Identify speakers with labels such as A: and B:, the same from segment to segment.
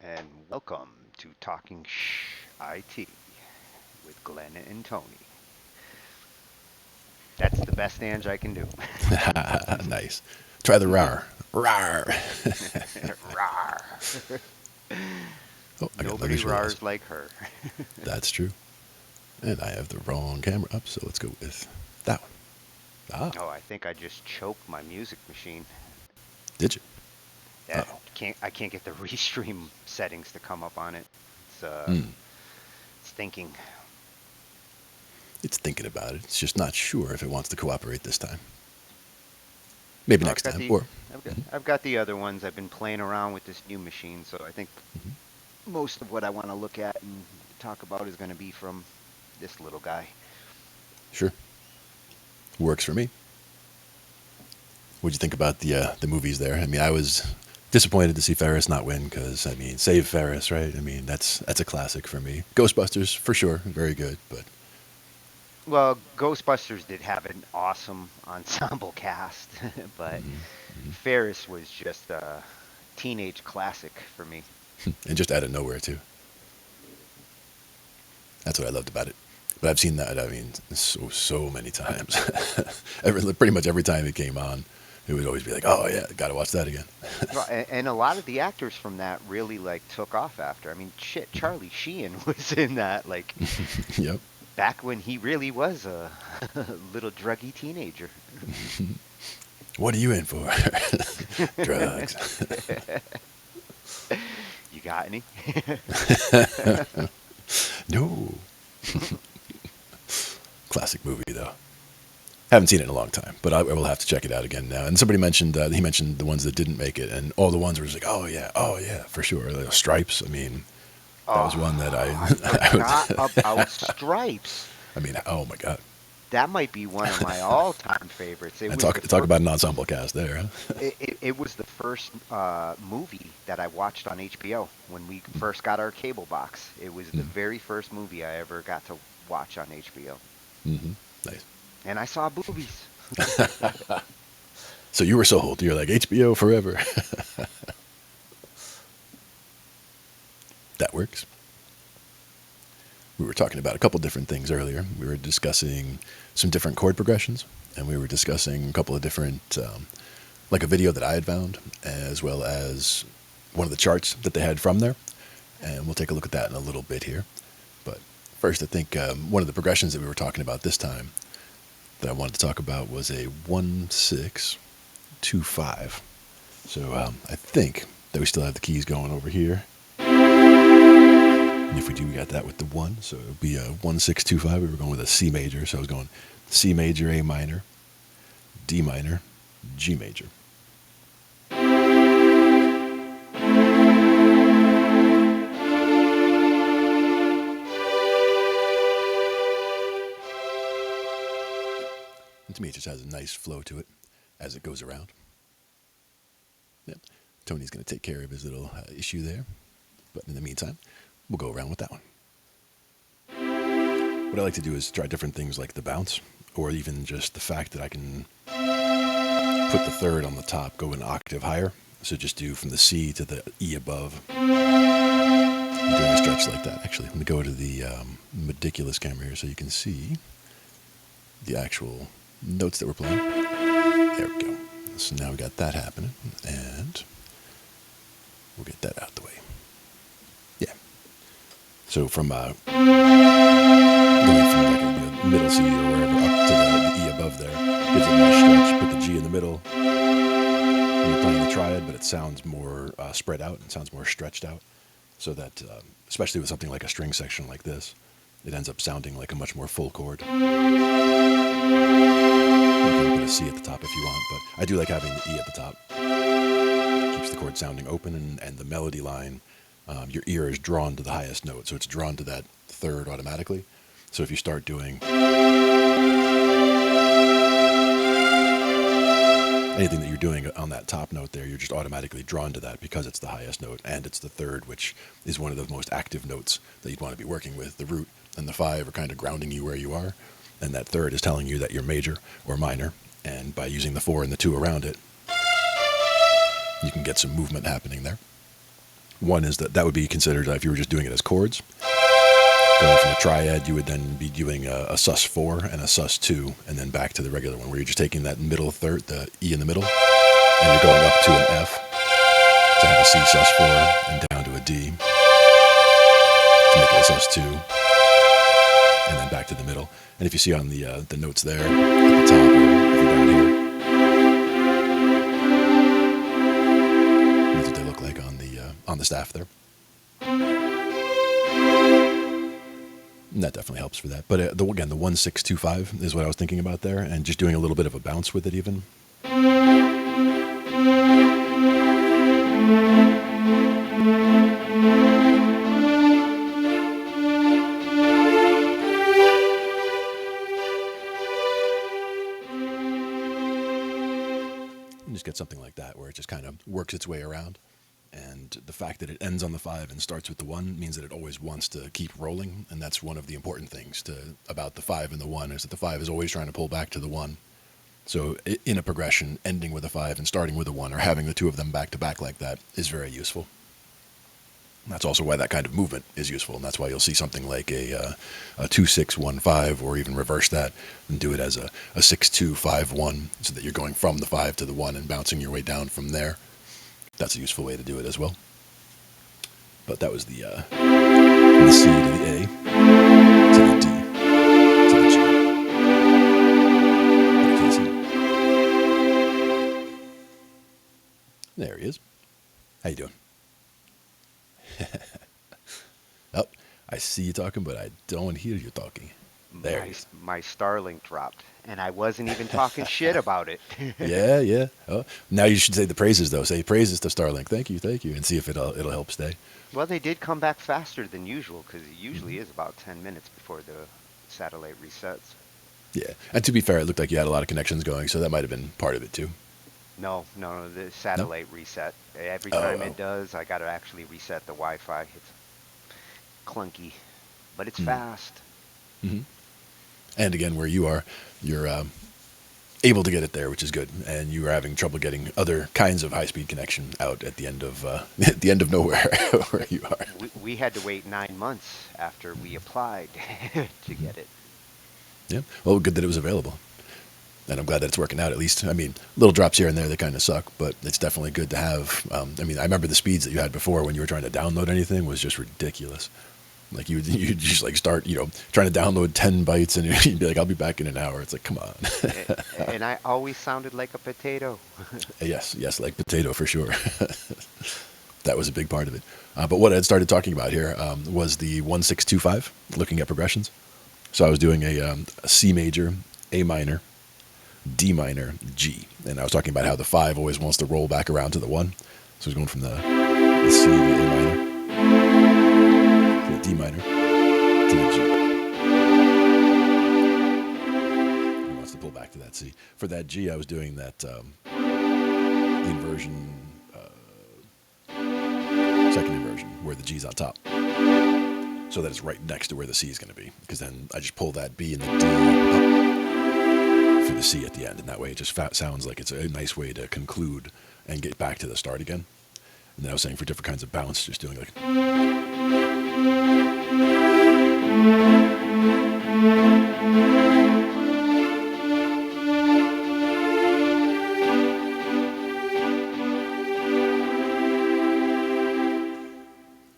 A: and welcome to Talking Shh IT with Glenn and Tony. That's the best Ange I can do.
B: Nice. Try the rar. Rar.
A: Rawr.
B: Oh, I
A: Nobody
B: just realized
A: rars like her.
B: that's true. And I have the wrong camera up, so let's go with that one. Ah,
A: Oh, I think I just choked my music machine.
B: did you?
A: Yeah,
B: Oh,
A: I can't get the restream settings to come up on it. It's
B: hmm.
A: it's thinking.
B: It's thinking about it. It's just not sure if it wants to cooperate this time. Maybe
A: Well, I've
B: next
A: got
B: time.
A: the
B: Or,
A: I've got the other ones. I've been playing around with this new machine, so I think
B: mhm,
A: most of what I want to look at and talk about is going to be from this little guy.
B: sure. Works for me. What'd you think about the movies there? I mean, I was disappointed to see Ferris not win because I mean, save Ferris, right? I mean, that's a classic for me. Ghostbusters for sure, very good, but
A: Well, Ghostbusters did have an awesome ensemble cast, but
B: mhm, mhm.
A: Ferris was just a teenage classic for me.
B: And just out of nowhere too. That's what I loved about it. But I've seen that. I mean, so many times. Pretty much every time it came on, it would always be like, "Oh yeah, got to watch that again."
A: Well, and a lot of the actors from that really like took off after. I mean, shit, Charlie Sheen was in that like
B: Yep.
A: back when he really was a little druggy teenager.
B: What are you in for? Drugs.
A: You got any?
B: No. Classic movie though. Haven't seen it in a long time, but I will have to check it out again now. And somebody mentioned he mentioned the ones that didn't make it, and all the ones were just like, oh yeah, for sure. Like, Stripes. I mean, that was one that I,
A: Oh, I
B: I
A: forgot
B: would.
A: about Stripes.
B: I mean, oh my god.
A: That might be one of my all-time favorites. It
B: And
A: was the
B: talk
A: first.
B: about an ensemble cast there. Huh?
A: It was the first movie that I watched on HBO when we first got our cable box. It was the very first movie I ever got to watch on HBO,
B: Mm-hmm. Nice.
A: and I saw boobies.
B: So you were sold. You're like HBO forever. That works. We were talking about a couple different things earlier. We were discussing some different chord progressions, and we were discussing a couple of different, like a video that I had found, as well as one of the charts that they had from there. And we'll take a look at that in a little bit here. But first, I think one of the progressions that we were talking about this time that I wanted to talk about was a 1625. So I think that we still have the keys going over here. And if we do, we got that with the 1. So it would be a 1625. We were going with a C major. So I was going C major, A minor, D minor, G major. And to me, it just has a nice flow to it as it goes around. Yep. Tony's going to take care of his little issue there. But in the meantime, we'll go around with that one. What I like to do is try different things like the bounce, or even just the fact that I can put the third on the top, go an octave higher. So just do from the C to the E above. I'm doing a stretch like that. Actually, let me go to the ridiculous camera here so you can see the actual notes that we're playing. There we go. So now we got that happening, and we'll get that out the way. Yeah. So from going from like a middle C or wherever up to the E above there gives it a nice stretch. Put the G in the middle when you're playing the triad, but it sounds more spread out and sounds more stretched out. So that, especially with something like a string section like this, it ends up sounding like a much more full chord. You can put a C at the top if you want, but I do like having the E at the top. It keeps the chord sounding open, and the melody line, your ear is drawn to the highest note, so it's drawn to that third automatically. So if you start doing anything that you're doing on that top note there, you're just automatically drawn to that because it's the highest note, and it's the third, which is one of the most active notes that you'd want to be working with. The root and the 5 are kind of grounding you where you are, and that third is telling you that you're major or minor, and by using the 4 and the 2 around it, you can get some movement happening there. One is that would be considered if you were just doing it as chords. Going from a triad, you would then be doing a sus4 and a sus2, and then back to the regular one, where you're just taking that middle third, the E in the middle, and you're going up to an F to have a C sus4 and down to a D to make it a sus2, and then back to the middle. And if you see on the notes there at the top, or if you're down here, that's what they look like on the staff there. And that definitely helps for that. But again, the 1625 is what I was thinking about there, and just doing a little bit of a bounce with it even. And just get something like that where it just kind of works its way around. And the fact that it ends on the 5 and starts with the 1 means that it always wants to keep rolling, and that's one of the important things about the 5 and the 1, is that the 5 is always trying to pull back to the 1. So in a progression, ending with a 5 and starting with a 1, or having the two of them back to back like that, is very useful. And that's also why that kind of movement is useful, and that's why you'll see something like a 2-6-1-5, or even reverse that and do it as a 6-2-5-1, so that you're going from the 5 to the 1 and bouncing your way down from there. That's a useful way to do it as well. But that was the C to the A, to the D, to the G. I can't see. There he is. How you doing? Oh, I see you talking, but I don't hear you talking. There he is.
A: My Starlink dropped, and I wasn't even talking shit about it.
B: Yeah, yeah. Oh, now you should say the praises, though. Say praises to Starlink. Thank you, and see if it'll help stay.
A: Well, they did come back faster than usual, because it usually is about 10 minutes before the satellite resets.
B: Yeah, and to be fair, it looked like you had a lot of connections going, so that might have been part of it too.
A: No, the satellite reset. Every
B: Oh,
A: time
B: oh.
A: it does, I got to actually reset the Wi-Fi. It's clunky, but it's
B: Mm.
A: fast.
B: Mm-hmm. And again, where you are, you're able to get it there, which is good. And you were having trouble getting other kinds of high-speed connection out at the end of at the end of nowhere where you are.
A: We had to wait 9 months after we applied to get it.
B: Yeah. Well, good that it was available. And I'm glad that it's working out at least. I mean, little drops here and there, they kind of suck, but it's definitely good to have. I mean, I remember the speeds that you had before when you were trying to download anything was just ridiculous. Like you'd just like start, trying to download 10 bytes and you'd be like, I'll be back in an hour. It's like, come on.
A: And I always sounded like a potato.
B: Yes, like potato for sure. That was a big part of it. But what I had started talking about here was the 1625, looking at progressions. So I was doing a C major, A minor, D minor, G. And I was talking about how the 5 always wants to roll back around to the 1. So I was going from the C to the A minor, to the D minor, to the G. It wants to pull back to that C. For that G, I was doing that inversion, second inversion, where the G's on top. So that it's right next to where the C is going to be. Because then I just pull that B and the D up for the C at the end, and that way it just sounds like it's a nice way to conclude and get back to the start again. And then I was saying for different kinds of bounce, just doing like.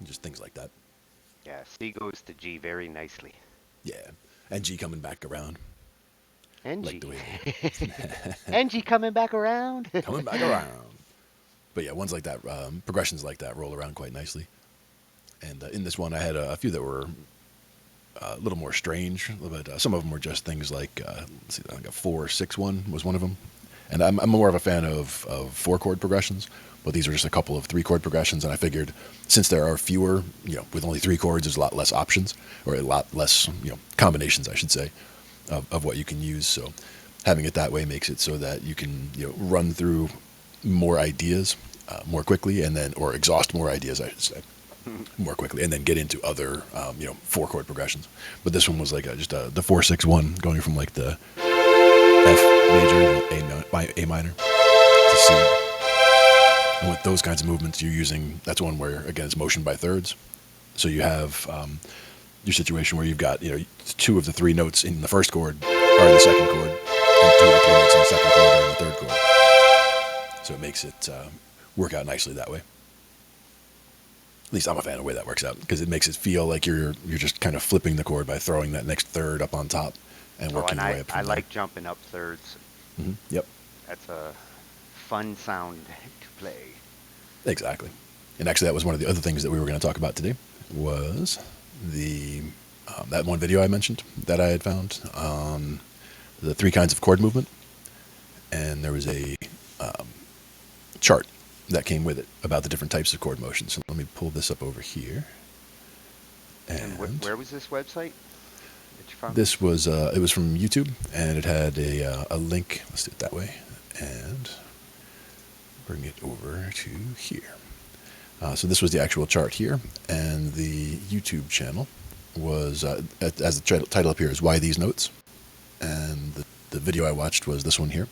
B: Just things like that.
A: Yeah, C goes to G very nicely.
B: Yeah, and G coming back around.
A: And
B: Like
A: G.
B: the way
A: And G coming back around.
B: coming back around. But yeah, ones like that, progressions like that roll around quite nicely. And in this one, I had a few that were a little more strange, but some of them were just things like, let's see, I think a 4-6-1 was one of them. And I'm more of a fan of 4-chord progressions, but these are just a couple of 3-chord progressions. And I figured since there are fewer, with only 3 chords, there's a lot less options, or a lot less, combinations, I should say, of what you can use. So having it that way makes it so that you can, run through more ideas more quickly, and then, or exhaust more ideas, I should say, more quickly, and then get into other, 4-chord progressions. But this one was like just the 4-6-1, going from like the F major, A minor to C, And with those kinds of movements, you're using, that's one where, again, it's motion by thirds. So you have your situation where you've got, two of the three notes in the first chord are in the second chord, and two of the three notes in the second chord are in the third chord. So it makes it work out nicely that way. At least I'm a fan of the way that works out, because it makes it feel like you're just kind of flipping the chord by throwing that next third up on top and
A: Oh,
B: working
A: and
B: your
A: I
B: way up
A: I
B: from there.
A: like jumping up thirds.
B: Yep,
A: That's a fun sound to play.
B: exactly. And actually, that was one of the other things that we were going to talk about today, was the that one video I mentioned that I had found on the three kinds of chord movement, and there was a chart that came with it about the different types of chord motion. So let me pull this up over here.
A: And
B: And
A: where was this website that you found
B: this
A: this?
B: was it was from YouTube, and it had a link. Let's do it that way, and bring it over to here. So this was the actual chart here, and the YouTube channel was, as the title up here is Why These Notes, and the video I watched was this one here,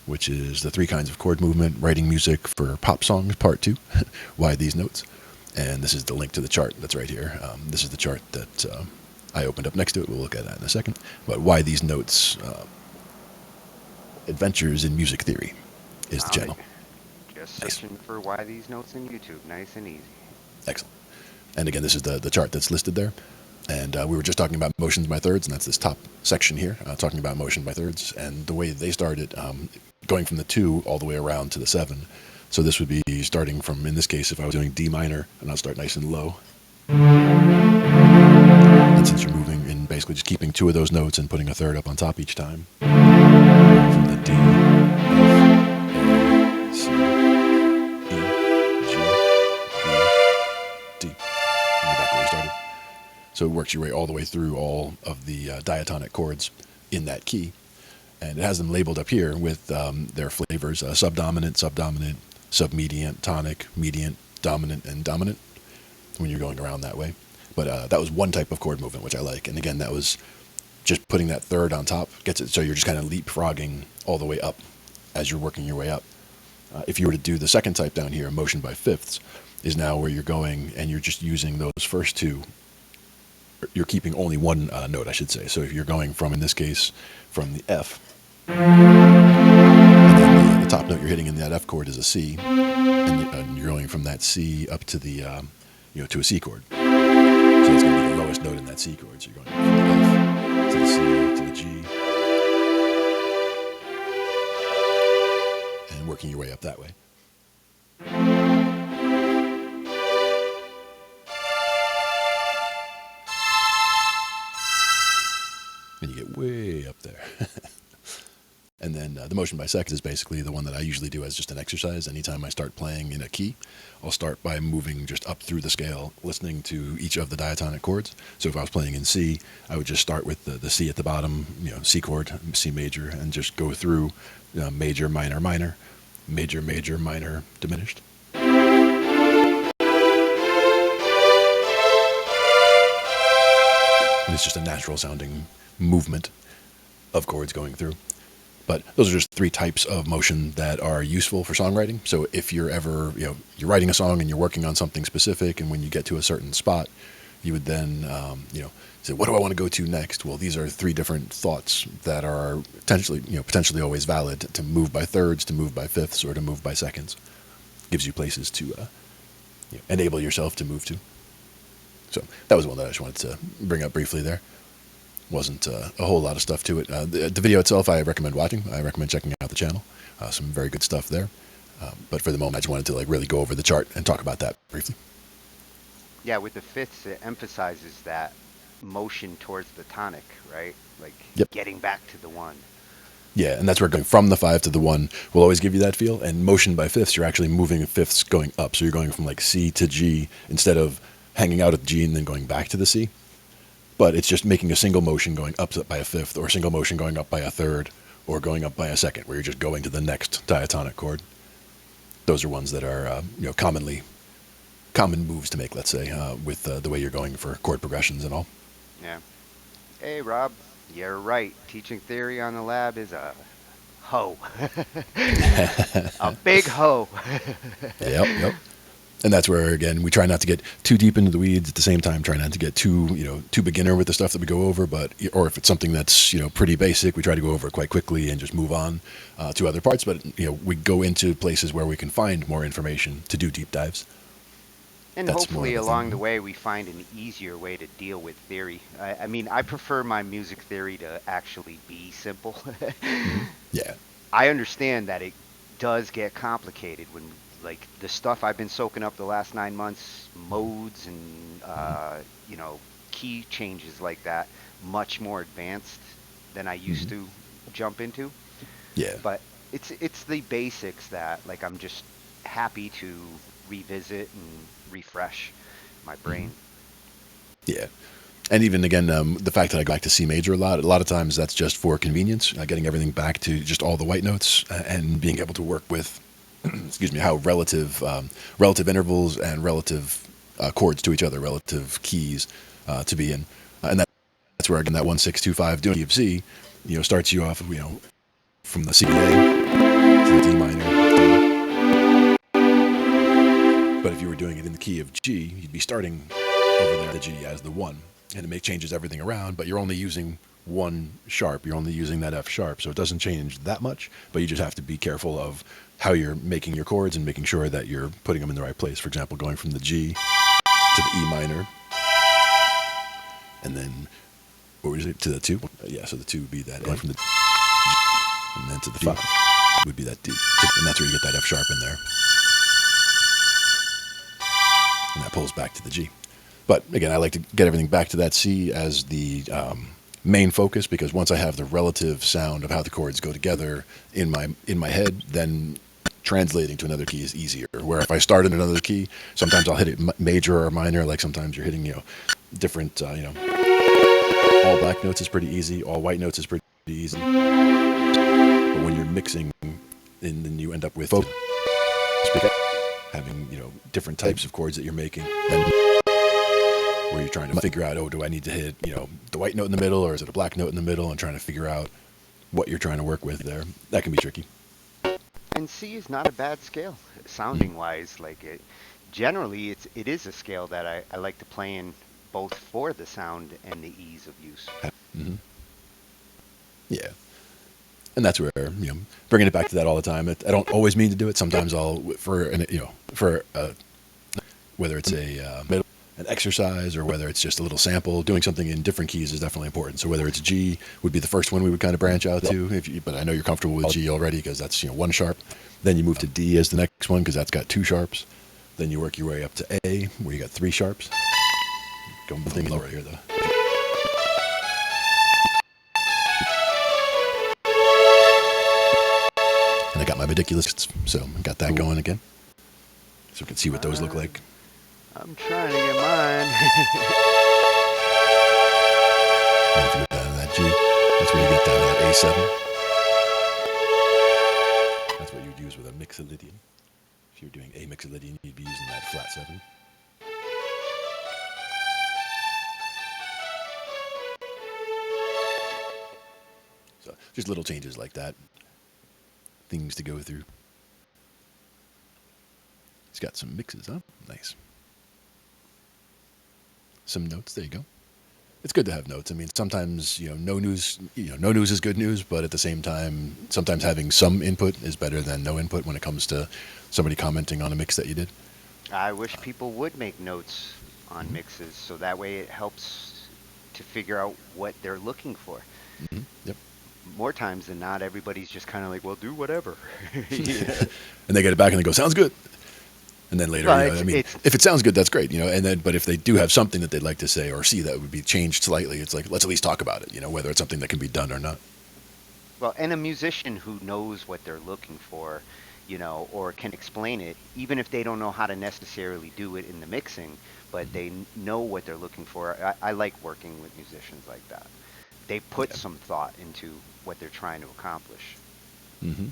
B: which is the three kinds of chord movement, writing music for pop songs, part 2, Why These Notes, and this is the link to the chart that's right here. This is the chart that I opened up next to it. We'll look at that in a second, but Why These Notes, Adventures in Music Theory is the
A: Found it.
B: channel.
A: Just
B: Nice.
A: searching for why these notes in YouTube. Nice and easy.
B: Excellent. And again, this is the chart that's listed there. And we were just talking about motions by thirds, and that's this top section here, talking about motion by thirds. And the way they started, going from the 2 all the way around to the 7. So this would be starting from, in this case, if I was doing D minor, and I'll start nice and low. And since you're moving and basically just keeping 2 of those notes and putting a third up on top each time, from the D, F, A, C, E, G, B, D. And you're back where you started. So it works your way all the way through all of the diatonic chords in that key. And it has them labeled up here with their flavors, subdominant, subdominant, submediant, tonic, mediant, dominant, and dominant, when you're going around that way. But that was one type of chord movement, which I like. And again, that was just putting that third on top, gets it so you're just kind of leapfrogging all the way up as you're working your way up. If you were to do the second type down here, motion by fifths, is now where you're going and you're just using those first 2. You're keeping only one note, I should say. So if you're going from, in this case, from the F, and then the top note you're hitting in that F chord is a C, and you're going from that C up to the, to a C chord. So it's going to be the lowest note in that C chord. So you're going from the F to the C to the G, and working your way up that way. And you get way up there. And then the motion by seconds is basically the one that I usually do as just an exercise. Anytime I start playing in a key, I'll start by moving just up through the scale, listening to each of the diatonic chords. So if I was playing in C, I would just start with the C at the bottom, C chord, C major, and just go through major, minor, minor, major, major, minor, diminished. And it's just a natural sounding movement of chords going through. But those are just 3 types of motion that are useful for songwriting. So if you're ever, you're writing a song and you're working on something specific, and when you get to a certain spot, you would then, say, what do I want to go to next? Well, these are 3 different thoughts that are potentially always valid, to move by thirds, to move by fifths, or to move by seconds. Gives you places to enable yourself to move to. So that was one that I just wanted to bring up briefly there. Wasn't a whole lot of stuff to it. The video itself I recommend watching. I recommend checking out the channel. Some very good stuff there. But for the moment, I just wanted to really go over the chart and talk about that briefly.
A: Yeah, with the fifths, it emphasizes that motion towards the tonic, right? Like
B: Yep.
A: getting back to the 1.
B: Yeah, and that's where going from the 5 to the 1 will always give you that feel. And motion by fifths, you're actually moving fifths going up. So you're going from like C to G instead of hanging out at G and then going back to the C. But it's just making a single motion going up by a fifth, or a single motion going up by a third, or going up by a second, where you're just going to the next diatonic chord. Those are ones that are common moves to make, let's say, with the way you're going for chord progressions and all.
A: Yeah. Hey, Rob. You're right. Teaching theory on the lab is a Hoe. A big hoe.
B: Yep, yep. And that's where again we try not to get too deep into the weeds at the same time, try not to get too too beginner with the stuff that we go over, but or if it's something that's pretty basic, we try to go over it quite quickly and just move on to other parts. But we go into places where we can find more information to do deep dives.
A: And
B: That's more
A: hopefully
B: of a
A: along the
B: thing.
A: way we find an easier way to deal with theory. I mean, I prefer my music theory to actually be simple.
B: Yeah.
A: I understand that it does get complicated when, like, the stuff I've been soaking up the last 9 months, modes and you know, key changes like that, much more advanced than I used
B: Hmm.
A: to jump into.
B: Yeah.
A: But it's the basics that, like, I'm just happy to revisit and refresh my
B: Hmm.
A: brain.
B: Yeah. And even again, the fact that I go back to C major a lot of times that's just for convenience, getting everything back to just all the white notes and being able to work with, excuse me, how relative intervals and relative chords to each other, relative keys to be in, and that's where again that 1 6 2 5 doing of C, starts you off, from the C to the D minor. But if you were doing it in the key of G, you'd be starting over there the G as the one, and it changes everything around. But you're only using one sharp. You're only using that F sharp, so it doesn't change that much. But you just have to be careful of how you're making your chords and making sure that you're putting them in the right place. For example, going from the G to the E minor, and then what was it to the two? Yeah, so the two would be that A, from the G, and then to the five would be that D, and that's where you get that F sharp in there, and that pulls back to the G. But again, I like to get everything back to that C as the main focus, because once I have the relative sound of how the chords go together in my head, then translating to another key is easier. Where if I start in another key, sometimes I'll hit it major or minor. Like sometimes you're hitting different all black notes is pretty easy. All white notes is pretty easy. But when you're mixing, and then you end up with focus, having different types of chords that you're making, then where you're trying to figure out, oh, do I need to hit, the white note in the middle, or is it a black note in the middle, and trying to figure out what you're trying to work with there. That can be tricky.
A: And C is not a bad scale,
B: Mm-hmm.
A: sounding wise. Like, generally it is a scale that I like to play in, both for the sound and the ease of use.
B: Mm-hmm. Yeah, and that's where bringing it back to that all the time. I don't always mean to do it. Sometimes I'll for whether it's an exercise or whether it's just a little sample, doing something in different keys is definitely important. So whether it's G would be the first one we would kind of branch out to, but I know you're comfortable with G already because that's one sharp. Then you move to D as the next one because that's got two sharps. Then you work your way up to A where you got three sharps. Going a thing lower here though. And I got my ridiculous, so I got that going again, so we can see what those look like.
A: I'm trying to get mine.
B: And if you go down to that G, that's where you get down to that A7. That's what you'd use with a mixolydian. If you were doing a mixolydian, you'd be using that flat seven. So just little changes like that, things to go through. He's got some mixes, huh? Nice. Some notes. There you go. It's good to have notes. I mean, sometimes no news. No news is good news, but at the same time, sometimes having some input is better than no input when it comes to somebody commenting on a mix that you did.
A: I wish people would make notes on
B: Mm-hmm.
A: mixes so that way it helps to figure out what they're looking for.
B: Mm-hmm. Yep.
A: More times than not, everybody's just kind of like, well, do whatever. Yeah.
B: And they get it back and they go, "Sounds good." And then later,
A: Well,
B: I mean,
A: it's
B: if it sounds good, that's great, And then, but if they do have something that they'd like to say or see that would be changed slightly, it's like let's at least talk about it, whether it's something that can be done or not.
A: Well, and a musician who knows what they're looking for, or can explain it, even if they don't know how to necessarily do it in the mixing, but they know what they're looking for. I like working with musicians like that. They put
B: Yeah.
A: some thought into what they're trying to accomplish.
B: Mm-hmm.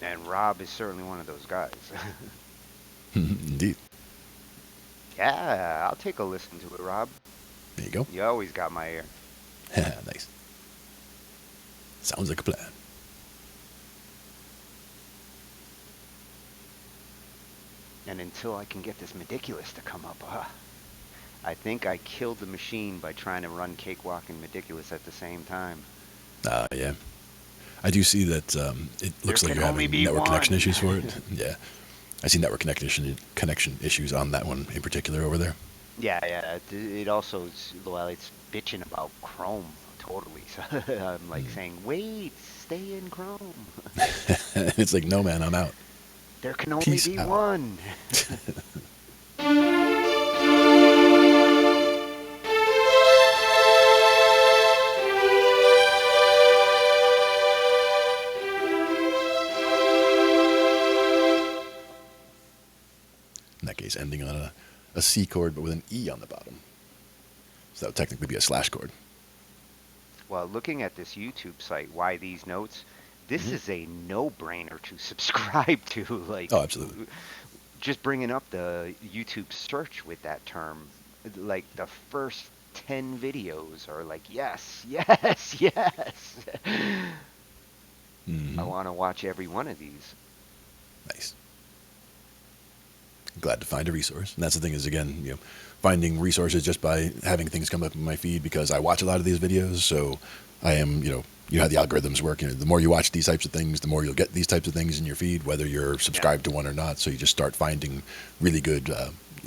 A: And Rob is certainly one of those guys.
B: Indeed.
A: Yeah, I'll take a listen to it, Rob.
B: There you go.
A: You always got my ear.
B: Nice. Sounds like a plan.
A: And until I can get this Meticulous to come up, I think I killed the machine by trying to run Cakewalk and Meticulous at the same time.
B: Yeah. I do see that it
A: There
B: looks like
A: can
B: you're
A: only
B: having
A: be
B: network connection
A: one.
B: issues for it. Yeah. I see network connection issues on that one in particular over there.
A: Yeah, yeah. It also well, it's bitching about Chrome totally. So I'm like saying, wait, stay in Chrome.
B: It's like, no, man, I'm out.
A: There can only
B: Peace
A: be
B: out.
A: one.
B: In that case, ending on a C chord but with an E on the bottom. So that would technically be a slash chord.
A: Well, looking at this YouTube site, Why These Notes, this is a no-brainer to subscribe to.
B: Oh,
A: Like,
B: absolutely.
A: just bringing up the YouTube search with that term, like the first 10 videos are like, yes, yes, yes. I
B: Hmm.
A: want to watch every one of these.
B: Nice. Glad to find a resource. And that's the thing is, again, finding resources just by having things come up in my feed because I watch a lot of these videos. So I am, you know how the algorithms work. The more you watch these types of things, the more you'll get these types of things in your feed, whether you're
A: Yeah.
B: subscribed to one or not. So you just start finding really good,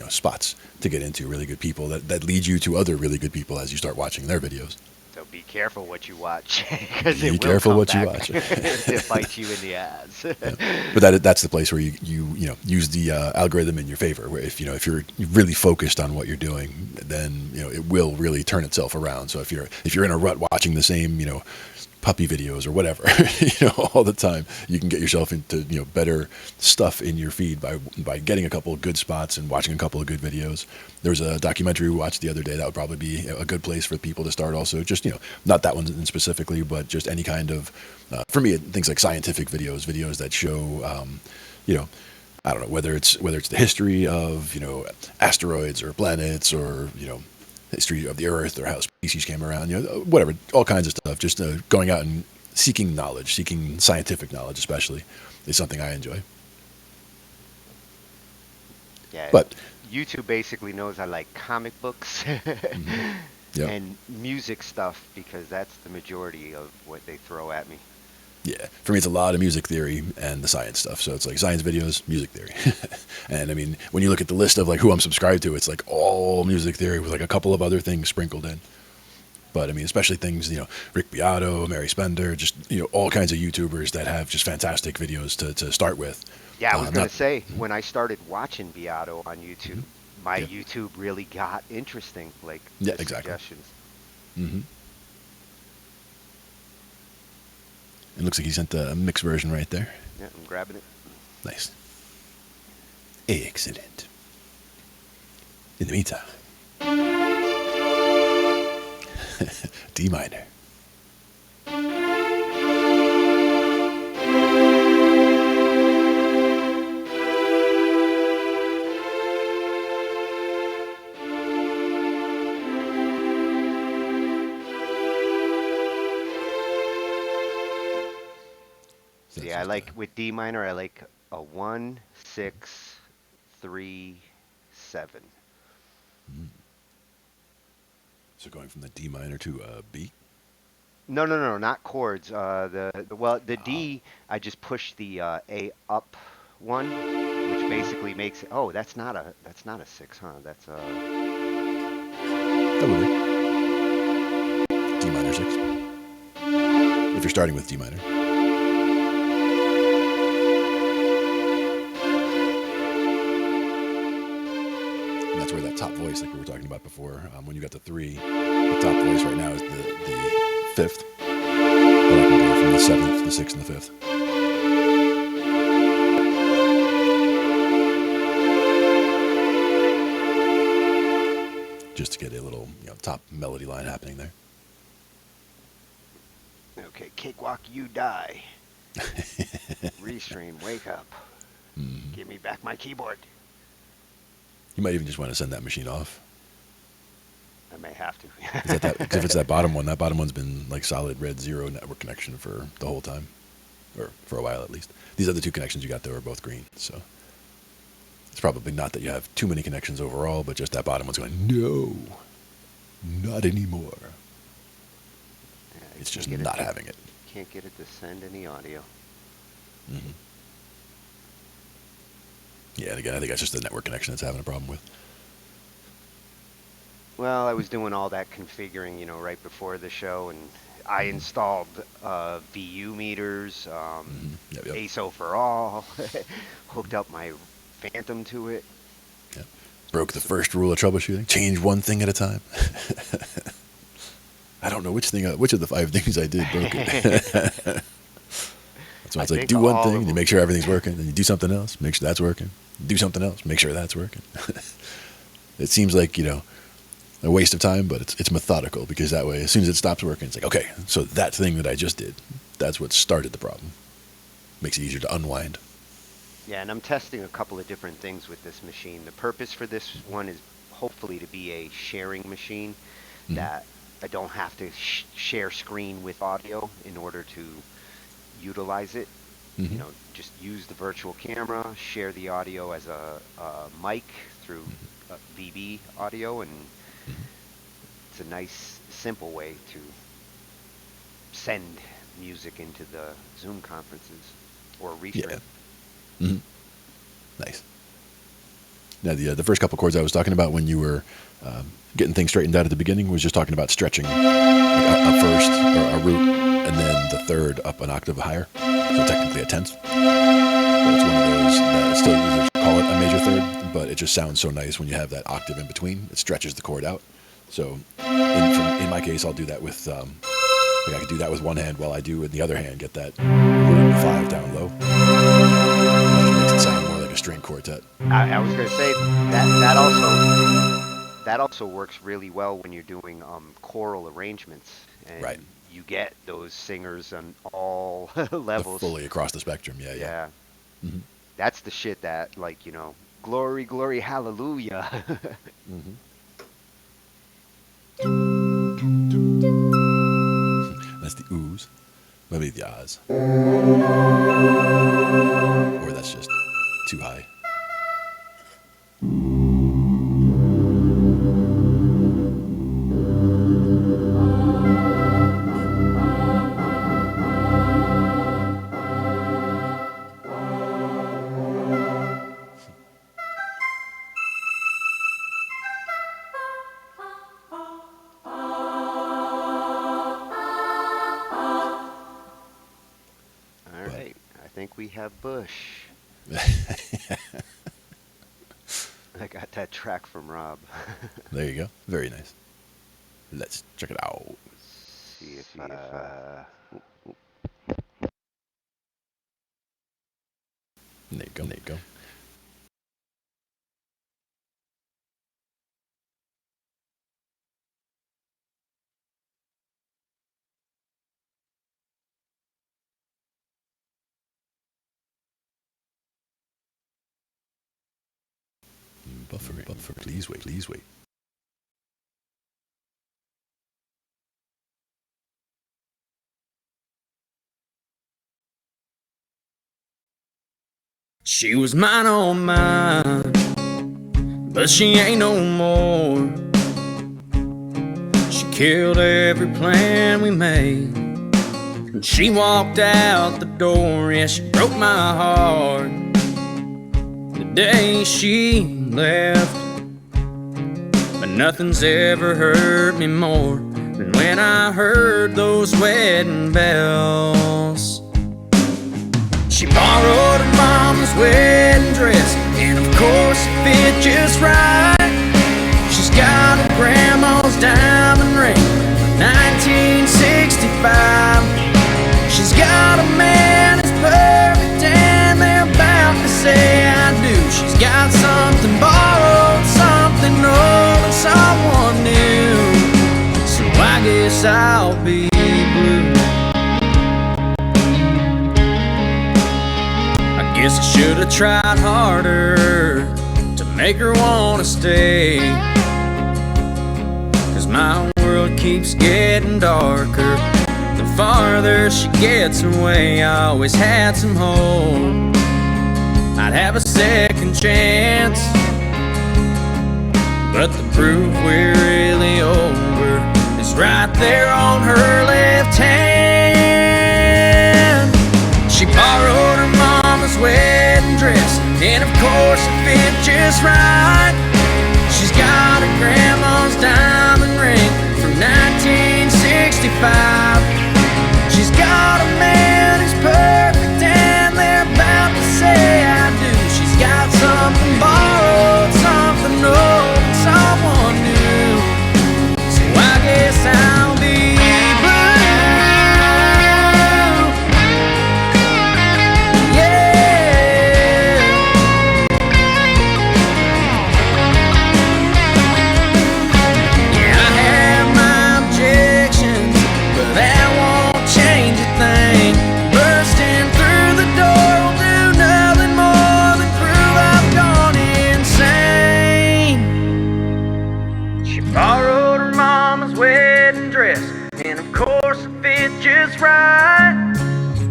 B: spots to get into, really good people that lead you to other really good people as you start watching their videos.
A: So be careful what you watch because
B: Be
A: it will
B: careful
A: come
B: what you
A: back
B: watch.
A: to bite you in the ass.
B: Yeah. But that's the place where you use the algorithm in your favor. Where if you're really focused on what you're doing, then it will really turn itself around. So if you're in a rut watching the same puppy videos or whatever all the time, you can get yourself into better stuff in your feed by getting a couple of good spots and watching a couple of good videos. There was a documentary we watched the other day that would probably be a good place for people to start. Also, just not that one specifically, but just any kind of for me things like scientific videos that show you know I don't know whether it's the history of asteroids or planets or history of the Earth or how species came around, whatever, all kinds of stuff. Just going out and seeking knowledge, seeking scientific knowledge, especially, is something I enjoy.
A: Yeah,
B: But
A: YouTube basically knows I like comic books
B: mhm, yep,
A: and music stuff because that's the majority of what they throw at me.
B: yeah. For me, it's a lot of music theory and the science stuff. So it's like science videos, music theory, and I mean, when you look at the list of like who I'm subscribed to, it's like all music theory with like a couple of other things sprinkled in. But I mean, especially things, Rick Beato, Mary Spender, just, all kinds of YouTubers that have just fantastic videos to start with.
A: Yeah, I was gonna
B: Not,
A: say when I started watching Beato on YouTube,
B: mhm,
A: my
B: yeah,
A: YouTube really got interesting, like
B: yeah,
A: the
B: exactly.
A: suggestions.
B: Hmm. It looks like he sent a mixed version right there.
A: Yeah, I'm grabbing it.
B: Nice. Excellent. In the meantime, D minor. So
A: See,
B: that's
A: I
B: just
A: like with D minor, I like a 1, 6, 3, 7.
B: so going from the D minor to B.
A: No, no, no, not chords. The
B: Oh,
A: D, I just push the A up one, which basically makes it. Oh, that's not a 6, huh? That's a.
B: that would be D minor 6. If you're starting with D minor. And that's where that top voice, like we were talking about before, when you got the 3, the top voice right now is the fifth. But I can go from the 7th, the 6th, and the 5th. Just to get a little top melody line happening there.
A: Okay, cakewalk, you die. Restream, wake up.
B: Hmm.
A: Give me back my keyboard.
B: You might even just want to send that machine off.
A: I may have
B: Because if it's
A: to.
B: that bottom one, that bottom one's been like solid red 0 network connection for the whole time, or for a while at least. These other two connections you got though are both green, so It's probably not that you have too many connections overall, but just that bottom one's going, no, not anymore.
A: Yeah,
B: It's just not having it.
A: can't get it to send any audio.
B: Hmm. Yeah, and again, I think that's just the network connection it's having a problem with.
A: Well, I was doing all that configuring, right before the show, and I installed VU meters,
B: Yep, yep,
A: ASO for all, hooked up my Phantom to it.
B: yep. Broke the first rule of troubleshooting. Change one thing at a time. I don't know which of the 5 things I did broke it. That's why it's like, do one thing, and you make sure everything's working, then you do something else, make sure that's working. Do something else, make sure that's working. It seems like, a waste of time, but it's methodical, because that way, as soon as it stops working, it's like, okay, so that thing that I just did, that's what started the problem. Makes it easier to unwind.
A: Yeah, and I'm testing a couple of different things with this machine. The purpose for this one is hopefully to be a sharing machine that I don't have to share screen with audio in order to utilize it.
B: Mm-hmm.
A: Just use the virtual camera, share the audio as a mic through VB audio, and it's a nice, simple way to send music into the Zoom conferences or restream.
B: Yeah. Mm-hmm. Nice. Now, the first couple chords I was talking about when you were getting things straightened out at the beginning was just talking about stretching, like a first or a root, and then the third up an octave higher, so technically a tenth. But it's one of those that still users call it a major third, but it just sounds so nice when you have that octave in between. It stretches the chord out. So in my case, I'll do that with I could do that with one hand while I do in the other hand get that root 5 down low. It makes it sound more like a string quartet.
A: I was going to say that also works really well when you're doing choral arrangements, and
B: Right.
A: you get those singers on all levels.
B: Fully across the spectrum, yeah.
A: Yeah,
B: Mm-hmm.
A: that's the shit that, glory, glory, hallelujah.
B: Mm-hmm. That's the oohs, maybe the ahs, or that's just too high.
A: All right, I think we have Bush. I got that track from Rob.
B: There you go. Very nice. Let's check it out.
A: See if
B: There you go. There you go. Buffer, please wait, please wait.
C: She was mine, oh mine, but she ain't no more. She killed every plan we made, and she walked out the door. Yeah, she broke my heart the day she left. But nothing's ever hurt me more than when I heard those wedding bells. She borrowed her mama's wedding dress, and of course it fit just right. She's got her grandma's diamond ring from 1965. She's got a man that's perfect, and they're about to say I do. She's got something borrowed, something old, and someone new. So I guess I'll be blue. Guess I should have tried harder to make her want to stay, 'cause my world keeps getting darker the farther she gets away. I always had some hope, I'd have a second chance. But the proof we're really over is right there on her left hand. She borrowed her mama's wedding dress, and of course it fit just right. She's got her grandma's diamond ring from 1965. She's got a man who's perfect, and they're about to say I do. She's got something borrowed, something old, and someone new. So I guess I'll be blue. Yeah. Yeah, I have my objections, but that won't change a thing. Bursting through the door will do nothing more than prove I've gone insane. She borrowed her mama's wedding dress, and of course it fit just right.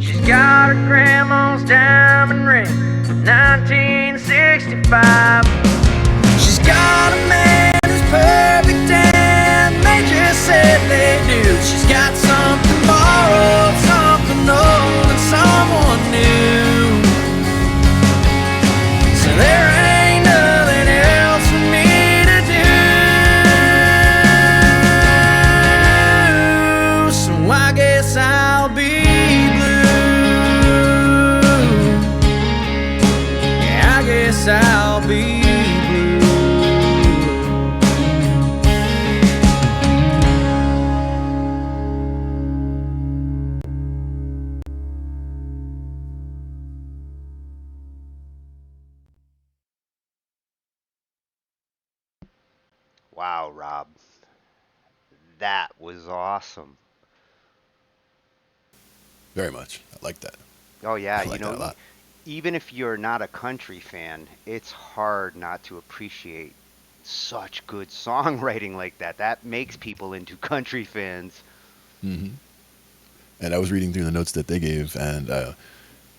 C: She's got her grandma's diamond ring from 1965. She's got a man who's perfect, and they just said they do. She's got something borrowed, something old, and someone new. So there ain't nothing else for me to do. So I guess I'll be blue. Yeah, I guess I'll be blue.
A: Wow, Rob, that was awesome.
B: Very much. I like that.
A: Oh yeah,
B: I like that a lot.
A: even if you're not a country fan, it's hard not to appreciate such good songwriting like that. That makes people into country fans.
B: Hmm. And I was reading through the notes that they gave, and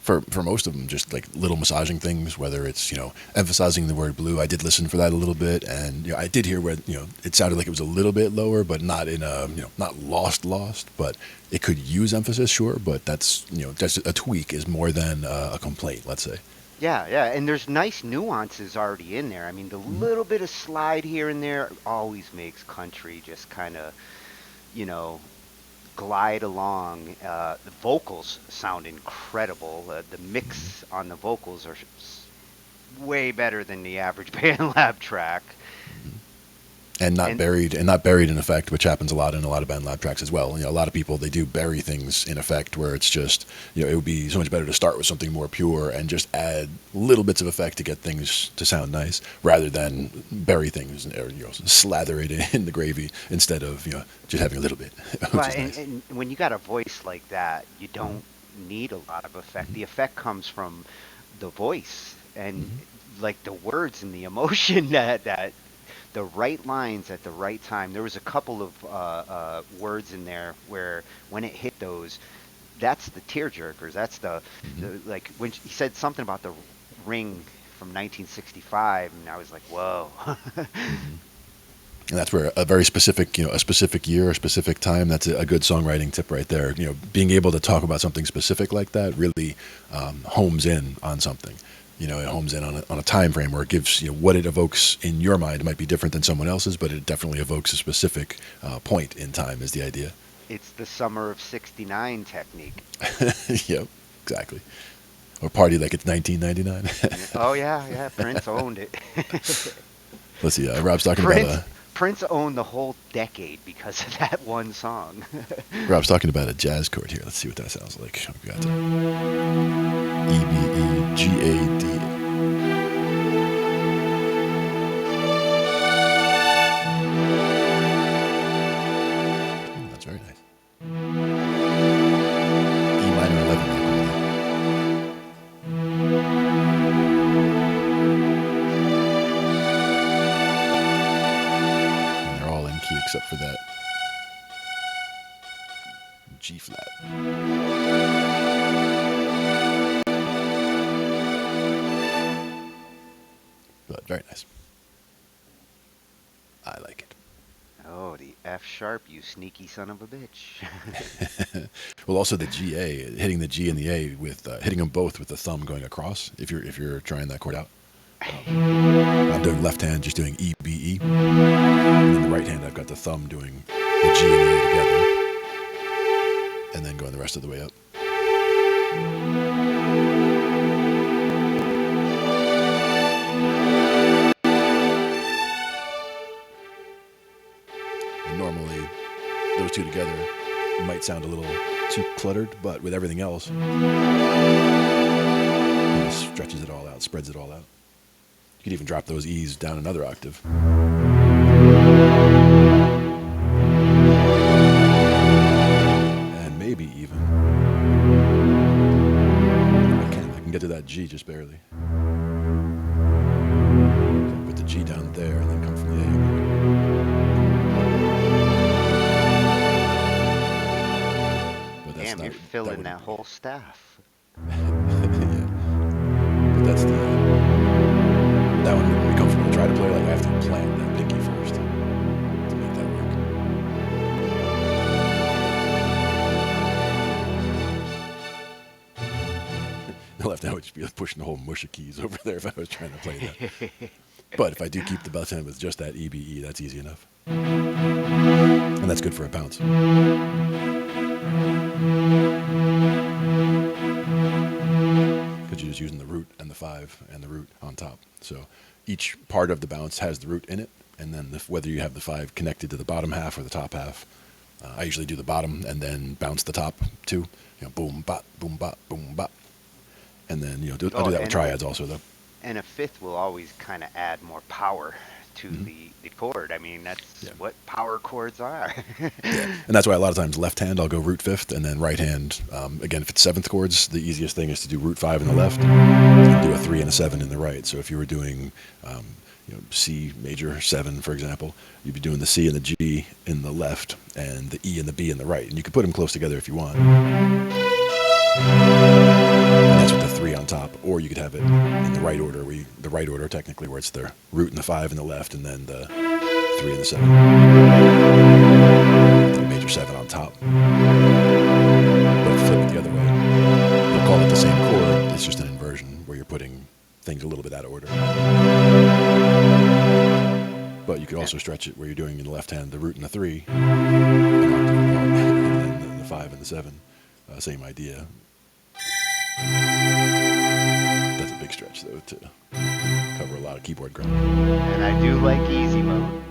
B: for most of them, just like little massaging things, whether it's emphasizing the word blue. I did listen for that a little bit, and I did hear where it sounded like it was a little bit lower, but not in a not lost, but it could use emphasis, sure, but that's just a tweak is more than a complaint, let's say.
A: Yeah, yeah, and there's nice nuances already in there. I mean, the
B: Hmm.
A: little bit of slide here and there always makes country just kind of, you know, glide along. The vocals sound incredible. The mix on the vocals are way better than the average band lab track.
B: And not
A: And
B: buried and not buried in effect, which happens a lot in a lot of band lab tracks as well. A lot of people they do bury things in effect where it's just it would be so much better to start with something more pure and just add little bits of effect to get things to sound nice, rather than bury things or slather it in the gravy instead of just having a little bit, which
A: well,
B: is nice.
A: and when you got a voice like that, you
B: Hmm.
A: don't need a lot of effect. The effect comes from the voice and
B: Hmm.
A: like the words and the emotion that the right lines at the right time. There was a couple of words in there where when it hit those, that's the tear jerkers. That's
B: Hmm.
A: the like when he said something about the ring from 1965, and I was like, whoa.
B: Hmm. And that's where a very specific, a specific year, a specific time. That's a good songwriting tip right there. Being able to talk about something specific like that really homes in on something. It homes in on a time frame where it gives what it evokes in your mind. It might be different than someone else's, but it definitely evokes a specific point in time. Is the idea?
A: It's the summer of '69 technique.
B: Yep, exactly. Or party like it's 1999.
A: Oh yeah, yeah. Prince owned it.
B: Let's see. Rob's talking about
A: Prince Prince owned the whole decade because of that one song.
B: a jazz chord here. Let's see what that sounds like. We got EBEGAD. That's very nice. E minor 11. They call that. And they're all in key except for that G flat. very nice. I like it.
A: Oh, the F sharp, you sneaky son of a bitch.
B: Well, also the G A, hitting the G and the A with hitting them both with the thumb going across. If you're trying that chord out, I'm doing left hand, just doing E B E, and in the right hand I've got the thumb doing the G and the A together, and then going the rest of the way up. And normally those two together might sound a little too cluttered, but with everything else, it stretches it all out, spreads it all out. You could even drop those E's down another octave. And maybe even, I can get to that G just barely. So put the G down there and then come from the A. But that's
A: Damn,
B: not,
A: you're
B: that
A: filling
B: wouldn't
A: that whole staff.
B: yeah. But that's that one wouldn't be comfortable to try to play. Like I have to plant that pinky first to make that work. The left hand would just be like pushing the whole mush of keys over there if I was trying to play that. But if I do keep the left hand with just that EBE, that's easy enough. And that's good for a bounce. Because you're just using the root and the 5 and the root on top. So each part of the bounce has the root in it, and then whether you have the 5 connected to the bottom half or the top half. I usually do the bottom and then bounce the top too. Boom, bop, boom, bop, boom, bop. And then, I'll do
A: Oh,
B: that with triads also, though.
A: and a fifth will always kind of add more power to
B: Mm-hmm.
A: the chord. I mean, that's
B: Yeah.
A: what power chords are.
B: Yeah, and that's why a lot of times left hand I'll go root 5th, and then right hand, again, if it's 7th chords, the easiest thing is to do root 5 in the left and do a 3 and a 7 in the right. So if you were doing C major 7, for example, you'd be doing the C and the G in the left and the E and the B in the right. And you could put them close together if you want. And that's with the 3 on top. Or you could have it in the right order, the right order technically, where it's the root and the 5 in the left and then the 3 and the 7. The major 7 on top. But if you flip it the other way, you'll call it the same chord. It's just an inversion where you're putting things a little bit out of order. But you could also stretch it where you're doing in the left hand the root and the 3, an octave apart, and then the 5 and the 7. Same idea. That's a big stretch, though, to cover a lot of keyboard ground.
A: And I do like easy mode.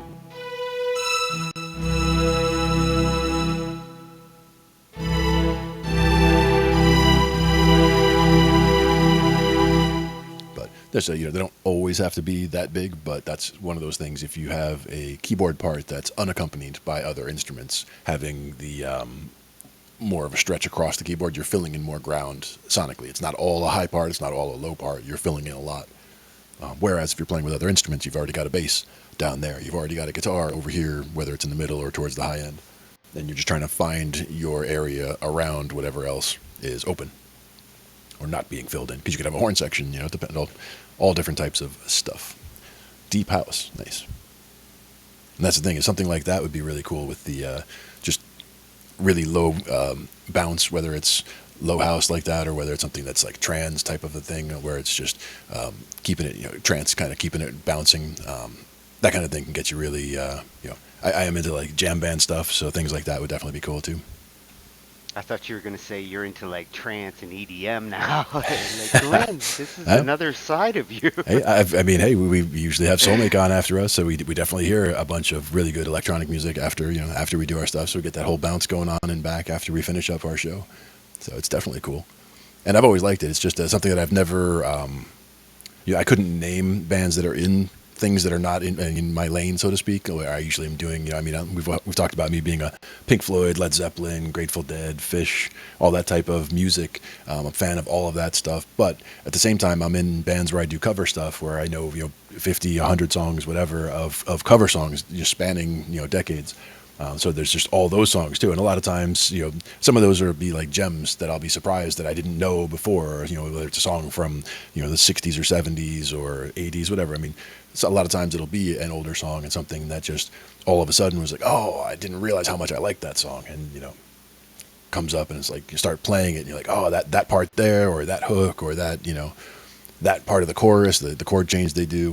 B: But there's they don't always have to be that big, but that's one of those things. If you have a keyboard part that's unaccompanied by other instruments, having the more of a stretch across the keyboard, you're filling in more ground sonically. It's not all a high part, it's not all a low part. You're filling in a lot. Whereas if you're playing with other instruments, you've already got a bass down there. You've already got a guitar over here, whether it's in the middle or towards the high end. And you're just trying to find your area around whatever else is open or not being filled in. Because you could have a horn section, depending on all different types of stuff. Deep house, nice. And that's the thing, is something like that would be really cool with the just really low bounce, whether it's low house like that or whether it's something that's like trance type of a thing where it's just keeping it, trance, kind of keeping it bouncing. That kind of thing can get you really, I am into like jam band stuff, so things like that would definitely be cool too.
A: I thought you were going to say you're into like trance and EDM now. Like, Glenn, this is another side of you.
B: Hey, we usually have Soulmate on after us, so we definitely hear a bunch of really good electronic music after we do our stuff, so we get that whole bounce going on and back after we finish up our show. So it's definitely cool, and I've always liked it. It's just something that I've never, I couldn't name bands that are in things that are not in my lane, so to speak. Where I usually am doing, we've talked about me being a Pink Floyd, Led Zeppelin, Grateful Dead, Fish, all that type of music. I'm a fan of all of that stuff, but at the same time, I'm in bands where I do cover stuff, where I know 50, 100 songs, whatever of cover songs, just spanning decades. So there's just all those songs too, and a lot of times, some of those are be like gems that I'll be surprised that I didn't know before. Or, whether it's a song from the '60s or '70s or '80s, whatever. I mean, so a lot of times it'll be an older song and something that just all of a sudden was like, oh, I didn't realize how much I liked that song, and comes up and it's like you start playing it and you're like, oh, that part there, or that hook, or that part of the chorus, the chord change they do,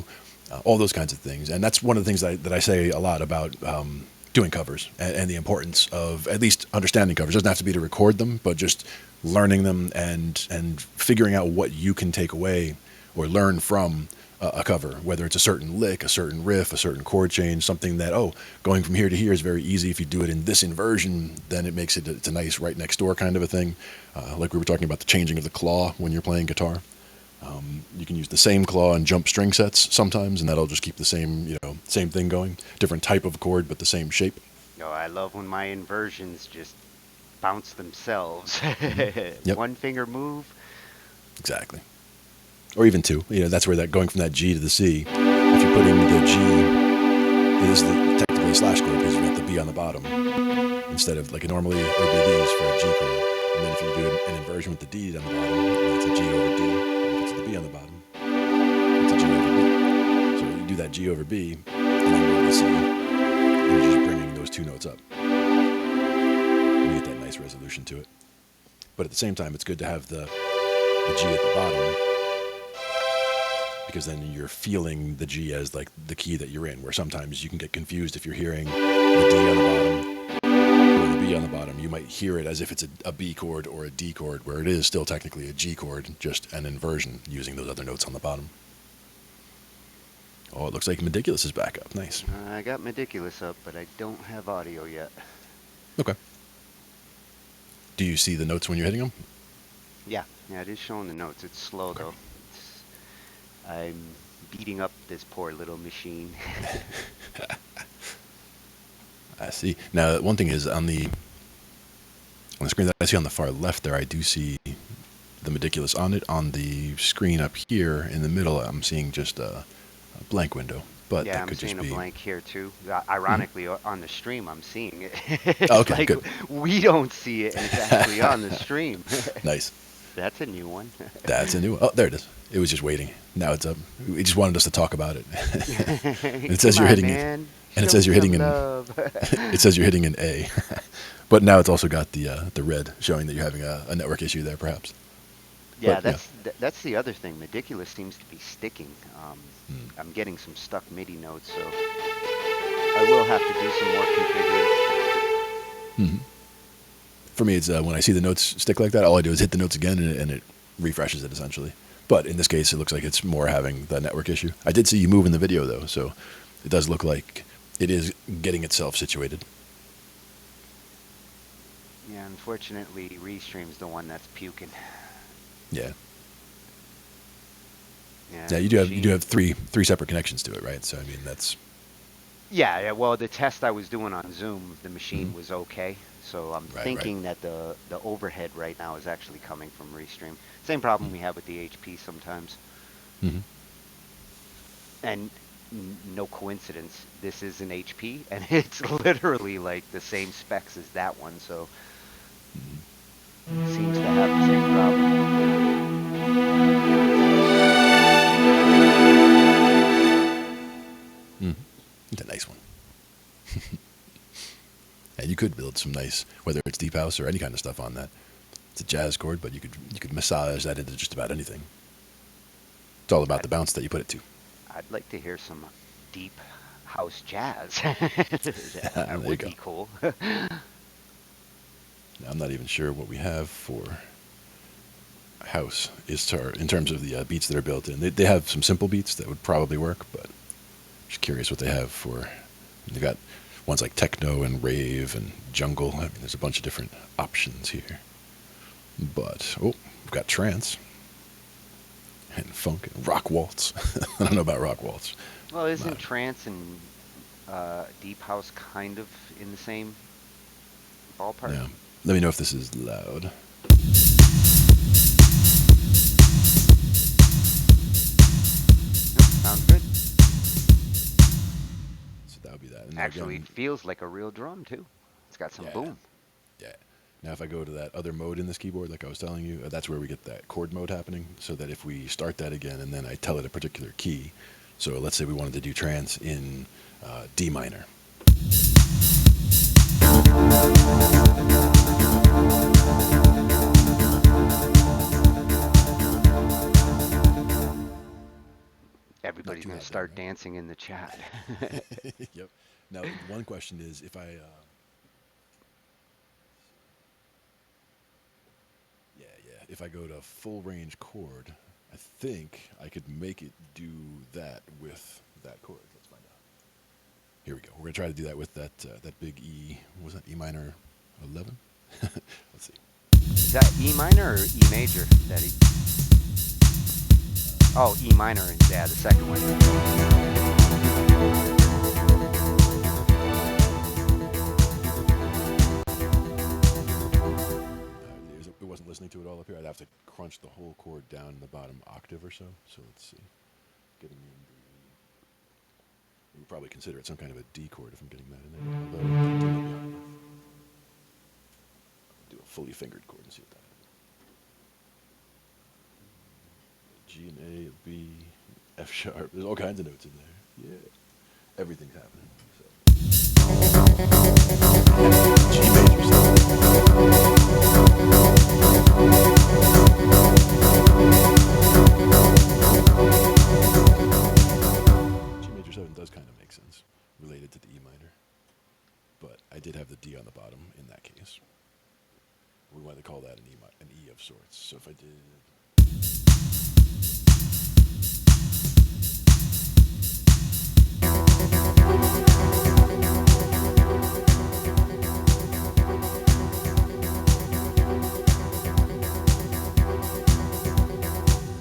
B: all those kinds of things. And that's one of the things that I say a lot about doing covers, and the importance of at least understanding covers. It doesn't have to be to record them, but just learning them and figuring out what you can take away or learn from a cover, whether it's a certain lick, a certain riff, a certain chord change, something that, going from here to here is very easy. If you do it in this inversion, then it makes it's a nice right next door kind of a thing. Like we were talking about the changing of the claw when you're playing guitar. You can use the same claw and jump string sets sometimes, and that'll just keep the same thing going. Different type of chord, but the same shape.
A: I love when my inversions just bounce themselves.
B: Yep.
A: One finger move.
B: Exactly. Or even two. That's where that going from that G to the C. If you're putting the G, it is technically a slash chord because you've got the B on the bottom instead of like normally it would be these for a G chord. And then if you do an inversion with the D on the bottom, it's a G over D. If it's the B on the bottom, it's a G over B. So you do that G over B, and then go to the C, and you're just bringing those two notes up. And you get that nice resolution to it. But at the same time, it's good to have the G at the bottom, because then you're feeling the G as like the key that you're in, where sometimes you can get confused if you're hearing the D on the bottom or the B on the bottom. You might hear it as if it's a B chord or a D chord, where it is still technically a G chord, just an inversion using those other notes on the bottom. Oh, it looks like Meticulous is back up. Nice.
A: I got Meticulous up, but I don't have audio yet.
B: Okay. Do you see the notes when you're hitting them?
A: Yeah, it is showing the notes. It's slow,
B: Okay.
A: though. I'm beating up this poor little machine.
B: I see. Now, one thing is on the screen that I see on the far left there, I do see the Meticulous on it. On the screen up here in the middle, I'm seeing just a blank window. But
A: Yeah,
B: that
A: I'm
B: could just
A: seeing
B: be
A: a blank here, too. Ironically, on the stream, I'm seeing it. It's
B: Okay,
A: like
B: good.
A: we don't see it, and it's actually on the stream.
B: Nice.
A: That's a new one.
B: That's a new one. Oh, there it is. It was just waiting. Now it's up. It just wanted us to talk about it. And it says
A: Come
B: you're
A: on,
B: hitting
A: man.
B: it. And it
A: Show
B: says
A: me
B: you're hitting
A: some
B: an
A: love.
B: it says you're hitting an A. But now it's also got the red showing that you're having a network issue there, perhaps.
A: Yeah,
B: But,
A: that's the other thing. Meticulous seems to be sticking.
B: Hmm.
A: I'm getting some stuck MIDI notes, so I will have to do some more configuring.
B: Hmm. For me, it's when I see the notes stick like that, all I do is hit the notes again, and it refreshes it essentially. But in this case, it looks like it's more having the network issue. I did see you move in the video, though, so it does look like it is getting itself situated.
A: Yeah, unfortunately, Restream's the one that's puking.
B: Yeah.
A: Yeah,
B: Yeah, you do have three separate connections to it, right? So I mean, that's
A: Yeah, well, the test I was doing on Zoom, the machine
B: Mhm.
A: was okay. So I'm
B: Right.
A: thinking that the overhead right now is actually coming from Restream. Same problem we have with the HP sometimes.
B: Mm-hmm.
A: And no coincidence, this is an HP, and it's literally like the same specs as that one, so it seems to have the same problem.
B: Mm-hmm. It's a nice one. And you could build some nice, whether it's deep house or any kind of stuff on that. It's a jazz chord, but you could massage that into just about anything. It's all about the bounce that you put it to.
A: I'd like to hear some deep house jazz.
B: There
A: That
B: you
A: would
B: go.
A: be cool.
B: I'm not even sure what we have for house in terms of the beats that are built in. They have some simple beats that would probably work, but just curious what they have for. They got ones like techno and rave and jungle. I mean, there's a bunch of different options here. But we've got trance and funk and rock waltz. I don't know about rock waltz.
A: Well, isn't trance and deep house kind of in the same ballpark?
B: Yeah. Let me know if this is loud.
A: Nope, sounds good.
B: So that would be that. And Now
A: Actually, it
B: again,
A: feels like a real drum too. It's got some
B: yeah,
A: boom.
B: yeah. Now if I go to that other mode in this keyboard, like I was telling you, that's where we get that chord mode happening. So that if we start that again and then I tell it a particular key, so let's say we wanted to do trance in D minor. Not
A: Everybody's
B: too
A: gonna
B: loud there,
A: start dancing in the chat.
B: right? Yep. Now one question is if I yeah, if I go to full range chord, I think I could make it do that with that chord. Let's find out. Here we go. We're gonna try to do that with that big E. What was that? E minor 11. Let's see.
A: Is that E minor or E major? That E? Oh, E minor. Yeah, the second one.
B: It wasn't listening to it all up here. I'd have to crunch the whole chord down in the bottom octave or so. So let's see. Getting in the. We would probably consider it some kind of a D chord if I'm getting that in there. Although, do a fully fingered chord and see what that is. G and A, a B, F sharp. There's all kinds of notes in there. Yeah, everything's happening. So. G major. G major 7 does kind of make sense related to the E minor, but I did have the D on the bottom in that case. We wanted to call that an E of sorts. So if I did.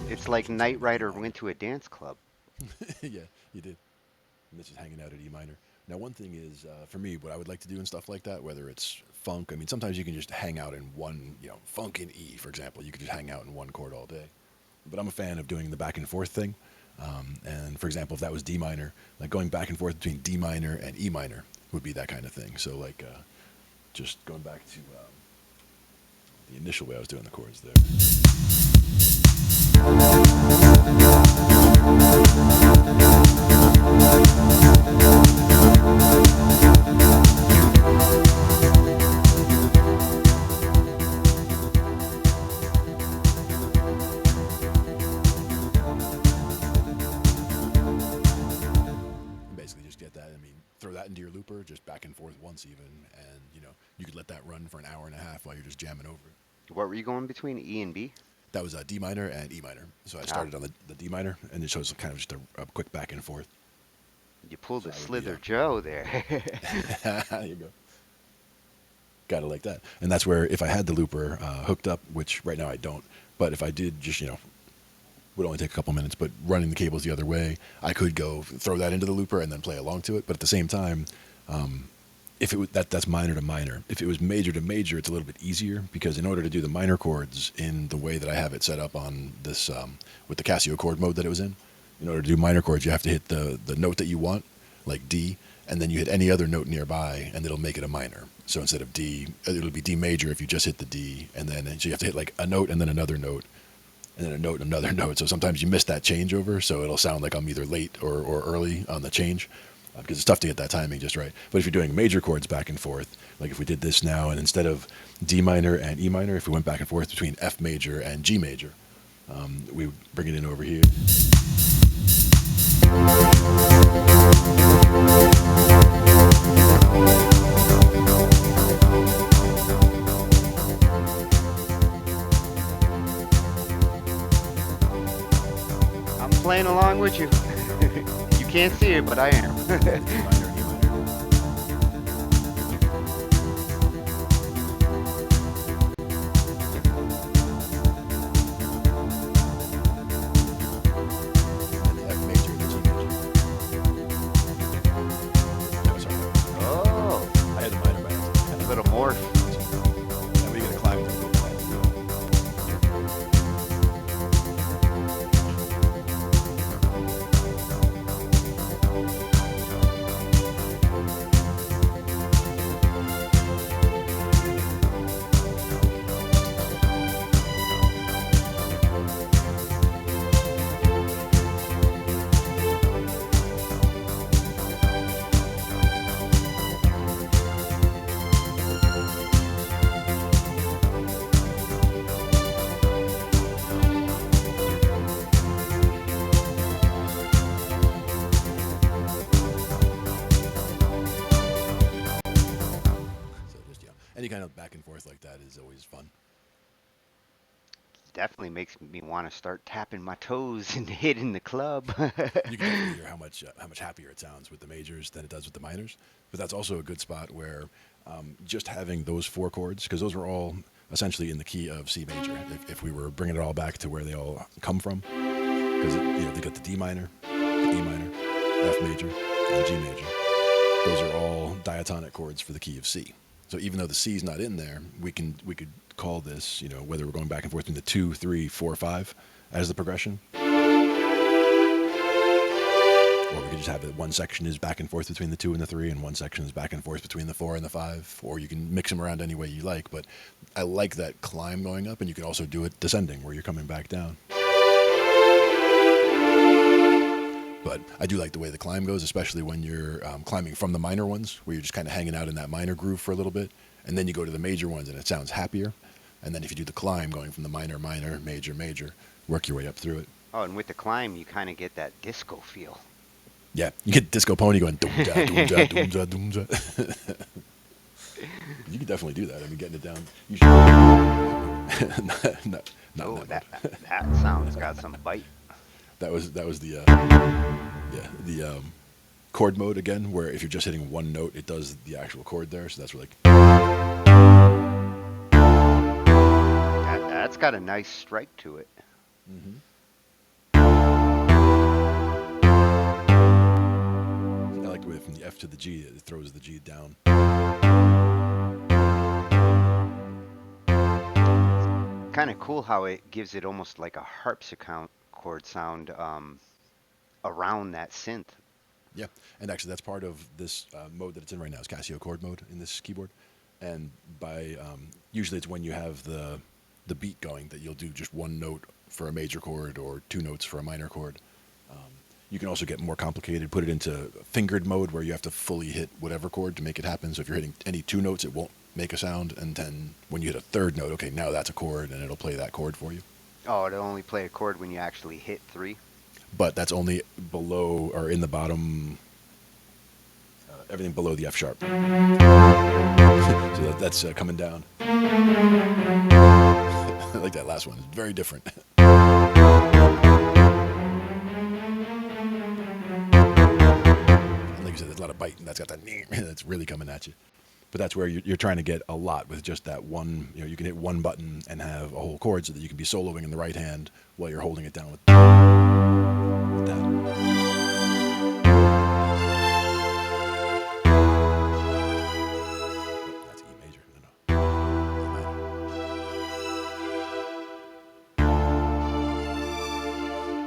A: It's like Knight Rider went to a dance club.
B: Yeah, you did. And this is hanging out at E minor. Now, one thing is, for me, what I would like to do and stuff like that, whether it's funk, I mean, sometimes you can just hang out in one, funk in E, for example. You could just hang out in one chord all day. But I'm a fan of doing the back and forth thing. And for example, if that was D minor, like going back and forth between D minor and E minor would be that kind of thing. So, like, just going back to the initial way I was doing the chords there. Basically just get that, I mean, throw that into your looper, just back and forth once even, and, you could let that run for an hour and a half while you're just jamming over it.
A: What were you going between E and B?
B: That was D minor and E minor. So I started on the D minor, and it shows kind of just a quick back and forth.
A: You pulled
B: So
A: a
B: I would
A: Slither Joe there.
B: There you go. Got it like that. And that's where if I had the looper hooked up, which right now I don't, but if I did just, would only take a couple minutes, but running the cables the other way, I could go throw that into the looper and then play along to it. But at the same time, if it was, that's minor to minor. If it was major to major, it's a little bit easier because in order to do the minor chords in the way that I have it set up on this with the Casio chord mode that it was in order to do minor chords, you have to hit the note that you want, like D, and then you hit any other note nearby, and it'll make it a minor. So instead of D, it'll be D major if you just hit the D, and then so you have to hit like a note and then another note, and then a note and another note. So sometimes you miss that changeover, so it'll sound like I'm either late or early on the change. Because it's tough to get that timing just right. But if you're doing major chords back and forth, like if we did this now, and instead of D minor and E minor, if we went back and forth between F major and G major, we would bring it in over here.
A: I'm playing along with you. You can't see it, but I am.
B: D minor, E minor. And the F major and the G major. No, sorry.
A: Oh,
B: I had the minor by accident.
A: a little morph.
B: Now we gotta climb to the little bit. and forth like that is always fun.
A: Definitely makes me want to start tapping my toes and hitting the club.
B: You can definitely hear how much happier it sounds with the majors than it does with the minors. But that's also a good spot where just having those four chords, because those are all essentially in the key of C major. If we were bringing it all back to where they all come from, because they got the D minor, the E minor, F major, and G major. Those are all diatonic chords for the key of C. So even though the C is not in there, we could call this, whether we're going back and forth between the 2, 3, 4, 5 as the progression, or we could just have it one section is back and forth between the 2 and the 3, and one section is back and forth between the 4 and the 5, or you can mix them around any way you like. But I like that climb going up, and you can also do it descending where you're coming back down. But I do like the way the climb goes, especially when you're climbing from the minor ones, where you're just kind of hanging out in that minor groove for a little bit, and then you go to the major ones, and it sounds happier. And then if you do the climb, going from the minor, minor, major, major, work your way up through it.
A: Oh, and with the climb, you kind of get that disco feel.
B: Yeah, you get Disco Pony going doom-ja, doom-ja, doom-ja, doom-ja. You can definitely do that. I mean, getting it down. You should. not
A: Oh,
B: in that
A: that sound's got some bite.
B: That was the chord mode again, where if you're just hitting one note, it does the actual chord there. So that's where
A: That's got a nice strike to it.
B: Mm-hmm. I like the way from the F to the G, it throws the G down.
A: Kind of cool how it gives it almost like a harpsichord sound around that synth.
B: Yeah, and actually that's part of this mode that it's in right now is Casio chord mode in this keyboard. And by usually it's when you have the beat going that you'll do just one note for a major chord or two notes for a minor chord. You can also get more complicated, put it into fingered mode where you have to fully hit whatever chord to make it happen. So if you're hitting any two notes, it won't make a sound. And then when you hit a third note, okay, now that's a chord, and it'll play that chord for you.
A: Oh, it'll only play a chord when you actually hit 3.
B: But that's only below or in the bottom, everything below the F sharp. So that's coming down. I like that last one. It's very different. Like I said, there's a lot of bite, and that's got that. That's really coming at you. But that's where you're trying to get a lot with just that one. You can hit one button and have a whole chord, so that you can be soloing in the right hand while you're holding it down with that. That's E major. No.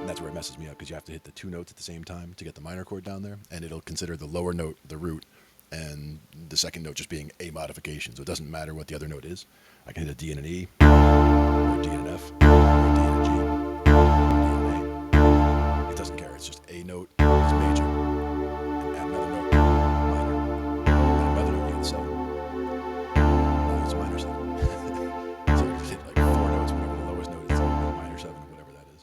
B: And that's where it messes me up, because you have to hit the two notes at the same time to get the minor chord down there, and it'll consider the lower note the root, and the second note just being a modification. So it doesn't matter what the other note is. I can hit a D and an E, or a D and an F, or a D and a G, or a D and an A. It doesn't care. It's just a note, it's major, and add another note, minor, and another note, you hit 7. Now it's minor 7. So you just hit like 4 notes, whatever the lowest note is, minor 7, whatever that is.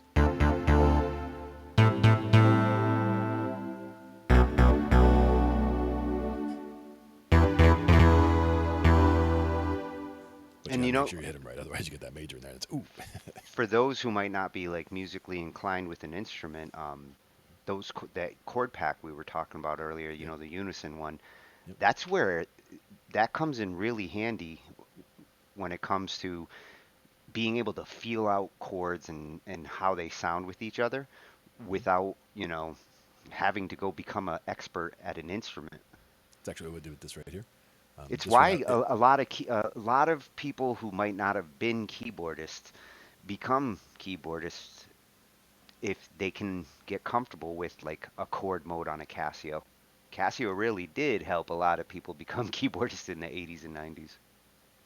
B: But
A: And
B: you gotta make sure you hit them right, otherwise you get that major in there, and it's ooh.
A: For those who might not be like musically inclined with an instrument, that chord pack we were talking about earlier,
B: Yep.
A: the unison one,
B: Yep.
A: that's where that comes in really handy when it comes to being able to feel out chords and how they sound with each other
B: Mm-hmm.
A: without, having to go become an expert at an instrument.
B: It's actually what we do with this right here.
A: It's
B: This one,
A: why a lot of people who might not have been keyboardists become keyboardists if they can get comfortable with like a chord mode on a Casio. Casio really did help a lot of people become keyboardists in the 80s and 90s.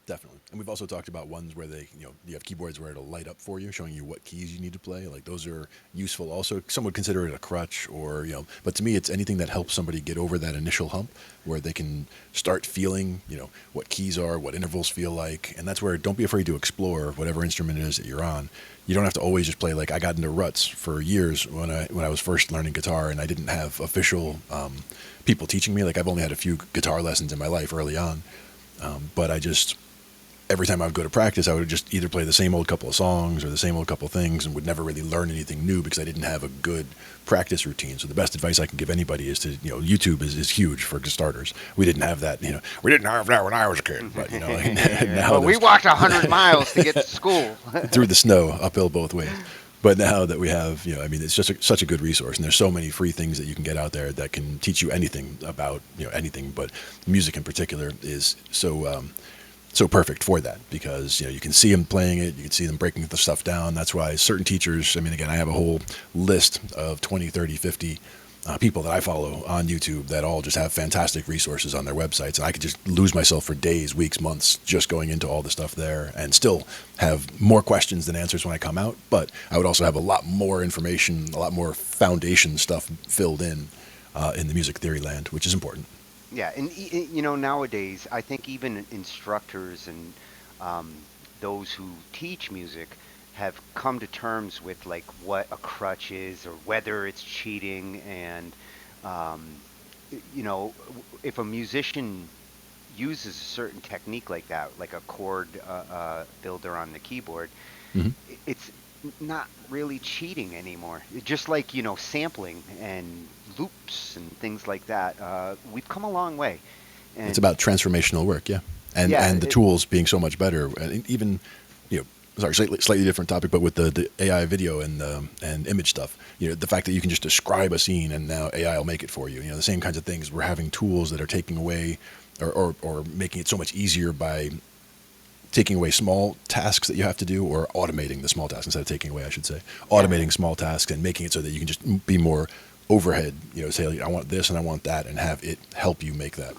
B: definitely. And we've also talked about ones where you have keyboards where it'll light up for you, showing you what keys you need to play. Like those are useful also. Some would consider it a crutch or, but to me, it's anything that helps somebody get over that initial hump where they can start feeling, what keys are, what intervals feel like. And that's where don't be afraid to explore whatever instrument it is that you're on. You don't have to always just play. Like I got into ruts for years when I was first learning guitar, and I didn't have official people teaching me. Like I've only had a few guitar lessons in my life early on. But every time I would go to practice, I would just either play the same old couple of songs or the same old couple of things and would never really learn anything new because I didn't have a good practice routine. So the best advice I can give anybody is to, YouTube is huge for starters. We didn't have that, we didn't have that when I was a kid, but, now
A: Well, we
B: there's
A: walked 100 miles to get to school.
B: through the snow, uphill both ways. But now that we have, I mean, it's just such a good resource, and there's so many free things that you can get out there that can teach you anything about, anything. But music in particular is so perfect for that because you can see them playing it, you can see them breaking the stuff down. That's why certain teachers, I mean, again, I have a whole list of 20, 30, 50 people that I follow on YouTube that all just have fantastic resources on their websites. And I could just lose myself for days, weeks, months just going into all the stuff there and still have more questions than answers when I come out. But I would also have a lot more information, a lot more foundation stuff filled in the music theory land, which is important.
A: Yeah, and nowadays I think even instructors and um, those who teach music have come to terms with like what a crutch is or whether it's cheating, and um, if a musician uses a certain technique like that, like a chord builder on the keyboard,
B: Hmm.
A: it's not really cheating anymore. Just like, sampling and loops and things like that. We've come a long way.
B: It's
A: And
B: about transformational work, yeah, and
A: yeah,
B: and the tools being so much better, and even you know, sorry, slightly different topic, but with the AI video and image stuff, the fact that you can just describe a scene and now AI will make it for you. The same kinds of things. We're having tools that are taking away or making it so much easier by taking away small tasks that you have to do or automating the small tasks instead of taking away, I should say,
A: yeah,
B: automating small tasks and making it so that you can just be more overhead, say like, I want this and I want that and have it help you make that.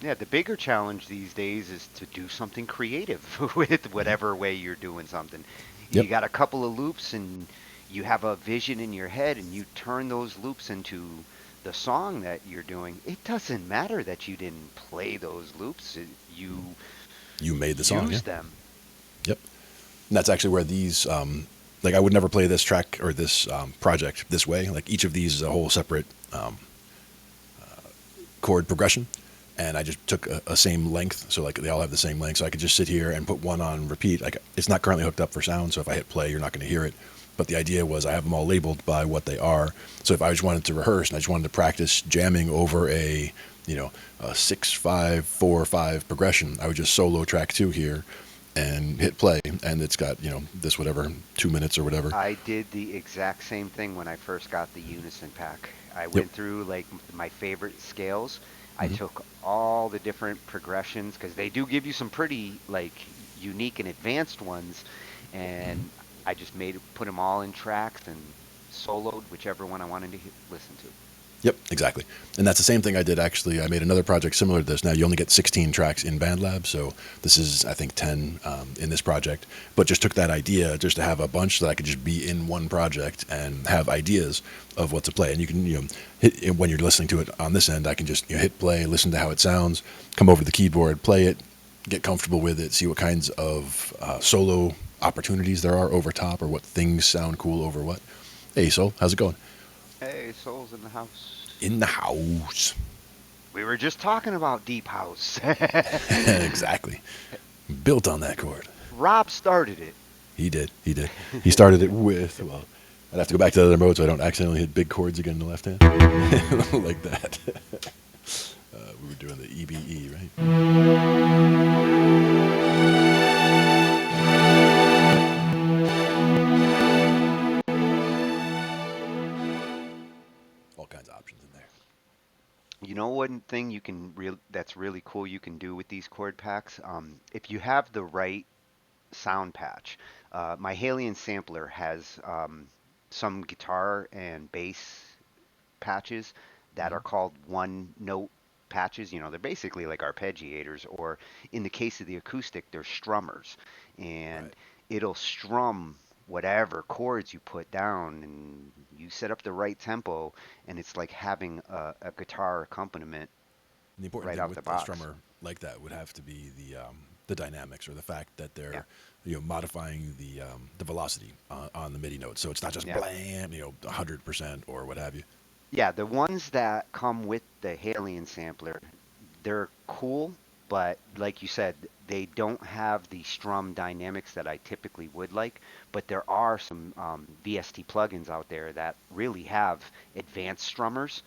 A: yeah. The bigger challenge these days is to do something creative with
B: Hmm.
A: whatever way you're doing something. You
B: Yep.
A: got a couple of loops and you have a vision in your head and you turn those loops into the song that you're doing. It doesn't matter that you didn't play those loops. You
B: You made the song, yeah.
A: use them.
B: Yep. And that's actually where these, like I would never play this track or this project this way. Like each of these is a whole separate chord progression. And I just took a same length, so like they all have the same length. So I could just sit here and put one on repeat. Like it's not currently hooked up for sound, so if I hit play, you're not going to hear it. But the idea was I have them all labeled by what they are. So if I just wanted to rehearse and I just wanted to practice jamming over a 6-5-4-5 progression, I would just solo track two here and hit play, and it's got this whatever 2 minutes or whatever.
A: I did the exact same thing when I first got the Unison pack. I
B: Yep.
A: went through like my favorite scales. I
B: Hmm.
A: took all the different progressions because they do give you some pretty like unique and advanced ones, and I just put them all in tracks and soloed whichever one I wanted to listen to.
B: Yep, exactly. And that's the same thing I did actually. I made another project similar to this. Now you only get 16 tracks in BandLab, so this is I think 10 in this project. But just took that idea just to have a bunch that I could just be in one project and have ideas of what to play. And you can hit when you're listening to it on this end. I can just hit play, listen to how it sounds, come over to the keyboard, play it, get comfortable with it, see what kinds of solo opportunities there are over top, or what things sound cool over what. Hey, Soul, how's it going?
A: Hey, Souls in the house.
B: In the house.
A: We were just talking about Deep House.
B: Exactly. Built on that chord.
A: Rob started it.
B: He did. He did. He started it with, well, I'd have to go back to the other mode so I don't accidentally hit big chords again in the left hand. Like that. We were doing the EBE, right? All kinds of options in there.
A: One thing that's really cool you can do with these chord packs, if you have the right sound patch. My Halion sampler has some guitar and bass patches that are
B: Hmm.
A: called one note patches. They're basically like arpeggiators, or in the case of the acoustic, they're strummers. And
B: Right.
A: it'll strum whatever chords you put down, and you set up the right tempo, and it's like having a guitar accompaniment
B: And the important
A: right
B: thing
A: out the
B: with the
A: box.
B: strummer like that would have to be the dynamics or the fact that
A: Yeah,
B: they're modifying the velocity on the MIDI notes, so it's not just
A: yeah.
B: blam 100% or what have you.
A: Yeah, the ones that come with the Halion sampler, they're cool, but like you said, they don't have the strum dynamics that I typically would like, but there are some VST plugins out there that really have advanced strummers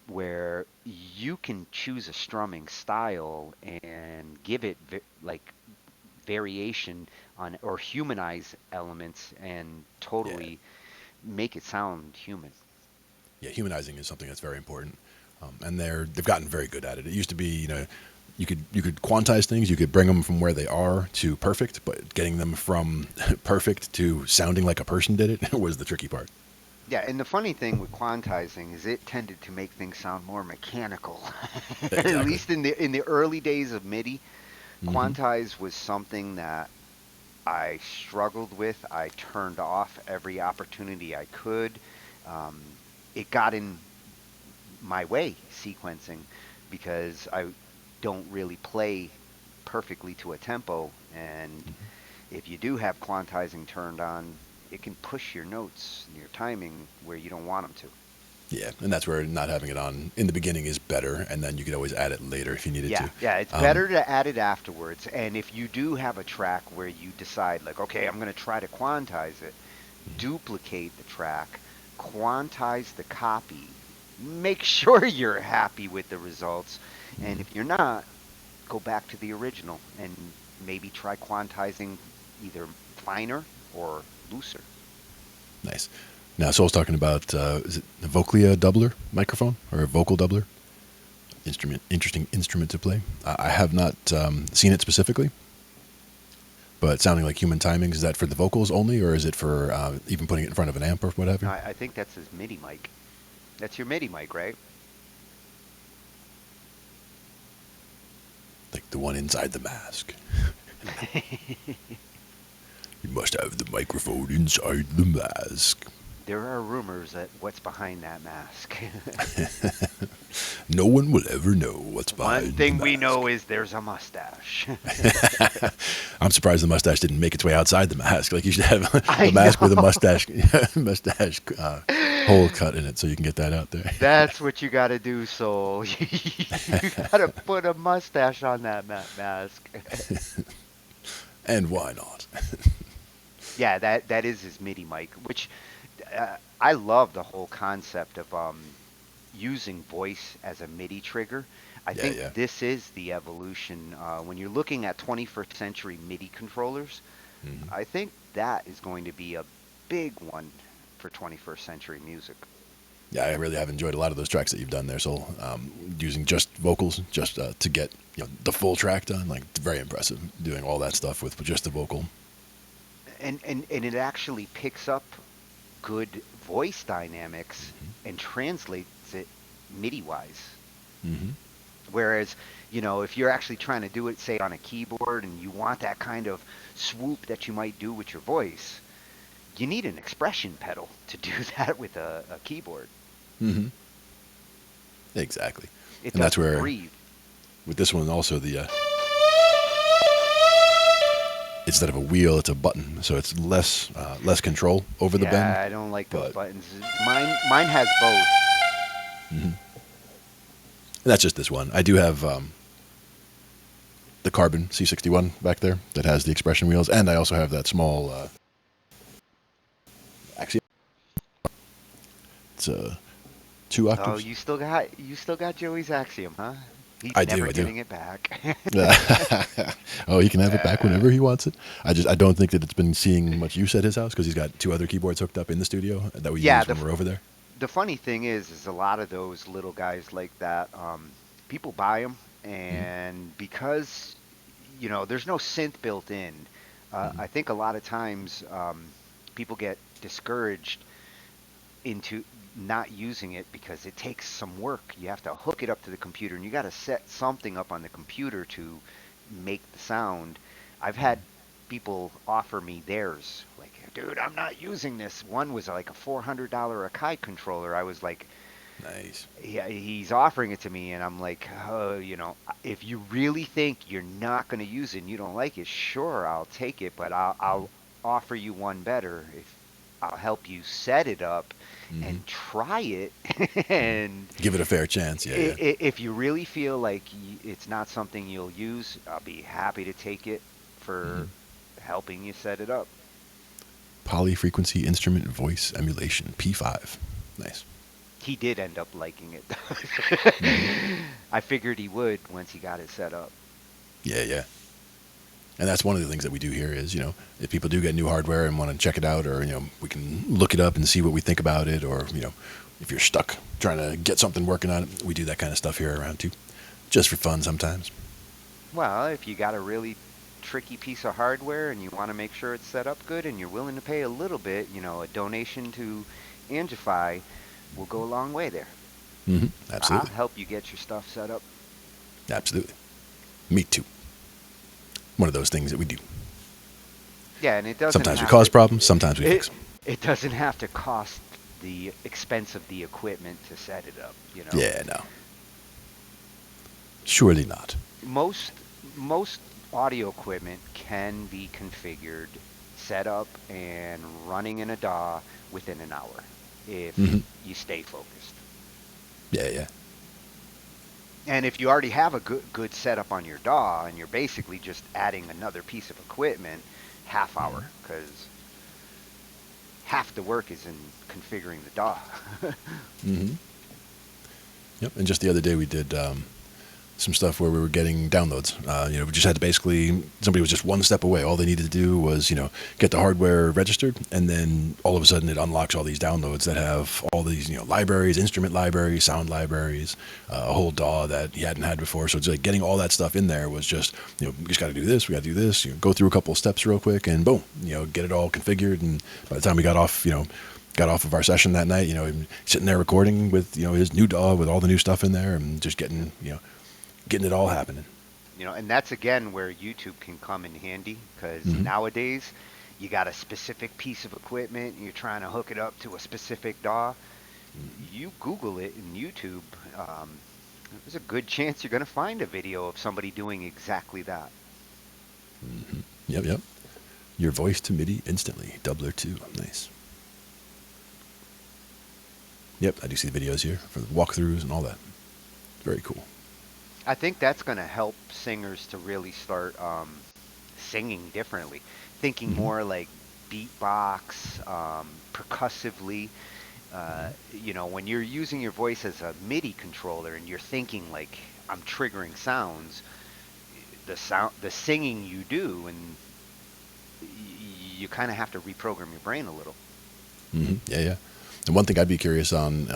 A: where you can choose a strumming style and give it like variation on or humanize elements and
B: Yeah,
A: totally make it sound human.
B: yeah. Humanizing is something that's very important, and they've gotten very good at it. It used to be, you could quantize things, you could bring them from where they are to perfect, but getting them from perfect to sounding like a person did it was the tricky part.
A: Yeah, and the funny thing with quantizing is it tended to make things sound more mechanical. At
B: Exactly.
A: least in the early days of MIDI,
B: Hmm.
A: quantize was something that I struggled with. I turned off every opportunity I could. It got in my way sequencing because I don't really play perfectly to a tempo. And if you do have quantizing turned on, it can push your notes and your timing where you don't want them to.
B: Yeah, and that's where not having it on in the beginning is better, and then you could always add it later if you needed
A: Yeah,
B: to.
A: yeah, it's
B: Um,
A: better to add it afterwards. And if you do have a track where you decide, like, okay, I'm going to try to quantize it, duplicate the track, quantize the copy, make sure you're happy with the results. And if you're not, go back to the original and maybe try quantizing either finer or looser.
B: nice. Now, so I was talking about is it a Voclia doubler microphone or a vocal doubler instrument? Interesting instrument to play. I have not seen it specifically, but sounding like human timings. Is that for the vocals only, or is it for even putting it in front of an amp or what have
A: No,
B: you?
A: I think that's his MIDI mic. That's your MIDI mic, right?
B: Like the one inside the mask. You must have the microphone inside the mask.
A: There are rumors that what's behind that mask.
B: No one will ever know what's
A: One
B: behind the
A: thing we know
B: mask.
A: is there's a mustache.
B: I'm surprised the mustache didn't make its way outside the mask. Like you should have
A: I
B: a mask with a
A: know.
B: mustache hole cut in it, so you can get that out there.
A: That's what you got to do, Soul. You got to put a mustache on that mask.
B: And why not?
A: Yeah, that is his MIDI mic, which I love the whole concept of using voice as a MIDI trigger. I
B: Yeah,
A: think
B: yeah.
A: this is the evolution. When you're looking at 21st century MIDI controllers,
B: Hmm.
A: I think that is going to be a big one for 21st century music.
B: Yeah, I really have enjoyed a lot of those tracks that you've done there. So using just vocals, just to get the full track done, like very impressive. Doing all that stuff with just the vocal.
A: And it actually picks up good voice dynamics and translates it MIDI wise.
B: Hmm.
A: Whereas, if you're actually trying to do it, say, on a keyboard and you want that kind of swoop that you might do with your voice, you need an expression pedal to do that with a keyboard.
B: Hmm. Exactly.
A: It
B: And that's
A: doesn't
B: where
A: breathe.
B: with this one also the instead of a wheel, it's a button, so it's less control over the bend.
A: Yeah, I don't like those
B: But
A: buttons. Mine has both.
B: that's just this one. I do have the Carbon C61 back there that has the expression wheels, and I also have that small Axiom. It's 2 octaves.
A: You still got Joey's Axiom, huh? He's
B: I do,
A: never
B: I do.
A: getting it back.
B: Oh, he can have it back
A: Uh,
B: whenever he wants it. I don't think that it's been seeing much use at his house because he's got two other keyboards hooked up in the studio that we
A: yeah,
B: use
A: the
B: when we're over there.
A: the funny thing is a lot of those little guys like that, people buy them,
B: Hmm.
A: and because there's no synth built in,
B: Hmm.
A: I think a lot of times people get discouraged into not using it because it takes some work. You have to hook it up to the computer, and you got to set something up on the computer to make the sound. I've had people offer me theirs, like, dude, I'm not using this. One was like a $400 Akai controller. I was like,
B: Nice.
A: yeah, he's offering it to me, and I'm like, oh, if you really think you're not going to use it and you don't like it, sure, I'll take it, but I'll offer you one better. I'll help you set it up
B: Hmm.
A: and try it. And
B: Give it a fair chance. Yeah, yeah.
A: if you really feel like it's not something you'll use, I'll be happy to take it
B: Hmm.
A: for helping you set it up.
B: Polyfrequency instrument voice emulation P5. Nice.
A: He did end up liking it.
B: Hmm.
A: I figured he would once he got it set up.
B: Yeah, yeah. And that's one of the things that we do here is, if people do get new hardware and want to check it out, or, we can look it up and see what we think about it, or, if you're stuck trying to get something working on it, we do that kind of stuff here around too, just for fun sometimes.
A: Well, if you got a really tricky piece of hardware and you want to make sure it's set up good and you're willing to pay a little bit, a donation to Angify will go a long way there.
B: Hmm.
A: I'll
B: Absolutely.
A: help you get your stuff set up.
B: Absolutely. Me too. One of those things that we do.
A: Yeah, and it doesn't
B: Sometimes we
A: have
B: cause
A: to
B: problems, sometimes we fix
A: it
B: them.
A: it doesn't have to cost the expense of the equipment to set it up.
B: Yeah, no. Surely not.
A: Most most audio equipment can be configured, set up and running in a DAW within an hour if
B: Hmm.
A: you stay focused.
B: Yeah, yeah.
A: And if you already have a good setup on your DAW and you're basically just adding another piece of equipment, half hour, because half the work is in configuring the DAW.
B: Hmm. Yep. And just the other day we did some stuff where we were getting downloads. We just had to basically, somebody was just one step away. All they needed to do was, get the hardware registered, and then all of a sudden it unlocks all these downloads that have all these, libraries, instrument libraries, sound libraries, a whole DAW that he hadn't had before. So it's like getting all that stuff in there was just, we just got to do this, we got to do this, go through a couple of steps real quick, and boom, get it all configured. And by the time we got off of our session that night, sitting there recording with, his new DAW with all the new stuff in there, and just getting it all happening.
A: And that's again where YouTube can come in handy because
B: Hmm.
A: nowadays you got a specific piece of equipment and you're trying to hook it up to a specific DAW. You Google it in YouTube, there's a good chance you're going to find a video of somebody doing exactly that.
B: Hmm. Yep, yep. Your voice to MIDI instantly. Doubler 2. Nice. Yep, I do see the videos here for the walkthroughs and all that. Very cool.
A: I think that's going to help singers to really start singing differently, thinking
B: Hmm.
A: more like beatbox, percussively. When you're using your voice as a MIDI controller and you're thinking like I'm triggering sounds, the singing you do, and you kind of have to reprogram your brain a little.
B: Hmm. Yeah, yeah. And one thing I'd be curious on,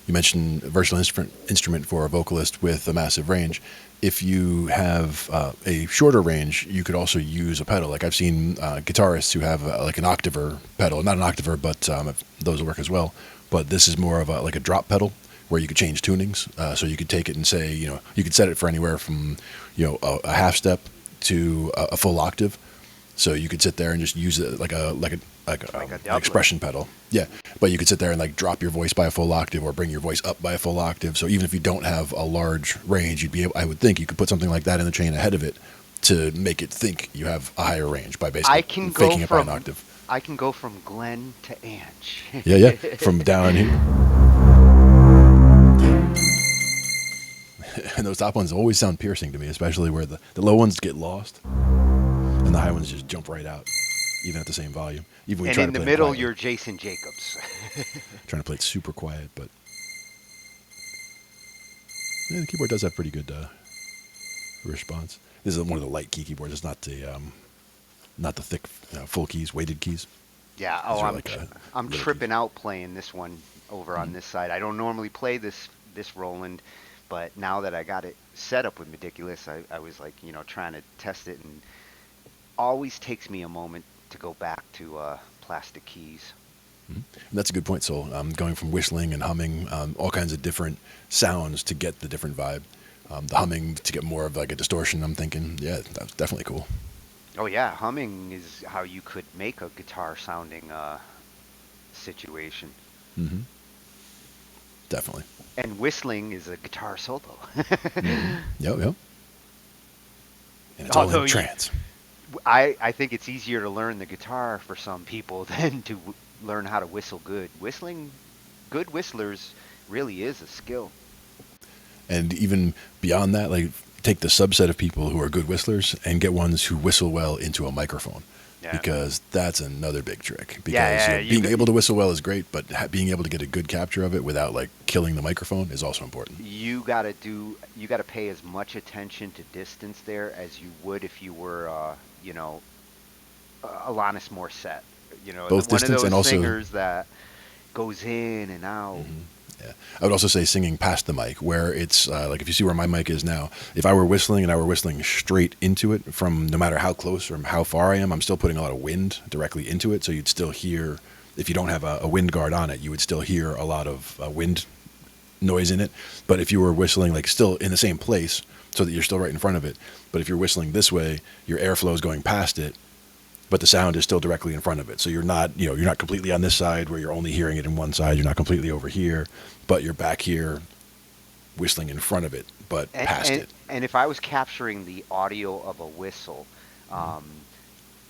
B: you mentioned a versatile instrument for a vocalist with a massive range. If you have a shorter range, you could also use a pedal. Like I've seen guitarists who have like an octaver pedal, not an octaver, but those will work as well. But this is more of like a drop pedal where you could change tunings. So you could take it and say, you could set it for anywhere from, a half step to a full octave. So you could sit there and just use it like
A: Like a
B: an
A: doubler.
B: expression pedal. Yeah, but you could sit there and like drop your voice by a full octave or bring your voice up by a full octave. So even if you don't have a large range, you'd be able, I would think you could put something like that in the chain ahead of it to make it think you have a higher range by
A: I
B: basically
A: can go
B: faking it by an
A: from
B: octave.
A: I can go from Glenn to Ange.
B: Yeah, yeah. From down here, and those top ones always sound piercing to me, especially where the low ones get lost and the high ones just jump right out, even at the same volume. Even when you
A: And
B: try
A: in
B: to
A: the
B: play them
A: middle,
B: quietly,
A: you're Jason Jacobs.
B: trying to play it super quiet, but yeah, the keyboard does have pretty good response. This is one of the light key keyboards. It's not the thick, full keys, weighted keys.
A: Yeah.
B: These
A: Oh,
B: are like
A: I'm
B: little keys.
A: tripping out playing this one over on
B: Mhm.
A: this side. I don't normally play this Roland, but now that I got it set up with Meticulous, I was like, trying to test it, and always takes me a moment to go back to plastic keys.
B: And that's a good point, Soul. Going from whistling and humming, all kinds of different sounds to get the different vibe. The humming to get more of like a distortion. I'm thinking, yeah, that's definitely cool.
A: Oh yeah, humming is how you could make a guitar sounding situation.
B: Hmm. Definitely.
A: And whistling is a guitar solo.
B: Yep, yep. And it's all in
A: Although
B: trance.
A: I think it's easier to learn the guitar for some people than to learn how to whistle good. Whistling, good whistlers really is a skill.
B: And even beyond that, like take the subset of people who are good whistlers and get ones who whistle well into a microphone,
A: Yeah.
B: because that's another big trick. Because
A: Yeah, yeah.
B: being able to whistle well is great, but being able to get a good capture of it without like killing the microphone is also important.
A: You gotta pay as much attention to distance there as you would if you were, you know, Alanis Morissette. You know,
B: Both
A: one of
B: distance and
A: those
B: also,
A: singers that goes in and out.
B: yeah, I would also say singing past the mic, where it's like if you see where my mic is now, if I were whistling and I were whistling straight into it from no matter how close or how far I am, I'm still putting a lot of wind directly into it. So you'd still hear, if you don't have a wind guard on it, you would still hear a lot of wind noise in it. But if you were whistling like still in the same place, so that you're still right in front of it, but if you're whistling this way, your airflow is going past it, but the sound is still directly in front of it. So you're not, you're not completely on this side where you're only hearing it in one side. You're not completely over here, but you're back here whistling in front of it, but
A: And,
B: past
A: and
B: it.
A: and if I was capturing the audio of a whistle, um,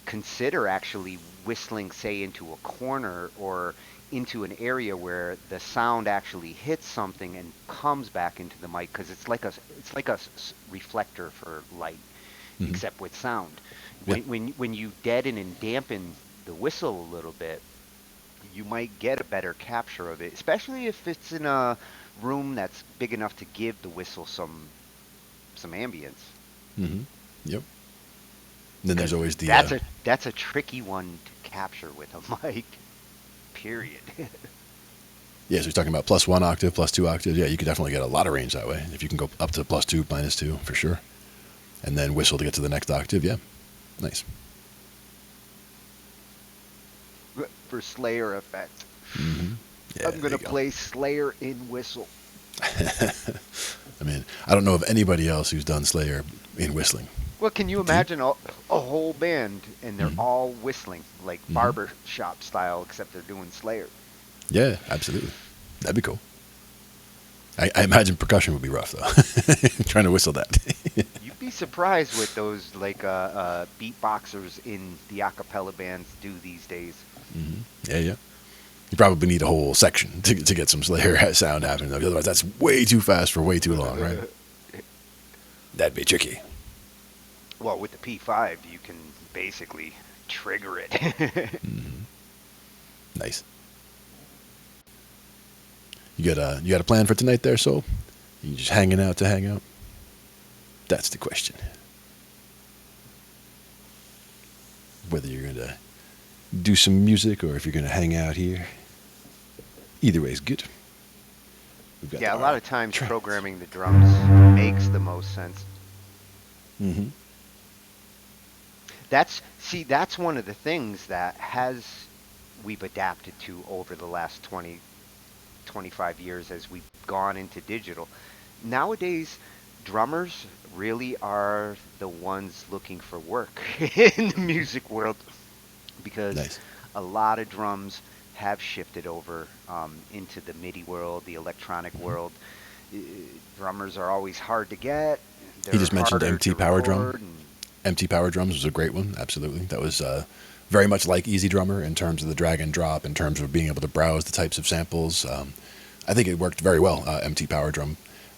A: consider actually whistling, say, into a corner or into an area where the sound actually hits something and comes back into the mic, because it's like a reflector for light,
B: Hmm.
A: except with sound.
B: Yeah.
A: When you deaden and dampen the whistle a little bit, you might get a better capture of it, especially if it's in a room that's big enough to give the whistle some ambience.
B: Hmm. Yep. And then there's
A: Because
B: always the
A: that's a tricky one to capture with a mic. Period.
B: yeah. So he's talking about plus one octave, plus two octaves. Yeah, you could definitely get a lot of range that way if you can go up to plus two, minus two for sure, and then whistle to get to the next octave. Yeah, nice.
A: For Slayer effect,
B: Hmm. Yeah,
A: I'm
B: there you
A: gonna
B: go.
A: play Slayer in whistle.
B: I mean, I don't know of anybody else who's done Slayer in whistling.
A: Well, can you
B: Do you?
A: imagine a whole band and they're
B: Hmm.
A: all whistling like
B: Hmm.
A: barber shop style, except they're doing Slayer?
B: Yeah, absolutely. That'd be cool. I imagine percussion would be rough though, trying to whistle that.
A: You'd be surprised what those like beatboxers in the acapella bands do these days.
B: Hmm. Yeah, yeah. You probably need a whole section to get some Slayer sound happening. Though. Otherwise, that's way too fast for way too long, right? That'd be tricky.
A: Well, with the P5, you can basically trigger it.
B: Hmm. Nice. You got a plan for tonight there, Soul? You just hanging out to hang out? That's the question. Whether you're gonna do some music or if you're gonna hang out here, either way is good. We've got
A: Yeah, a lot
B: our
A: of times
B: tracks.
A: programming the drums makes the most sense.
B: Mm-hmm.
A: That's one of the things that has we've adapted to over the last 20, 25 years as we've gone into digital. Nowadays, drummers really are the ones looking for work in the music world, because
B: Nice.
A: a lot of drums have shifted over into the MIDI world, the electronic world. Uh, Drummers are always hard to get.
B: He
A: They're
B: just mentioned
A: harder
B: MT
A: to
B: Power Drum.
A: record, and
B: MT Power Drums was a great one. Absolutely. That was very much like Easy Drummer in terms of the drag and drop, in terms of being able to browse the types of samples. I think it worked very well, MT Power Drum.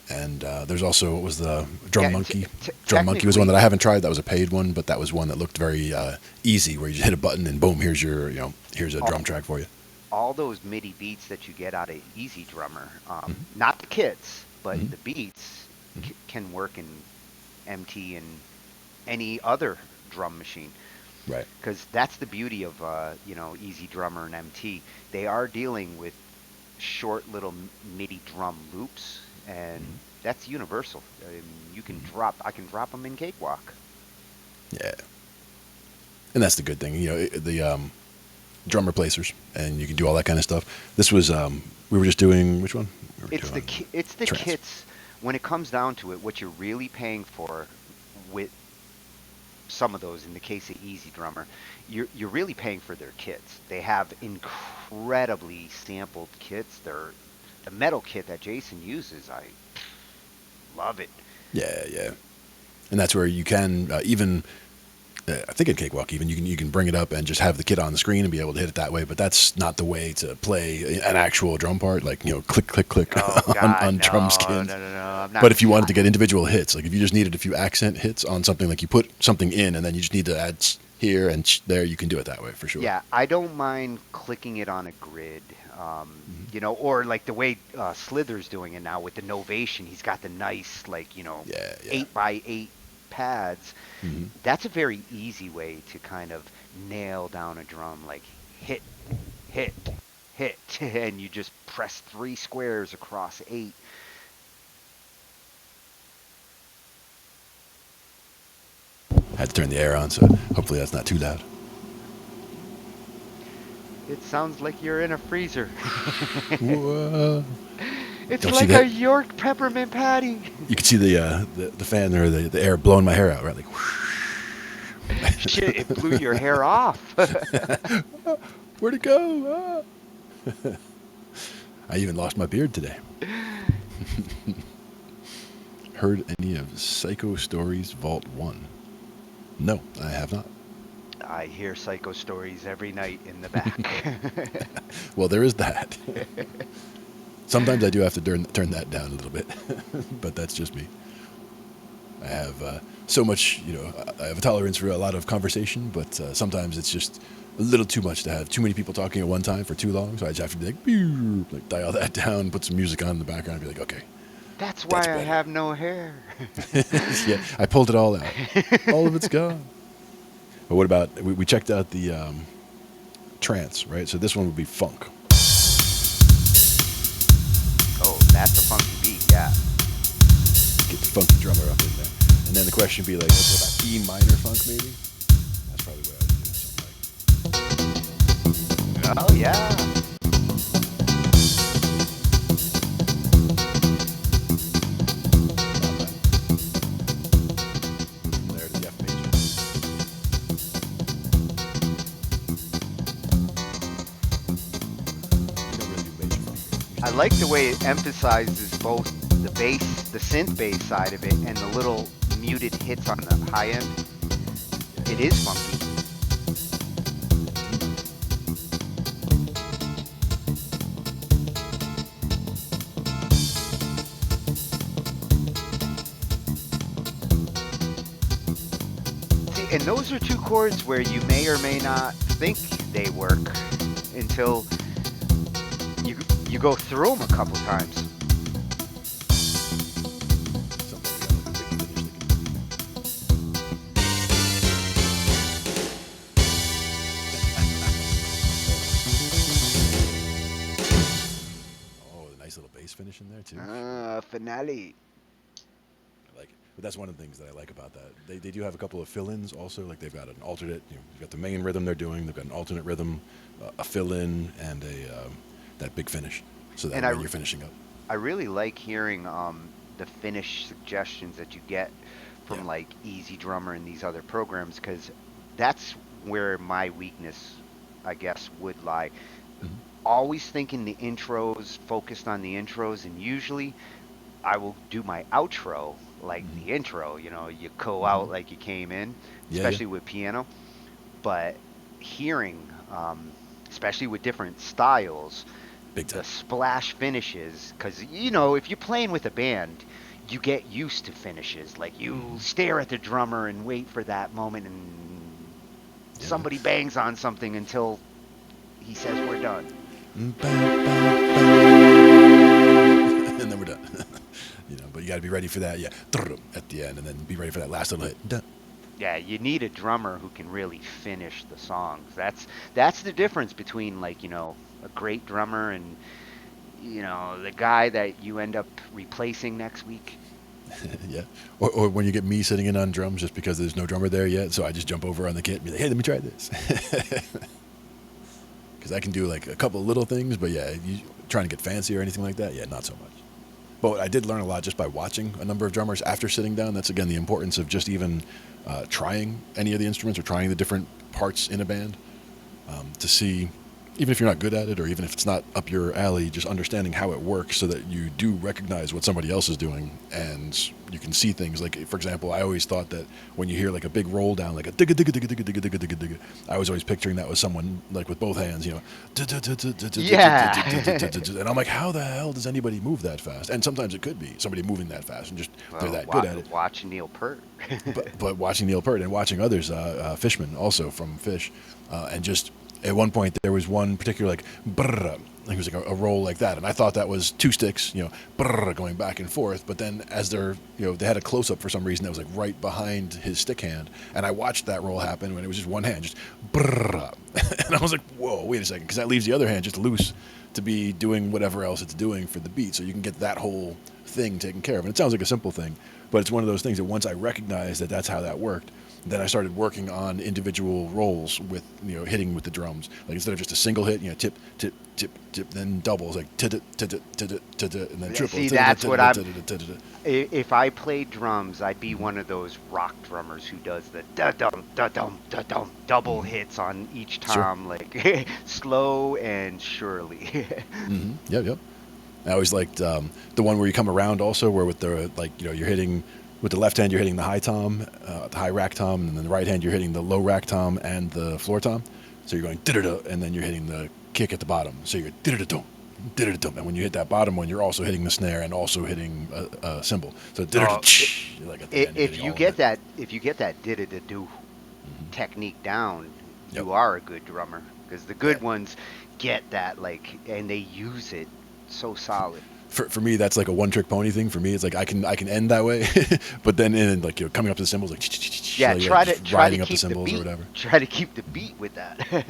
B: And there's also, what was the Drum
A: yeah,
B: Monkey? Drum Monkey was one
A: technically,
B: that I haven't tried. That was a paid one, but that was one that looked very easy, where you just hit a button and boom, here's your, here's a
A: all,
B: drum track for you.
A: all those MIDI beats that you get out of Easy Drummer,
B: Hmm.
A: not the kits, but
B: Hmm.
A: the beats
B: Hmm.
A: can work in MT and any other drum machine.
B: Right.
A: Because that's the beauty of Easy Drummer and MT. They are dealing with short little MIDI drum loops, and
B: Hmm.
A: that's universal. You can
B: Hmm.
A: I can drop them in Cakewalk.
B: Yeah. And that's the good thing, the drum replacers, and you can do all that kind of stuff. This was, we were just doing, which one? We were doing
A: It's the
B: trance.
A: kits. When it comes down to it, what you're really paying for with some of those, in the case of Easy Drummer, you're really paying for their kits. They have incredibly sampled kits. The metal kit that Jason uses, I love it.
B: Yeah, yeah. And that's where you can even I think in Cakewalk even you can bring it up and just have the kit on the screen and be able to hit it that way. But that's not the way to play an actual drum part, like click click click
A: Oh
B: on
A: God,
B: drum
A: no,
B: skins.
A: no, no, no. I'm not.
B: But if you wanted to get individual hits, like if you just needed a few accent hits on something, like you put something in and then you just need to add here and there, you can do it that way for sure.
A: Yeah, I don't mind clicking it on a grid. Or like the way Slither's doing it now with the Novation. He's got the nice, like,
B: Yeah, yeah.
A: 8x8 pads.
B: Hmm.
A: That's a very easy way to kind of nail down a drum, like hit, hit, hit, and you just press three squares across eight.
B: Had to turn the air on, so hopefully that's not too loud.
A: It sounds like you're in a freezer.
B: Whoa.
A: It's
B: Don't see
A: like a
B: that?
A: York peppermint patty.
B: You can see the fan or the air blowing my hair out, right? Like,
A: Shit, it blew your hair off.
B: where'd it go? Ah. I even lost my beard today. Heard any of Psycho Stories Vault 1? No, I have not.
A: I hear psycho stories every night in the back.
B: Well, there is that. Sometimes I do have to turn that down a little bit, but that's just me. I have so much, I have a tolerance for a lot of conversation, but sometimes it's just a little too much to have too many people talking at one time for too long. So I just have to be like, "Pew," like dial that down, put some music on in the background, and be like, okay,
A: That's why
B: that's
A: I
B: better.
A: have no hair.
B: Yeah, I pulled it all out. All of it's gone. But what about, we checked out the trance, right? So this one would be funk.
A: Oh, that's a funky beat, yeah.
B: Get the funky drummer up in there. And then the question would be like, what about E minor funk maybe? That's probably what I would do. Something
A: Oh, yeah.
B: like from there to the F major. We don't really do major funk.
A: I like the way it emphasizes both the bass, the synth bass side of it, and the little muted hits on the high end. It is funky. See, and those are two chords where you may or may not think they work until you you go through them a couple times.
B: Something like a big finish they can do. Oh, the nice little bass finish in there too.
A: Finale.
B: I like it. But that's one of the things that I like about that. They do have a couple of fill-ins also. Like they've got an alternate. You've got the main rhythm they're doing. They've got an alternate rhythm, a fill-in, and that big finish. So that
A: And
B: when you're finishing up.
A: I really like hearing the finish suggestions that you get
B: Yeah.
A: from like Easy Drummer and these other programs because that's where my weakness, I guess, would lie.
B: Mhm.
A: Always thinking the intros, focused on the intros, and usually I will do my outro like
B: Mhm.
A: the intro. You go out
B: Mhm.
A: like you came in,
B: Yeah, yeah.
A: especially with piano. But hearing, especially with different styles,
B: Big
A: the
B: time.
A: splash finishes, because if you're playing with a band, you get used to finishes. Like you
B: Mhm.
A: stare at the drummer and wait for that moment, and
B: Yeah.
A: somebody bangs on something until he says we're done.
B: And then we're done. But you got to be ready for that. Yeah. At the end, and then be ready for that last little hit. Dun.
A: Yeah, you need a drummer who can really finish the songs. That's the difference between like a great drummer and the guy that you end up replacing next week.
B: Yeah. Or when you get me sitting in on drums just because there's no drummer there yet, so I just jump over on the kit and be like, hey, let me try this. Because I can do like a couple of little things, but yeah, you trying to get fancy or anything like that, yeah, not so much. But I did learn a lot just by watching a number of drummers after sitting down. That's again the importance of just even trying any of the instruments or trying the different parts in a band to see even if you're not good at it, or even if it's not up your alley, just understanding how it works so that you do recognize what somebody else is doing, and you can see things. Like, for example, I always thought that when you hear like a big roll down, like a digga digga digga digga digga digga digga digga, I was always picturing that was someone like with both hands, you know,
A: Yeah.
B: and I'm like, how the hell does anybody move that fast? And sometimes it could be somebody moving that fast, and just they're
A: Well,
B: that good at it.
A: watch Neil Peart.
B: But watching Neil Peart and watching others, fishermen also from Fish, and just at one point there was one particular like brrr, like it was like a roll like that, and I thought that was two sticks, you know, brrr, going back and forth. But then as they're, you know, they had a close up for some reason that was like right behind his stick hand, and I watched that roll happen when it was just one hand, just brrr, and I was like, whoa, wait a second, because that leaves the other hand just loose to be doing whatever else it's doing for the beat, so you can get that whole thing taken care of. And it sounds like a simple thing, but it's one of those things that once I recognized that that's how that worked, then I started working on individual rolls with, you know, hitting with the drums. Like instead of just a single hit, you know, tip, tip, tip, tip, then doubles, like tip, tip, tip, tip, tip, and then triple.
A: See, that's what I'm. If I played drums, I'd be one of those rock drummers who does the da dum da dum da dum double hits on each
B: Sure.
A: tom, like slow and surely.
B: Yep, yep. I always liked the one where you come around also, where with the, like, you know, you're hitting with the left hand, you're hitting the high tom, the high rack tom, and then the right hand you're hitting the low rack tom and the floor tom. So you're going da-da-da, and then you're hitting the kick at the bottom. So you're da-da-da-dum, da-da-da-dum, and when you hit that bottom one, you're also hitting the snare and also hitting a cymbal. So
A: Oh,
B: you're like at the end, you're
A: if
B: hitting
A: you
B: all of
A: get
B: it.
A: that, if you get that did it do technique down,
B: Yep.
A: you are a good drummer. Because the
B: Yeah.
A: good ones get that, like, and they use it so solid.
B: For me, that's like a one trick pony thing. For me, it's like I can end that way, but then in like, you know, coming up to the cymbals, like
A: Yeah,
B: like,
A: try
B: just
A: to
B: riding up the
A: keep the
B: cymbals or
A: beat.
B: whatever.
A: Try to keep the beat with that.
B: Yeah,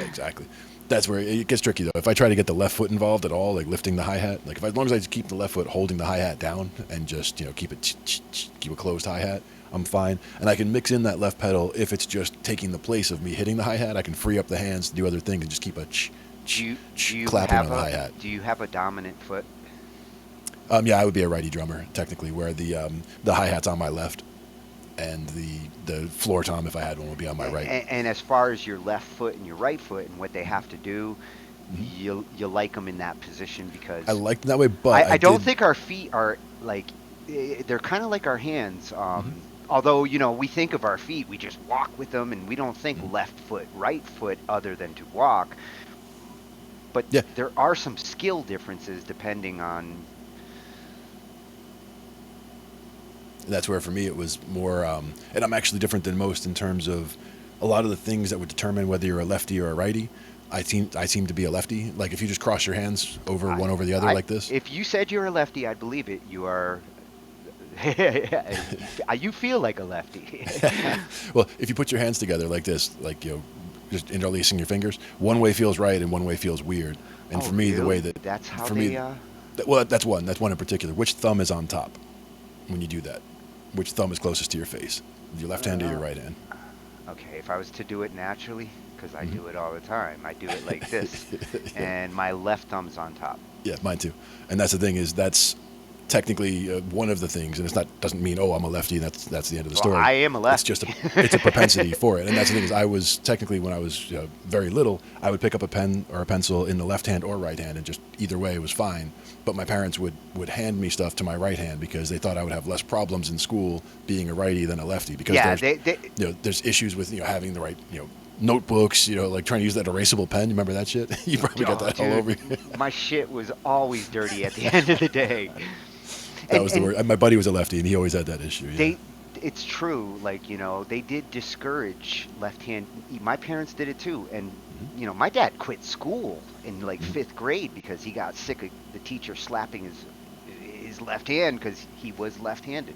B: exactly. That's where it gets tricky though. If I try to get the left foot involved at all, like lifting the hi hat, like if as long as I just keep the left foot holding the hi hat down and just, you know, keep a closed hi hat, I'm fine. And I can mix in that left pedal if it's just taking the place of me hitting the hi hat. I can free up the hands to do other things and just keep a
A: Do you
B: clapping on
A: have
B: the hi hat.
A: do you have a dominant foot?
B: Yeah, I would be a righty drummer technically, where the hi hat's on my left, and the floor tom, if I had one, would be on my right.
A: And as far as your left foot and your right foot and what they have to do, you like them in that position because
B: I liked it that way, but
A: I don't
B: did,
A: think our feet are like they're kind of like our hands. Although, you know, we think of our feet, we just walk with them, and we don't think left foot, right foot, other than to walk. But
B: yeah.
A: there are some skill differences depending on.
B: That's where for me it was more, and I'm actually different than most in terms of a lot of the things that would determine whether you're a lefty or a righty. I seem to be a lefty. Like if you just cross your hands over one over the other like this.
A: If you said you're a lefty, I'd believe it. You are. You feel like a lefty.
B: Well, if you put your hands together like this, like, you know, just interlacing your fingers, one way feels right and one way feels weird. And
A: Oh,
B: for me, the way
A: really?
B: that
A: That's how
B: for
A: they.
B: me, well, that's one in particular. Which thumb is on top when you do that? Which thumb is closest to your face? Your left hand or your right hand?
A: Okay, if I was to do it naturally, because I do it all the time, I do it like this, and my left thumb's on top.
B: Yeah, mine too. And that's the thing, is that's technically one of the things, and doesn't mean, oh, I'm a lefty and that's the end of the
A: Well,
B: story.
A: I am a lefty.
B: It's a propensity for it. And that's the thing, is I was technically, when I was very little, I would pick up a pen or a pencil in the left hand or right hand, and just either way was fine. But my parents would hand me stuff to my right hand because they thought I would have less problems in school being a righty than a lefty, because
A: Yeah,
B: there's issues with, you know, having the right, you know, notebooks, you know, like trying to use that erasable pen. You remember that shit? You probably got that all over you.
A: My shit was always dirty at the end of the day.
B: That was the word. My buddy was a lefty, and he always had that issue. Yeah.
A: It's true. Like, you know, they did discourage left hand. My parents did it too. And, you know, my dad quit school in like fifth grade because he got sick of the teacher slapping his left hand because he was left-handed.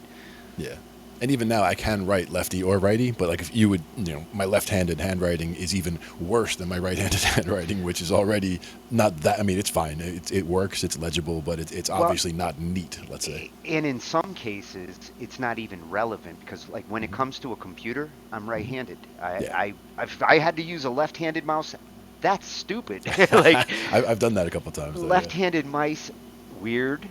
B: Yeah. And even now, I can write lefty or righty, but like if you would, you know, my left-handed handwriting is even worse than my right-handed handwriting, which is already not that. I mean, it's fine. It works. It's legible, but it's obviously not neat. Let's say.
A: And in some cases, it's not even relevant because, like, when it comes to a computer, I'm right-handed. I had to use a left-handed mouse. That's stupid. Like,
B: I've done that a couple times.
A: Left-handed mice, weird.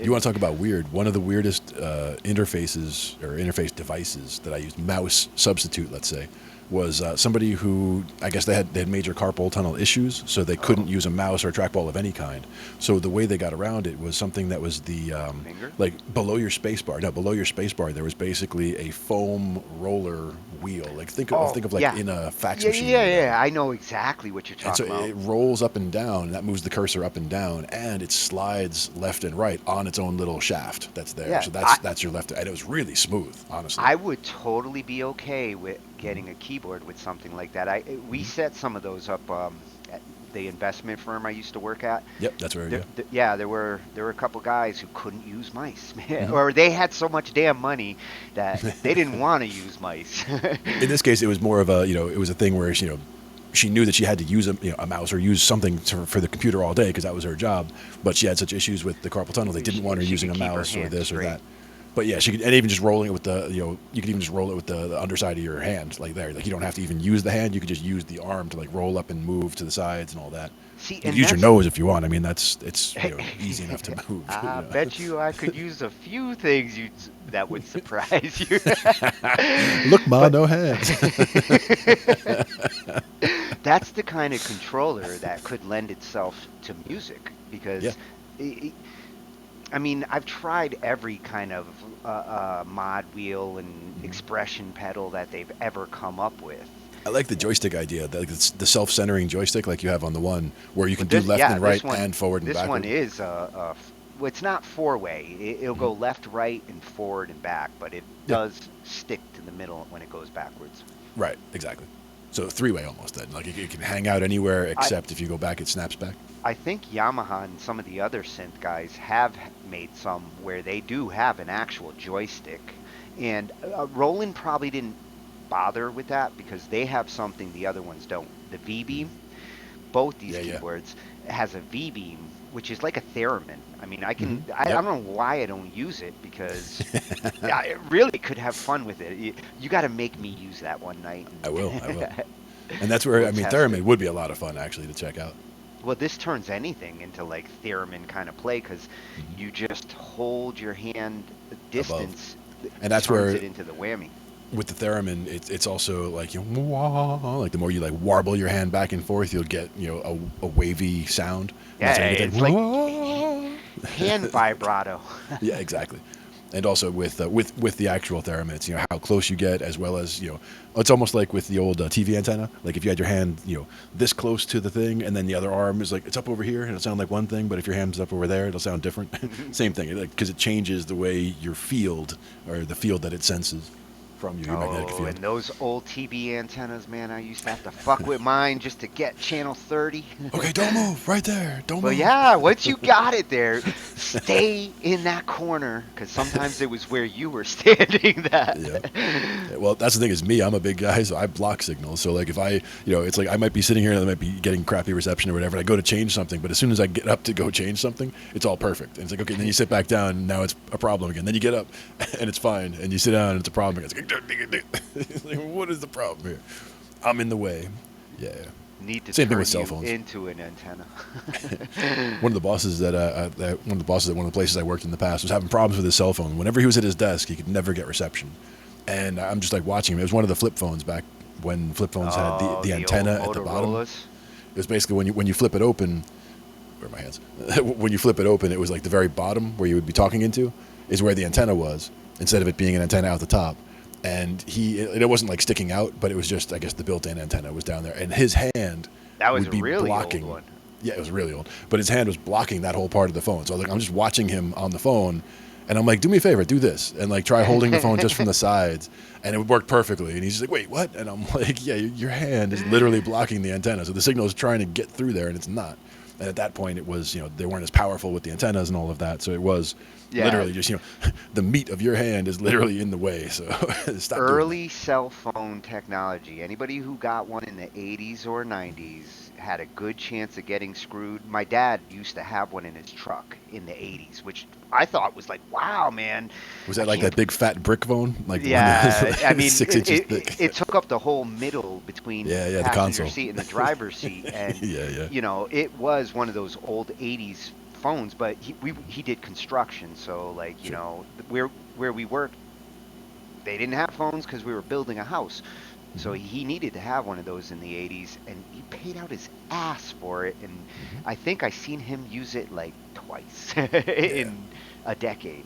B: You want to talk about weird? One of the weirdest interfaces or interface devices that I used, mouse substitute, let's say, was somebody who I guess they had major carpal tunnel issues, so they couldn't use a mouse or a trackball of any kind. So the way they got around it was something that was the
A: Finger?
B: like below your space bar. No, below your space bar, there was basically a foam roller wheel. Like
A: Oh,
B: think of like
A: yeah.
B: in a fax
A: Yeah,
B: machine or
A: yeah,
B: whatever.
A: yeah. I know exactly what you're
B: And so
A: talking about.
B: it rolls up and down, and that moves the cursor up and down, and it slides left and right on its own little shaft that's there.
A: Yeah,
B: So
A: I
B: that's your left, and it was really smooth, honestly.
A: I would totally be okay with getting a keyboard with something like that. We set some of those up at the investment firm I used to work at.
B: Yep, that's where yeah.
A: Yeah, there were a couple guys who couldn't use mice, man,
B: hmm
A: or they had so much damn money that they didn't want to use mice.
B: In this case, it was more of a it was a thing where she knew that she had to use a mouse or use something for the computer all day because that was her job. But she had such issues with the carpal tunnel, they didn't want her
A: She
B: using
A: could
B: a
A: keep her
B: mouse or
A: hands
B: this or
A: straight.
B: that. But yeah, she could, and even just rolling it with the you could even just roll it with the underside of your hand, like there. Like you don't have to even use the hand; you could just use the arm to like roll up and move to the sides and all that.
A: See,
B: You can
A: and
B: use your
A: that's
B: nose if you want. I mean, it's easy enough to move.
A: I bet you I could use a few things that would surprise you.
B: Look, ma,
A: But
B: no hands.
A: that's the kind of controller that could lend itself to music
B: Yeah.
A: because i I mean, I've tried every kind of mod wheel and expression pedal that they've ever come up with.
B: I like the joystick idea, like it's the self-centering joystick, like you have on the one, where you can
A: But
B: do
A: this,
B: left
A: yeah,
B: and right and forward and
A: this one
B: backward.
A: is well, it's not four-way. It'll
B: hmm
A: go left, right, and forward and back, but it
B: Yeah,
A: does stick to the middle when it goes backwards.
B: right, exactly. So three-way almost then, like it can hang out anywhere
A: I
B: except if you go back, it snaps back.
A: I think Yamaha and some of the other synth guys have made some where they do have an actual joystick, and Roland probably didn't bother with that because they have something the other ones don't. The V
B: Mm.
A: beam, both these
B: Yeah, yeah.
A: keyboards has a V beam, which is like a theremin. I mean, I
B: Yep.
A: don't know why I don't use it because I really could have fun with it. You got to make me use that one night,
B: I will, I will.
A: and
B: And that's where
A: we'll
B: I mean,
A: test it.
B: theremin would be a lot of fun actually to check out.
A: Well, this turns anything into like theremin kind of play because
B: hmm
A: you just hold your hand
B: Above,
A: distance,
B: and that's
A: turns
B: where
A: it into the whammy.
B: with the theremin, it's also like wah, like the more you like warble your hand back and forth, you'll get a wavy sound, and
A: Yeah,
B: that's how you get
A: it's
B: that.
A: like
B: Wah.
A: hand vibrato.
B: Yeah, exactly. And also with the actual theremin, it's how close you get, as well as it's almost like with the old TV antenna. Like if you had your hand this close to the thing, and then the other arm is like it's up over here, and it'll sound like one thing, but if your hand's up over there, it'll sound different. Same thing, because it changes the way your field or the field that it senses from you, your magnetic
A: Oh, and
B: field.
A: those old TV antennas, man, I used to have to fuck with mine just to get channel 30.
B: Okay, don't move right there. Don't
A: But
B: move.
A: yeah, once you got it there, stay in that corner because sometimes it was where you were standing
B: Yeah.
A: that.
B: Yeah, well, that's the thing is me. I'm a big guy, so I block signals. So like if it's like I might be sitting here and I might be getting crappy reception or whatever. And I go to change something, but as soon as I get up to go change something, it's all perfect. And it's like okay, then you sit back down, and now it's a problem again. Then you get up, and it's fine, and you sit down, and it's a problem again. It's like, what is the problem here? I'm in the way. Yeah.
A: Need to
B: Same thing
A: turn
B: with cell
A: you
B: phones.
A: into an antenna.
B: One of the bosses one of the bosses at one of the places I worked in the past was having problems with his cell phone. Whenever he was at his desk, he could never get reception. And I'm just like watching him. It was one of the flip phones back when flip phones had
A: Oh,
B: the
A: the
B: antenna
A: old
B: at the bottom.
A: Motorola's.
B: It was basically when you flip it open. Where are my hands? When you flip it open, it was like the very bottom where you would be talking into is where the antenna was, instead of it being an antenna out the top. And it wasn't like sticking out, but it was just I guess the built-in antenna was down there, and his hand
A: That was
B: would
A: a
B: be
A: really old
B: blocking.
A: one.
B: Yeah, it was really old, but his hand was blocking that whole part of the phone. So like I'm just watching him on the phone, and I'm like, do me a favor, do this, and like try holding the phone just from the sides, and it worked perfectly. And he's just like, wait, what? And I'm like, yeah, your hand is literally blocking the antenna, so the signal is trying to get through there, and it's not. And at that point, it was they weren't as powerful with the antennas and all of that, so it was
A: Yeah,
B: literally just the meat of your hand is literally in the way. So stop doing that.
A: early cell phone technology. Anybody who got one in the 80s or 90s had a good chance of getting screwed. My dad used to have one in his truck in the 80s, which I thought was like, wow, man.
B: Was
A: I
B: that like
A: can't.
B: that big fat brick phone, like the one that
A: Yeah,
B: was
A: I
B: like
A: mean,
B: 6 inches thick?
A: it took up the whole middle between
B: Yeah,
A: the
B: yeah, the
A: passenger
B: console.
A: seat and the driver's seat, and
B: Yeah, yeah.
A: it was one of those old '80s phones. But he did construction, so like
B: Sure.
A: where we worked, they didn't have phones because we were building a house. So he needed to have one of those in the 80s, and he paid out his ass for it. And
B: Hmm.
A: I think I seen him use it like twice
B: Yeah.
A: in a decade.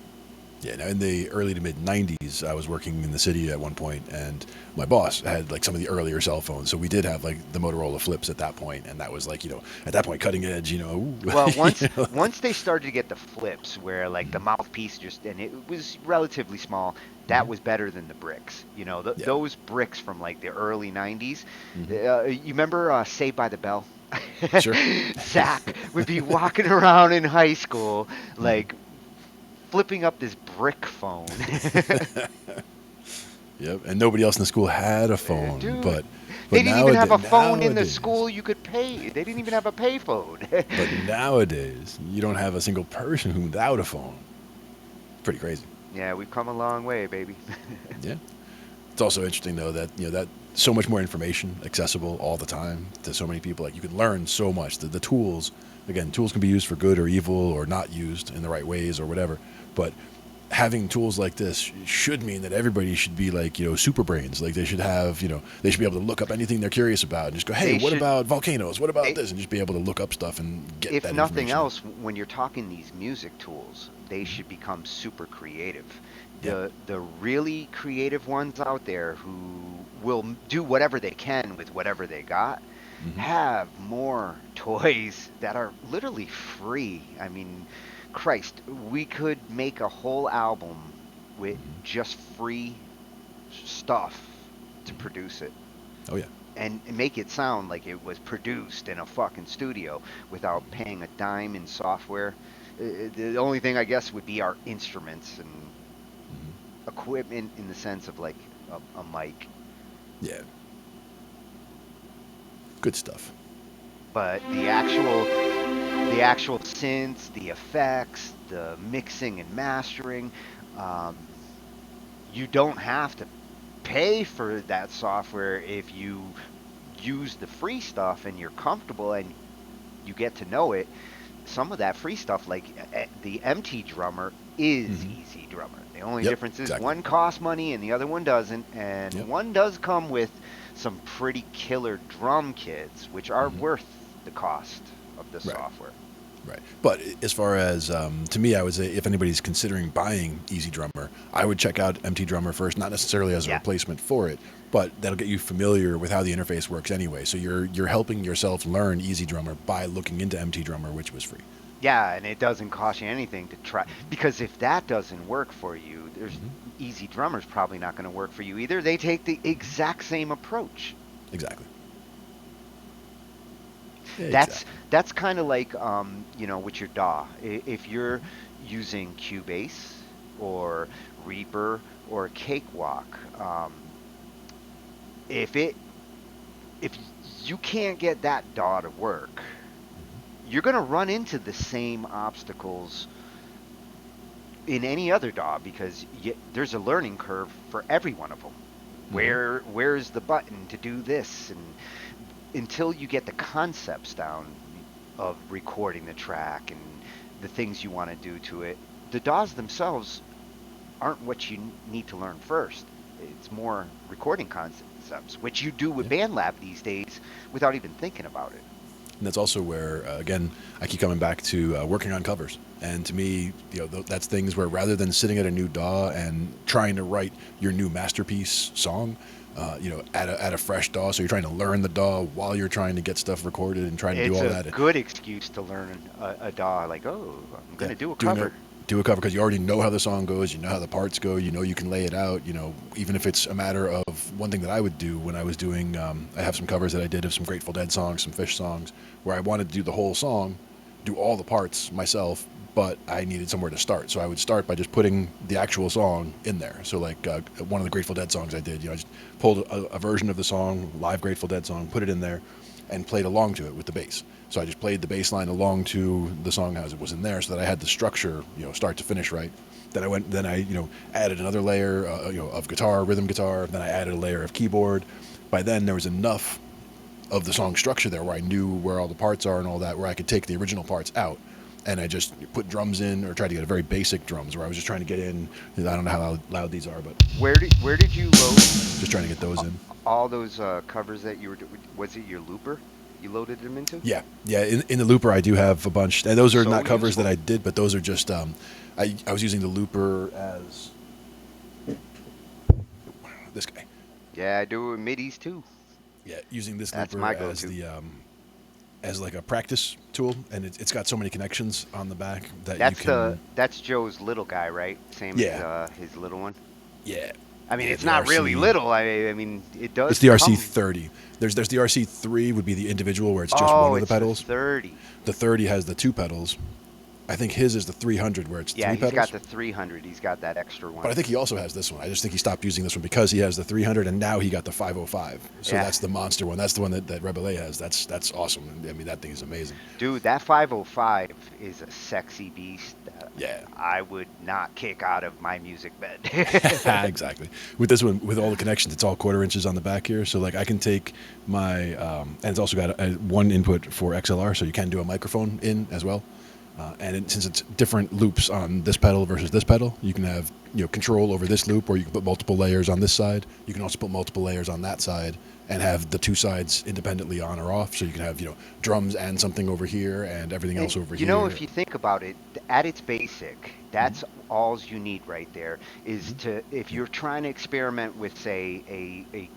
B: Yeah, now in the early to mid 90s, I was working in the city at one point, and my boss had like some of the earlier cell phones. So we did have like the Motorola flips at that point, and that was like, at that point, cutting edge,
A: Well,
B: you know.
A: once they started to get the flips where like the mouthpiece just and it was relatively small, that
B: Hmm.
A: was better than the bricks.
B: Yeah.
A: Those bricks from like the early 90s.
B: Hmm.
A: You remember Saved by the Bell?
B: Sure.
A: Zach would be walking around in high school
B: Hmm.
A: like flipping up this brick phone.
B: Yep. And nobody else in the school had a phone,
A: Dude,
B: but
A: they didn't even have
B: nowadays,
A: a phone in the
B: nowadays,
A: school you could pay. They didn't even have a pay phone.
B: but nowadays, you don't have a single person who without a phone. Pretty crazy.
A: Yeah, we've come a long way, baby.
B: Yeah. It's also interesting though that that so much more information accessible all the time to so many people. Like you can learn so much. The tools, again, tools can be used for good or evil or not used in the right ways or whatever. But having tools like this should mean that everybody should be like super brains. Like they should have they should be able to look up anything they're curious about and just go, hey,
A: They
B: what
A: should.
B: about volcanoes? What about
A: They,
B: this? And just be able to look up stuff and get
A: if
B: that
A: nothing
B: information.
A: else, when you're talking these music tools, they should become super creative.
B: Yeah.
A: The really creative ones out there who will do whatever they can with whatever they got
B: Hmm.
A: have more toys that are literally free. I mean, Christ, we could make a whole album with just free stuff to produce it
B: Oh yeah.
A: and make it sound like it was produced in a fucking studio without paying a dime in software. The only thing I guess would be our instruments and
B: Hmm.
A: equipment in the sense of like a mic,
B: Yeah. Good stuff.
A: but the actual synths, the effects, the mixing and mastering, um, you don't have to pay for that software if you use the free stuff and you're comfortable and you get to know it. Some of that free stuff, like the MT drummer, is
B: Hmm.
A: Easy Drummer. The only
B: Yep.
A: difference is
B: Exactly.
A: one costs money and the other one doesn't, and
B: Yep.
A: one does come with some pretty killer drum kits, which are
B: Hmm.
A: worth the cost of the
B: Right.
A: software.
B: Right. But as far as to me, I would say if anybody's considering buying Easy Drummer, I would check out MT Drummer first, not necessarily as a
A: Yeah,
B: replacement for it, but that'll get you familiar with how the interface works anyway. So you're helping yourself learn Easy Drummer by looking into MT Drummer, which was free.
A: yeah, and it doesn't cost you anything to try because if that doesn't work for you, there's
B: Hmm.
A: Easy Drummer's probably not going to work for you either. They take the exact same approach.
B: Exactly.
A: That's
B: Exactly.
A: that's kind of like with your DAW. If you're using Cubase or Reaper or Cakewalk, if it if you can't get that DAW to work, you're going to run into the same obstacles in any other DAW because there's a learning curve for every one of them.
B: Hmm.
A: Where's the button to do this and until you get the concepts down of recording the track and the things you want to do to it, the DAWs themselves aren't what you need to learn first. It's more recording concepts, which you do with
B: Yeah.
A: BandLab these days without even thinking about it.
B: And that's also where, again, I keep coming back to working on covers. And to me, that's things where rather than sitting at a new DAW and trying to write your new masterpiece song, at a fresh DAW, so you're trying to learn the DAW while you're trying to get stuff recorded and trying to do
A: It's
B: all
A: a
B: that.
A: good excuse to learn a DAW. Like, oh, I'm
B: Yeah,
A: going to do a
B: doing a
A: cover.
B: do a cover because you already know how the song goes, you know how the parts go, you can lay it out. Even if it's a matter of one thing that I would do when I was doing, I have some covers that I did of some Grateful Dead songs, some Fish songs, where I wanted to do the whole song, do all the parts myself, but I needed somewhere to start. So I would start by just putting the actual song in there. So like one of the Grateful Dead songs I did, I just pulled a version of the song, live Grateful Dead song, put it in there, and played along to it with the bass. So I just played the bass line along to the song as it was in there, so that I had the structure, start to finish right. Then I added another layer, of guitar, rhythm guitar. Then I added a layer of keyboard. By then there was enough of the song structure there where I knew where all the parts are and all that, where I could take the original parts out and I just put drums in, or tried to get a very basic drums where I was just trying to get in. I don't know how loud these are, but
A: Where did you load
B: just trying to get those in.
A: all those covers that you were was it your looper you loaded them into?
B: Yeah, yeah. In the looper, I do have a bunch, and those are
A: So
B: not covers that
A: useful.
B: I did, but those are just. I was using the looper as this guy.
A: Yeah, I do it with midis too.
B: Yeah, using this
A: That's
B: looper
A: my
B: as
A: go-to.
B: the as like a practice tool, and it's got so many connections on the back that you
A: That's
B: can.
A: that's Joe's little guy, right? Same as
B: Yeah,
A: his little one.
B: yeah,
A: I mean,
B: yeah.
A: it's
B: The
A: not really
B: RC.
A: little. I mean, it
B: It's
A: does
B: the RC
A: come.
B: 30. There's the RC 3 would be the individual where it's just one
A: Oh,
B: of the
A: it's the
B: pedals.
A: 30.
B: The 30 has the two pedals. I think his is the 300 where it's
A: Yeah,
B: three
A: he's got
B: pedals.
A: the 300. He's got that extra
B: But
A: one.
B: I think he also has this one. I just think he stopped using this one because he has the 300 and now he got the 505. So
A: Yeah,
B: that's the monster one. That's the one that Rebele has. That's awesome. I mean, that thing is amazing.
A: dude, that 505 is a sexy beast that
B: Yeah,
A: I would not kick out of my music bed.
B: exactly. With this one, with all the connections, it's all quarter inches on the back here. So like I can take my, and it's also got one input for XLR, so you can do a microphone in as well. Since it's different loops on this pedal versus this pedal, you can have control over this loop, or you can put multiple layers on this side. You can also put multiple layers on that side, and have the two sides independently on or off. So you can have drums and something over here, and everything
A: And
B: else over
A: you know,
B: here.
A: if you think about it, at its basic, that's all you need right there is
B: Hmm.
A: to, if you're trying to experiment with, say, a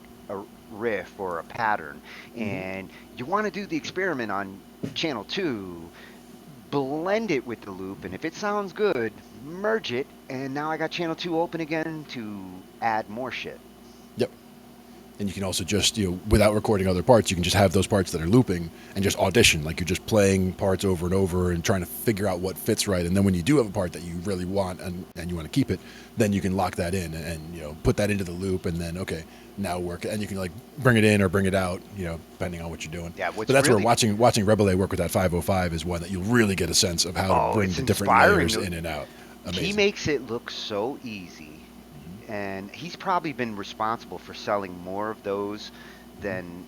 A: riff or a pattern,
B: Hmm.
A: and you want to do the experiment on channel two, blend it with the loop, and if it sounds good, merge it, and now I got channel two open again to add more shit.
B: Yep. And you can also just without recording other parts, you can just have those parts that are looping and just audition, like you're just playing parts over and over and trying to figure out what fits right. And then when you do have a part that you really want and you want to keep it, then you can lock that in and put that into the loop, and then okay, now work, and you can like bring it in or bring it out, depending on what you're doing.
A: Yeah,
B: But
A: what's
B: that's where
A: really,
B: watching Rebele work with that 505 is one that you'll really get a sense of how to
A: oh,
B: bring
A: it's
B: the different
A: inspiring.
B: layers in and out.
A: He
B: Amazing.
A: makes it look so easy, and he's probably been responsible for selling more of those than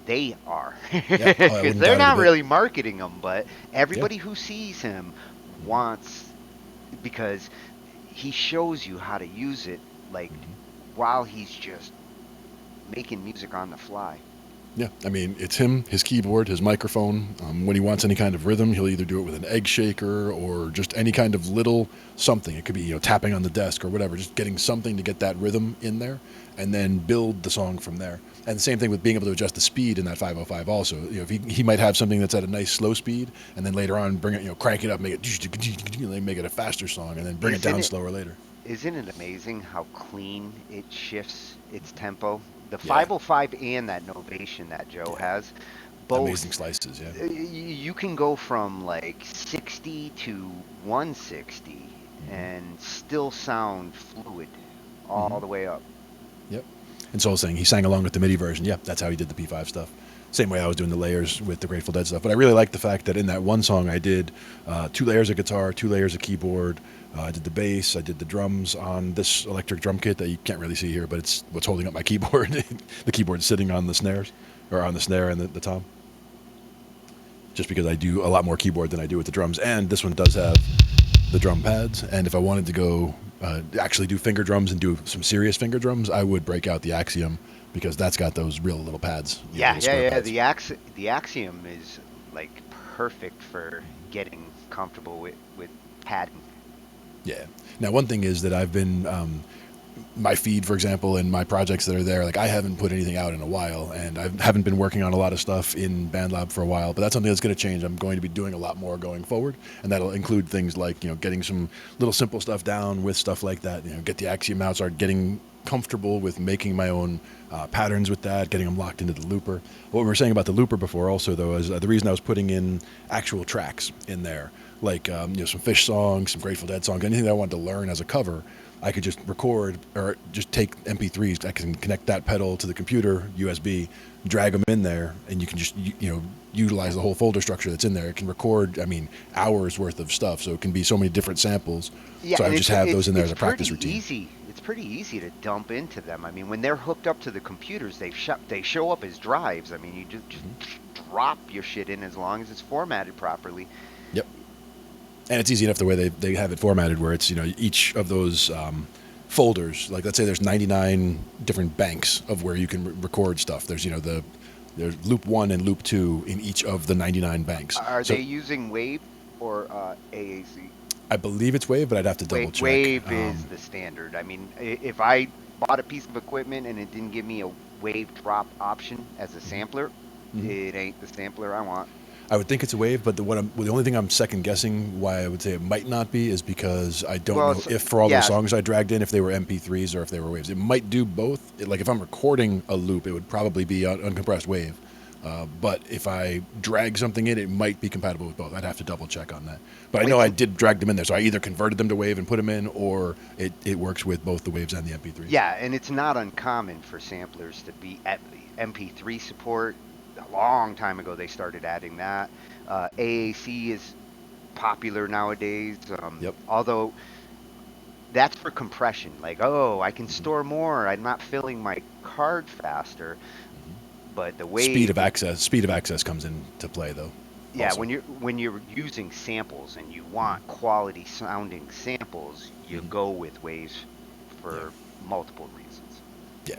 A: they are,
B: Yeah. Oh, I
A: because
B: wouldn't
A: they're
B: doubt it a
A: not
B: bit.
A: really marketing them, but
B: Yeah.
A: everybody who sees him wants, because he shows you how to use it, like, while he's just making music on the fly.
B: Yeah, I mean, it's him, his keyboard, his microphone. When he wants any kind of rhythm, he'll either do it with an egg shaker or just any kind of little something. It could be, tapping on the desk or whatever, just getting something to get that rhythm in there and then build the song from there. And the same thing with being able to adjust the speed in that 505 also. If he might have something that's at a nice slow speed and then later on bring it, crank it up, make it a faster song and then bring it
A: Isn't
B: down
A: it
B: slower later.
A: Isn't it amazing how clean it shifts its tempo? The
B: Yeah,
A: 505 and that Novation that Joe
B: yeah.
A: has,
B: Amazing
A: both,
B: slices, yeah.
A: you can go from like 60 to 160
B: Hmm.
A: and still sound fluid all
B: Hmm.
A: the way up.
B: Yep. And Soul saying he sang along with the MIDI version. Yep, that's how he did the P5 stuff. Same way I was doing the layers with the Grateful Dead stuff. But I really like the fact that in that one song I did 2 layers of guitar, 2 layers of keyboard. I did the bass. I did the drums on this electric drum kit that you can't really see here, but it's what's holding up my keyboard. The keyboard's sitting on the snares, or on the snare and the tom. Just because I do a lot more keyboard than I do with the drums. And this one does have the drum pads. And if I wanted to go actually do finger drums and do some serious finger drums, I would break out the Axiom because that's got those real little pads,
A: Yeah,
B: little
A: yeah,
B: square
A: yeah.
B: pads.
A: The Axiom is like perfect for getting comfortable with padding.
B: Yeah. Now, one thing is that I've been my feed, for example, and my projects that are there, like I haven't put anything out in a while, and I haven't been working on a lot of stuff in BandLab for a while. But that's something that's going to change. I'm going to be doing a lot more going forward, and that'll include things like getting some little simple stuff down with stuff like that. Get the Axiom out, start getting comfortable with making my own patterns with that, getting them locked into the looper. What we were saying about the looper before, also though, is the reason I was putting in actual tracks in there, like some Fish songs, some Grateful Dead songs, anything that I wanted to learn as a cover. I could just record or just take MP3s. I can connect that pedal to the computer, USB, drag them in there, and you can just utilize the whole folder structure that's in there. It can record, I mean, hours worth of stuff. So it can be so many different samples.
A: Yeah,
B: So I
A: and
B: would just have those in there as
A: it's
B: a
A: pretty
B: practice routine.
A: easy. It's pretty easy to dump into them. I mean, when they're hooked up to the computers, they show up as drives. I mean, you just
B: Hmm.
A: drop your shit in as long as it's formatted properly.
B: Yep. And it's easy enough the way they have it formatted, where it's each of those folders. Like let's say there's 99 different banks of where you can record stuff. There's there's loop 1 and loop 2 in each of the 99 banks.
A: Are
B: So
A: they using Wave or AAC?
B: I believe it's Wave, but I'd have to double check.
A: Wave is the standard. I mean, if I bought a piece of equipment and it didn't give me a Wave drop option as a sampler,
B: Mhm.
A: it ain't the sampler I want.
B: I would think it's a Wave, but the only thing I'm second guessing why I would say it might not be is because I don't
A: Well,
B: know if for all those
A: yeah,
B: songs I dragged in, if they were MP3s or if they were Waves. It might do both. Like if I'm recording a loop, it would probably be uncompressed Wave. But if I drag something in, it might be compatible with both. I'd have to double check on that. But I know I did drag them in there, so I either converted them to Wave and put them in, or it works with both the Waves and the MP3s.
A: yeah, and it's not uncommon for samplers to be at MP3 support. A long time ago, they started adding that. AAC is popular nowadays.
B: Yep.
A: Although that's for compression. Like, oh, I can store more. I'm not filling my card faster. But the
B: Speed
A: Wave,
B: of access comes into play though.
A: yeah,
B: Also.
A: when you're using samples and you want quality sounding samples, you
B: Mhm.
A: go with Waves
B: Yeah.
A: for multiple reasons.
B: Yeah.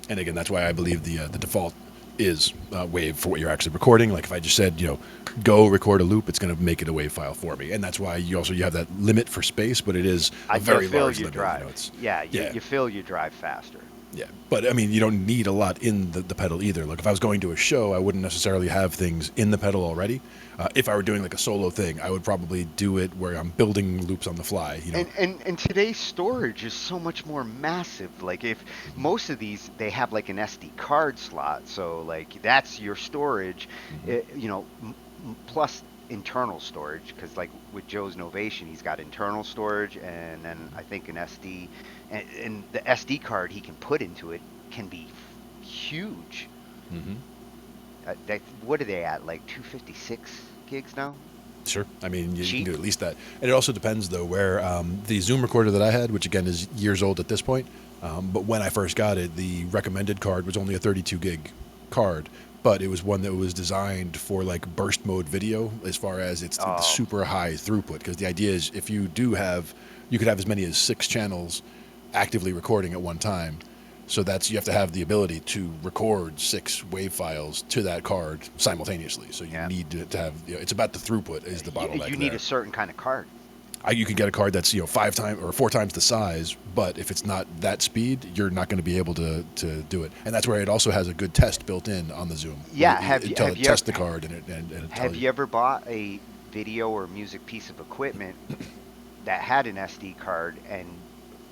B: And again, that's why I believe the default is Wave for what you're actually recording. Like if I just said, go record a loop, it's going to make it a Wave file for me. And that's why you have that limit for space, but it is a
A: You
B: very
A: fill
B: large
A: your
B: limit.
A: drive. Yeah,
B: Yeah,
A: you fill your drive faster.
B: yeah. But I mean, you don't need a lot in the pedal either. Like if I was going to a show, I wouldn't necessarily have things in the pedal already. If I were doing like a solo thing, I would probably do it where I'm building loops on the fly.
A: And today's storage is so much more massive. Like if most of these they have like an SD card slot, so like that's your storage,
B: Mm-hmm.
A: plus internal storage because like with Joe's Novation, he's got internal storage and then I think an SD, and the SD card he can put into it can be huge.
B: Mm-hmm.
A: What are they at? Like 256 gigs now?
B: Sure. I mean, you can
A: Cheap.
B: do at least that. And it also depends, though, where the Zoom recorder that I had, which again is years old at this point, but when I first got it, the recommended card was only a 32 gig card, but it was one that was designed for like burst mode video as far as it's the
A: Oh,
B: super high throughput. Because the idea is if you do have, you could have as many as 6 channels actively recording at one time. So you have to have the ability to record 6 wave files to that card simultaneously. So you
A: yeah.
B: need to have, it's about the throughput is the bottleneck
A: You need a
B: there.
A: certain kind of card.
B: You can get a card that's 5 times or 4 times the size, but if it's not that speed, you're not going to be able to do it. And that's where it also has a good test built in on the Zoom.
A: Yeah,
B: It test the card and it
A: have
B: tells
A: you ever bought a video or music piece of equipment that had an SD card and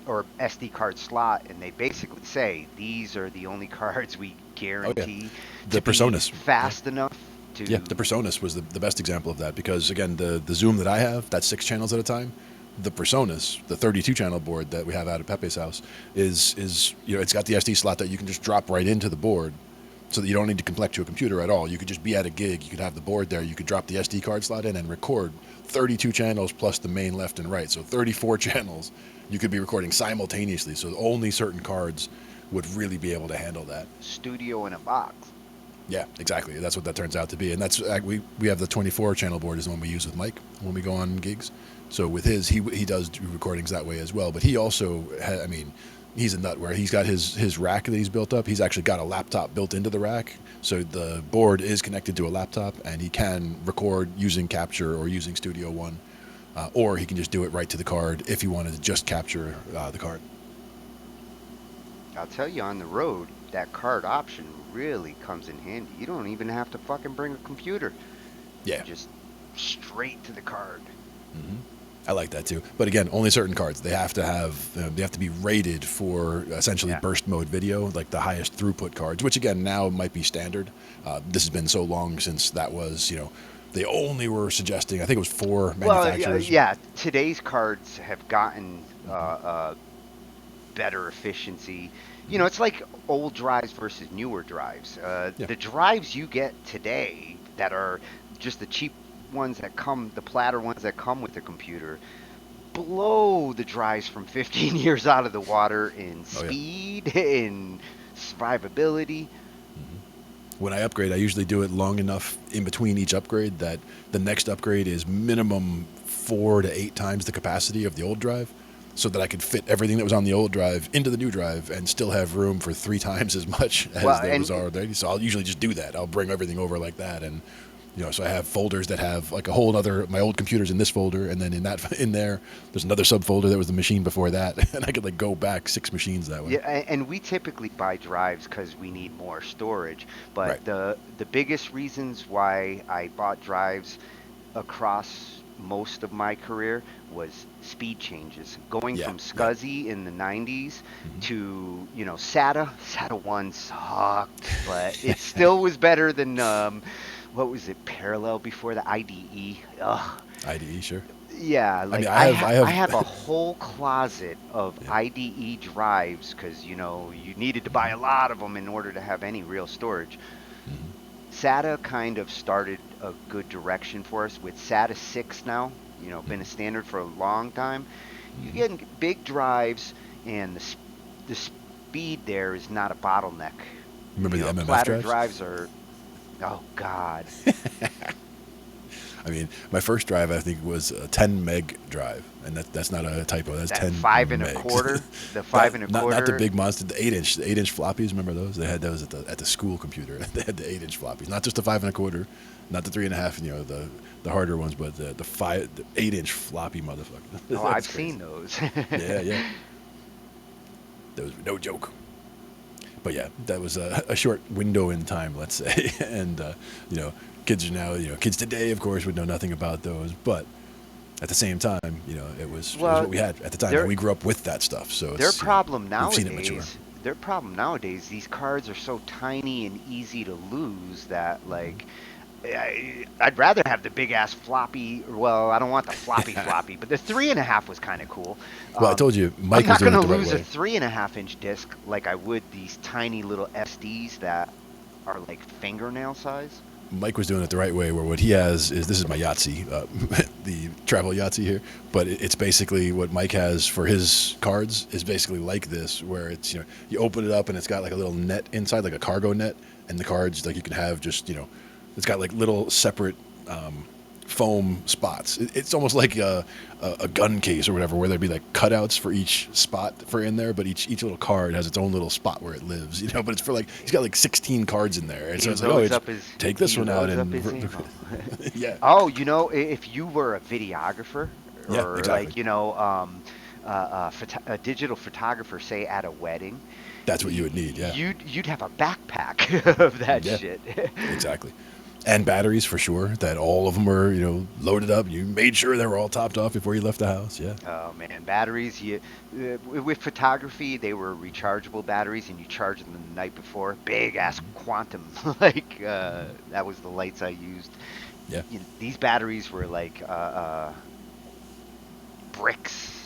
A: or SD card slot, and they basically say these are the only cards we
B: Oh yeah,
A: guarantee
B: the
A: to be
B: Personas.
A: fast enough to.
B: Yeah, the Personas was the best example of that because again, the Zoom that I have, that's 6 channels at a time. The Personas, the 32 channel board that we have out at Pepe's house, is it's got the SD slot that you can just drop right into the board, so that you don't need to connect to a computer at all. You could just be at a gig, you could have the board there, you could drop the SD card slot in and record 32 channels plus the main left and right, so 34 channels. You could be recording simultaneously, so only certain cards would really be able to handle that.
A: Studio in a box.
B: Yeah, exactly. That's what that turns out to be, and that's we have the 24 channel board is the one we use with Mike when we go on gigs. So with his, he does do recordings that way as well. But he also, I mean, he's a nut where he's got his rack that he's built up. He's actually got a laptop built into the rack, so the board is connected to a laptop, and he can record using Capture or using Studio One, or he can just do it right to the card if he wanted to just capture the card.
A: I'll tell you, on the road, that card option really comes in handy. You don't even have to fucking bring a computer.
B: Yeah.
A: Just straight to the card.
B: Hmm. I like that too. But again, only certain cards. They have to be rated for essentially
A: Yeah.
B: burst mode video, like the highest throughput cards, which again now might be standard. This has been so long since that was, they only were suggesting. I think it was 4
A: Well,
B: manufacturers.
A: yeah, today's cards have gotten better efficiency. It's like old drives versus newer drives.
B: Yeah.
A: The drives you get today that are just the cheap ones that come, the platter ones that come with the computer, blow the drives from 15 years out of the water in
B: Oh yeah.
A: speed, in survivability.
B: When I upgrade, I usually do it long enough in between each upgrade that the next upgrade is minimum 4 to 8 times the capacity of the old drive, so that I could fit everything that was on the old drive into the new drive and still have room for 3 times as much as
A: Well,
B: there was
A: and
B: already. So I'll usually just do that. I'll bring everything over like that, and so I have folders that have like a whole other, my old computer's in this folder, and then in there's another subfolder that was the machine before that, and I could like go back 6 machines that way.
A: yeah, and we typically buy drives because we need more storage. But
B: Right.
A: the biggest reasons why I bought drives across most of my career was speed changes. Going
B: Yeah.
A: from
B: Yeah.
A: SCSI in the 90s
B: Hmm.
A: to, SATA. SATA 1 sucked, but it still was better than, what was it, Parallel before the IDE. Ugh.
B: IDE, sure.
A: Yeah,
B: I mean,
A: like
B: I have, I
A: I have a
B: have,
A: whole closet of
B: yeah.
A: IDE drives because, you needed to buy a lot of them in order to have any real storage.
B: Hmm.
A: SATA kind of started a good direction for us with SATA 6 now, been a standard for a long time. You
B: Hmm.
A: get big drives, and the speed there is not a bottleneck.
B: Remember the MMF
A: Platter
B: drives?
A: drives are, oh God,
B: I mean, my first drive I think was a 10 meg drive, and that's not a typo. That's
A: that
B: 10
A: five and a
B: megs.
A: quarter, the
B: Not
A: five and a
B: not the
A: quarter.
B: big monster, the 8 inch floppies. Remember those? They had those at the school computer. They had the 8 inch floppies, not just the 5 and a quarter, not the 3.5. The harder ones, but the 8 inch floppy motherfucker.
A: Oh,
B: That's
A: I've
B: crazy.
A: seen those.
B: Yeah, yeah. Those were no joke. But yeah, that was a short window in time, let's say. And you know, kids are now, kids today, of course, would know nothing about those. But at the same time, it was
A: Well,
B: what we had at the time, and
A: their
B: we grew up with that stuff. So
A: their
B: it's
A: problem
B: we've seen it mature.
A: nowadays, these cards are so tiny and easy to lose that like I'd rather have the big ass floppy. Well, I don't want the floppy, but the 3.5 was kind of cool.
B: Well, I
A: Um,
B: told you,
A: I'm
B: Mike was
A: not
B: doing
A: gonna
B: it the right
A: lose a
B: way.
A: 3.5 inch disc like I would these tiny little SDs that are like fingernail size.
B: Mike was doing it the right way, where what he has is, this is my Yahtzee, the travel Yahtzee here, but it's basically what Mike has for his cards is basically like this, where it's, you open it up and it's got like a little net inside, like a cargo net, and the cards, like, you can have just, it's got like little separate foam spots. It's almost like a gun case or whatever, where there'd be like cutouts for each spot for in there, but each little card has its own little spot where it lives, But it's for like, he's got like 16 cards in there, and so
A: He
B: it's like, oh,
A: loads
B: it's
A: up his
B: take this
A: he
B: one out
A: loads up
B: and
A: his ammo.
B: yeah,
A: Oh, if you were a videographer
B: yeah,
A: or
B: exactly.
A: like, a digital photographer, say at a wedding,
B: That's what you would need. Yeah,
A: you'd have a backpack of that
B: yeah,
A: shit.
B: exactly. And batteries for sure. That all of them were, loaded up. You made sure they were all topped off before you left the house. Yeah.
A: Oh man, batteries. With photography, they were rechargeable batteries, and you charge them the night before. Big ass quantum, like that was the lights I used.
B: Yeah.
A: These batteries were like bricks.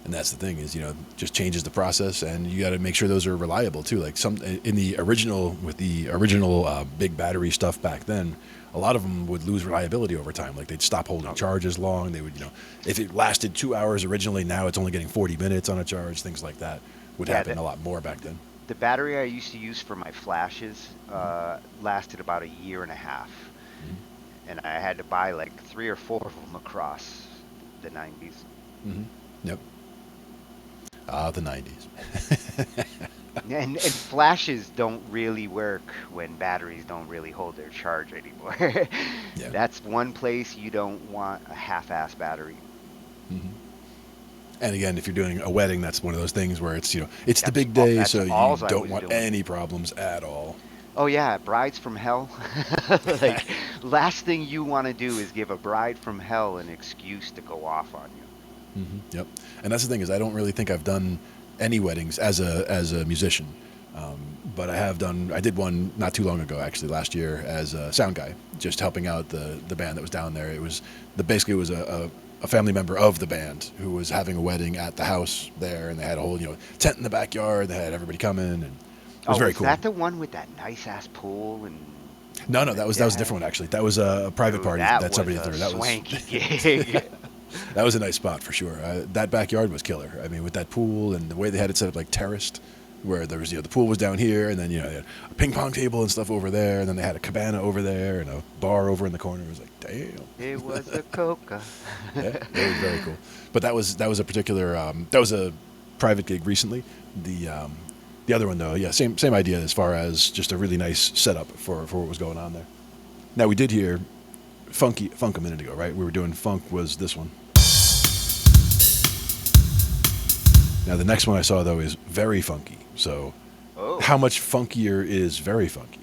B: And that's the thing is, just changes the process, and you got to make sure those are reliable too. Like some in the original, with the original big battery stuff back then, a lot of them would lose reliability over time. Like they'd stop holding charges long. They would, if it lasted 2 hours originally, now it's only getting 40 minutes on a charge. Things like that would
A: Yeah,
B: happen a lot more back then.
A: the battery I used to use for my flashes lasted about a year and a half, and I had to buy like 3 or 4 of them across the 90s.
B: Mm-hmm. Yep. The 90s.
A: And flashes don't really work when batteries don't really hold their charge anymore.
B: Yeah.
A: That's one place you don't want a half-ass battery.
B: Mm-hmm. And again, if you're doing a wedding, that's one of those things where it's, it's the
A: That's
B: big day,
A: that's
B: so you
A: alls I
B: don't
A: was
B: want
A: doing.
B: any problems at all.
A: Oh yeah, brides from hell. Like last thing you want to do is give a bride from hell an excuse to go off on you.
B: Yep. And that's the thing is, I don't really think I've done any weddings as a musician, but I did one not too long ago, actually last year, as a sound guy, just helping out the band that was down there. It was basically it was a family member of the band who was having a wedding at the house there, and they had a whole tent in the backyard. They had everybody come in, and it was
A: Oh,
B: very
A: was
B: cool.
A: that the one with that nice ass pool and
B: No, that was a
A: yeah,
B: different one, actually. That was a private
A: dude,
B: party
A: that
B: that
A: was
B: somebody
A: a
B: threw. That was
A: swanky gig.
B: that was a nice spot for sure. That backyard was killer. I mean, with that pool and the way they had it set up, like terraced, where there was the pool was down here, and then they had a ping pong table and stuff over there, and then they had a cabana over there and a bar over in the corner. It was like, damn.
A: It was a coca.
B: Yeah, that was very cool. But that was a particular that was a private gig recently. The other one though, yeah, same idea as far as just a really nice setup for what was going on there. Now we did hear funk a minute ago, right? We were doing funk was this one. Now the next one I saw though is very funky. So
A: Oh.
B: how much funkier is very funky?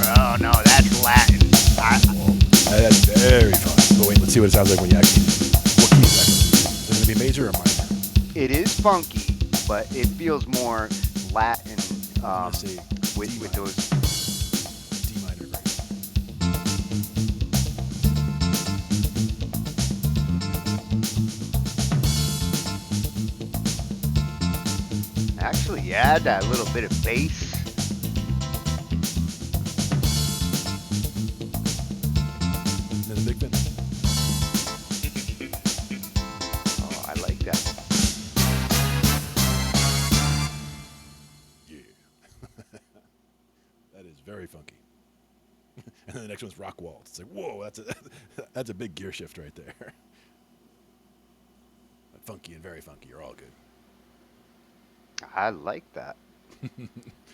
A: Oh no, that's Latin.
B: That's very funky. But wait, let's see what it sounds like when you actually. What key is that? Is it gonna be major or minor?
A: It is funky, but it feels more Latin
B: Let's say
A: with those.
B: D minor. Great.
A: Actually, yeah, that little bit of bass.
B: And then the big finish.
A: Oh, I like that.
B: Yeah. That is very funky. And then the next one's rock waltz. It's like, whoa, that's a big gear shift right there. But funky and very funky are all good.
A: I like that.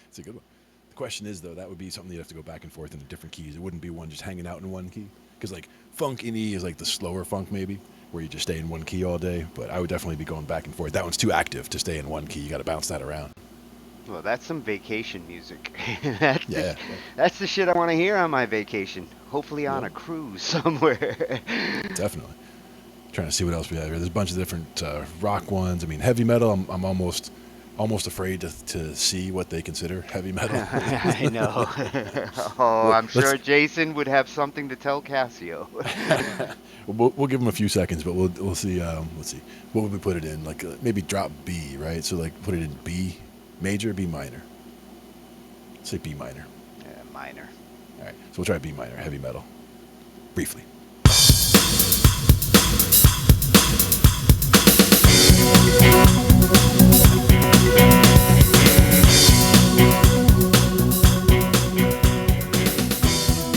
B: It's a good one. The question is, though, that would be something you'd have to go back and forth into different keys. It wouldn't be one just hanging out in one key. Because, like, funk in E is like the slower funk, maybe, where you just stay in one key all day. But I would definitely be going back and forth. That one's too active to stay in one key. You got to bounce that around.
A: Well, that's some vacation music. that's
B: Yeah.
A: the, that's the shit I want to hear on my vacation. Hopefully on
B: Yeah.
A: a cruise somewhere.
B: Definitely. Trying to see what else we have here. There's a bunch of different rock ones. I mean, heavy metal, I'm almost afraid to see what they consider heavy metal.
A: I know. Oh, I'm sure Jason would have something to tell Casio.
B: We'll give them a few seconds, but we'll see. Let's see. What would we put it in? Like maybe drop B, right? So like put it in B major, B minor. Let's say B minor.
A: Yeah, minor.
B: All right. So we'll try B minor, heavy metal, briefly.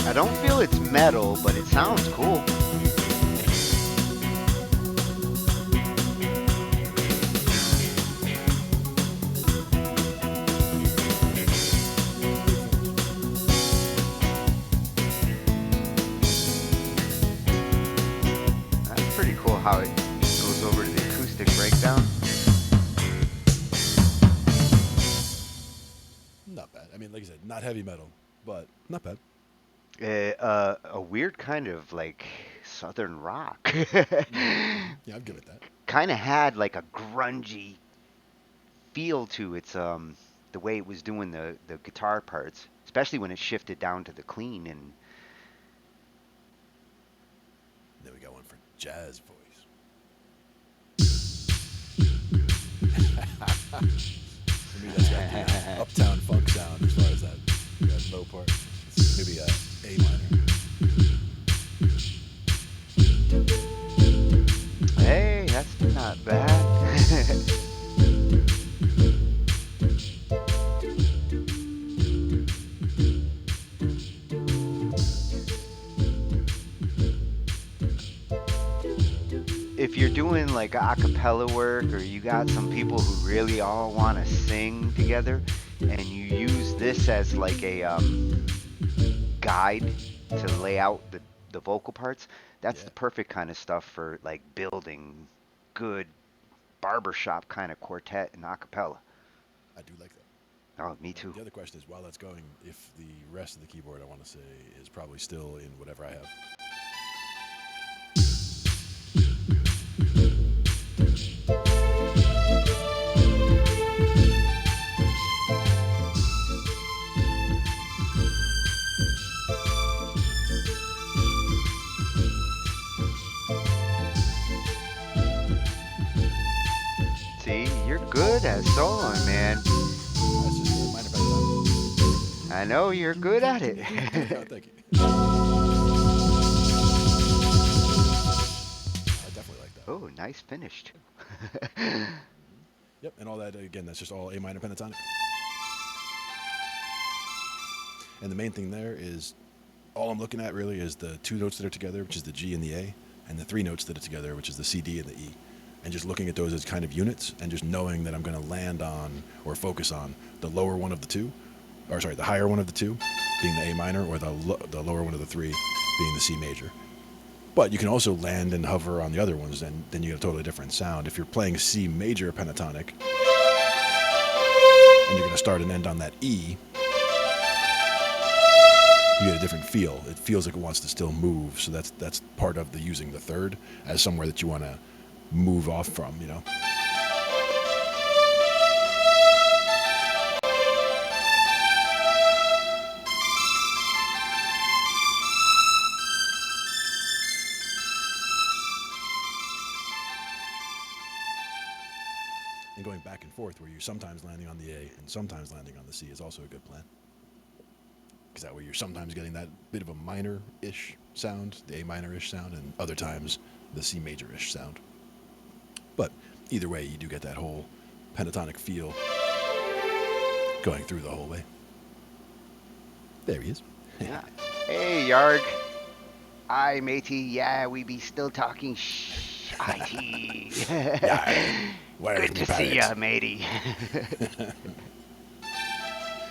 A: I don't feel it's metal, but it sounds cool. That's pretty cool how it goes over to the acoustic breakdown.
B: Not bad. I mean, like I said, not heavy metal, but not bad.
A: A weird kind of like southern rock.
B: Yeah, I'm good at that.
A: Kind of had like a grungy feel to its the way it was doing the guitar parts, especially when it shifted down to the clean and
B: Then we got one for jazz voice. For me, that's got the uptown funk sound as far as that low part. Maybe A minor.
A: hey, that's not bad. If you're doing like a cappella work or you got some people who really all want to sing together and you use this as like a guide to lay out the vocal parts, that's
B: Yeah,
A: the perfect kind of stuff for like building good barbershop kind of quartet and a cappella.
B: I do like that.
A: Oh, me
B: Now,
A: too.
B: the other question is, while that's going, if the rest of the keyboard I want to say is probably still in whatever I have.
A: See, you're good at soloing, man.
B: That's just a minor better
A: I know you're good at it.
B: sound. Thank you. I definitely like that.
A: Oh, nice finish too.
B: Yep, and all that again. That's just all A minor pentatonic. And the main thing there is all I'm looking at really is the two notes that are together, which is the G and the A, and the three notes that are together, which is the C, D, and the E. And just looking at those as kind of units, and just knowing that I'm going to land on or focus on the lower one of the two, or sorry, the higher one of the two, being the A minor, or the lower one of the three, being the C major. But you can also land and hover on the other ones, and then you get a totally different sound. If you're playing C major pentatonic, and you're going to start and end on that E, you get a different feel. It feels like it wants to still move. So that's part of the using the third as somewhere that you want to move off from, you know. And going back and forth where you're sometimes landing on the A and sometimes landing on the C is also a good plan. Because that way you're sometimes getting that bit of a minor-ish sound, the A minor-ish sound, and other times the C major-ish sound. But either way, you do get that whole pentatonic feel going through the whole way. There he is.
A: Yeah. Hey, Yarg. Aye, matey. Yeah, we be still talking shh I.T.
B: Yeah.
A: Good to see ya, matey.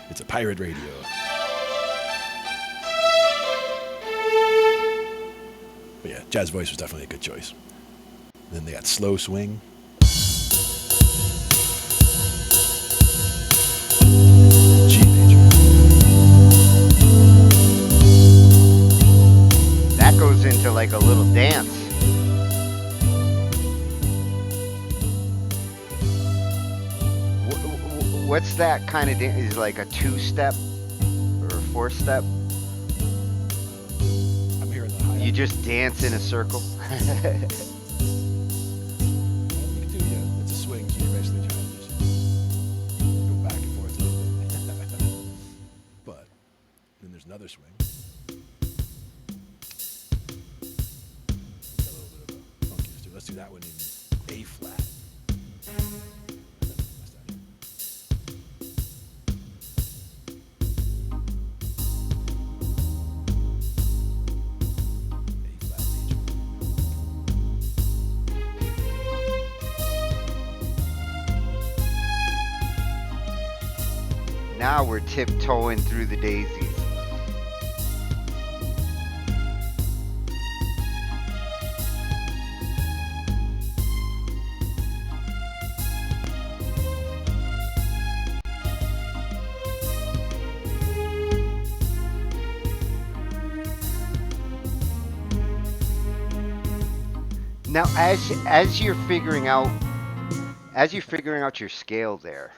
B: It's a pirate radio. But yeah, Jazz Voice was definitely a good choice. Then they got Slow Swing. G major.
A: That goes into like a little dance. What's that kind of dance? Is it like a two-step or a four-step?
B: I'm hearing the high.
A: You just dance in a circle.
B: You can do, yeah, it's a swing, so you're basically trying to just go back and forth a little bit. But then there's another swing. Got a little bit of a funkiness to it. Let's do that one in A flat. A flat major.
A: Now we're tiptoeing through the daisies. Now, as you're figuring out your scale there,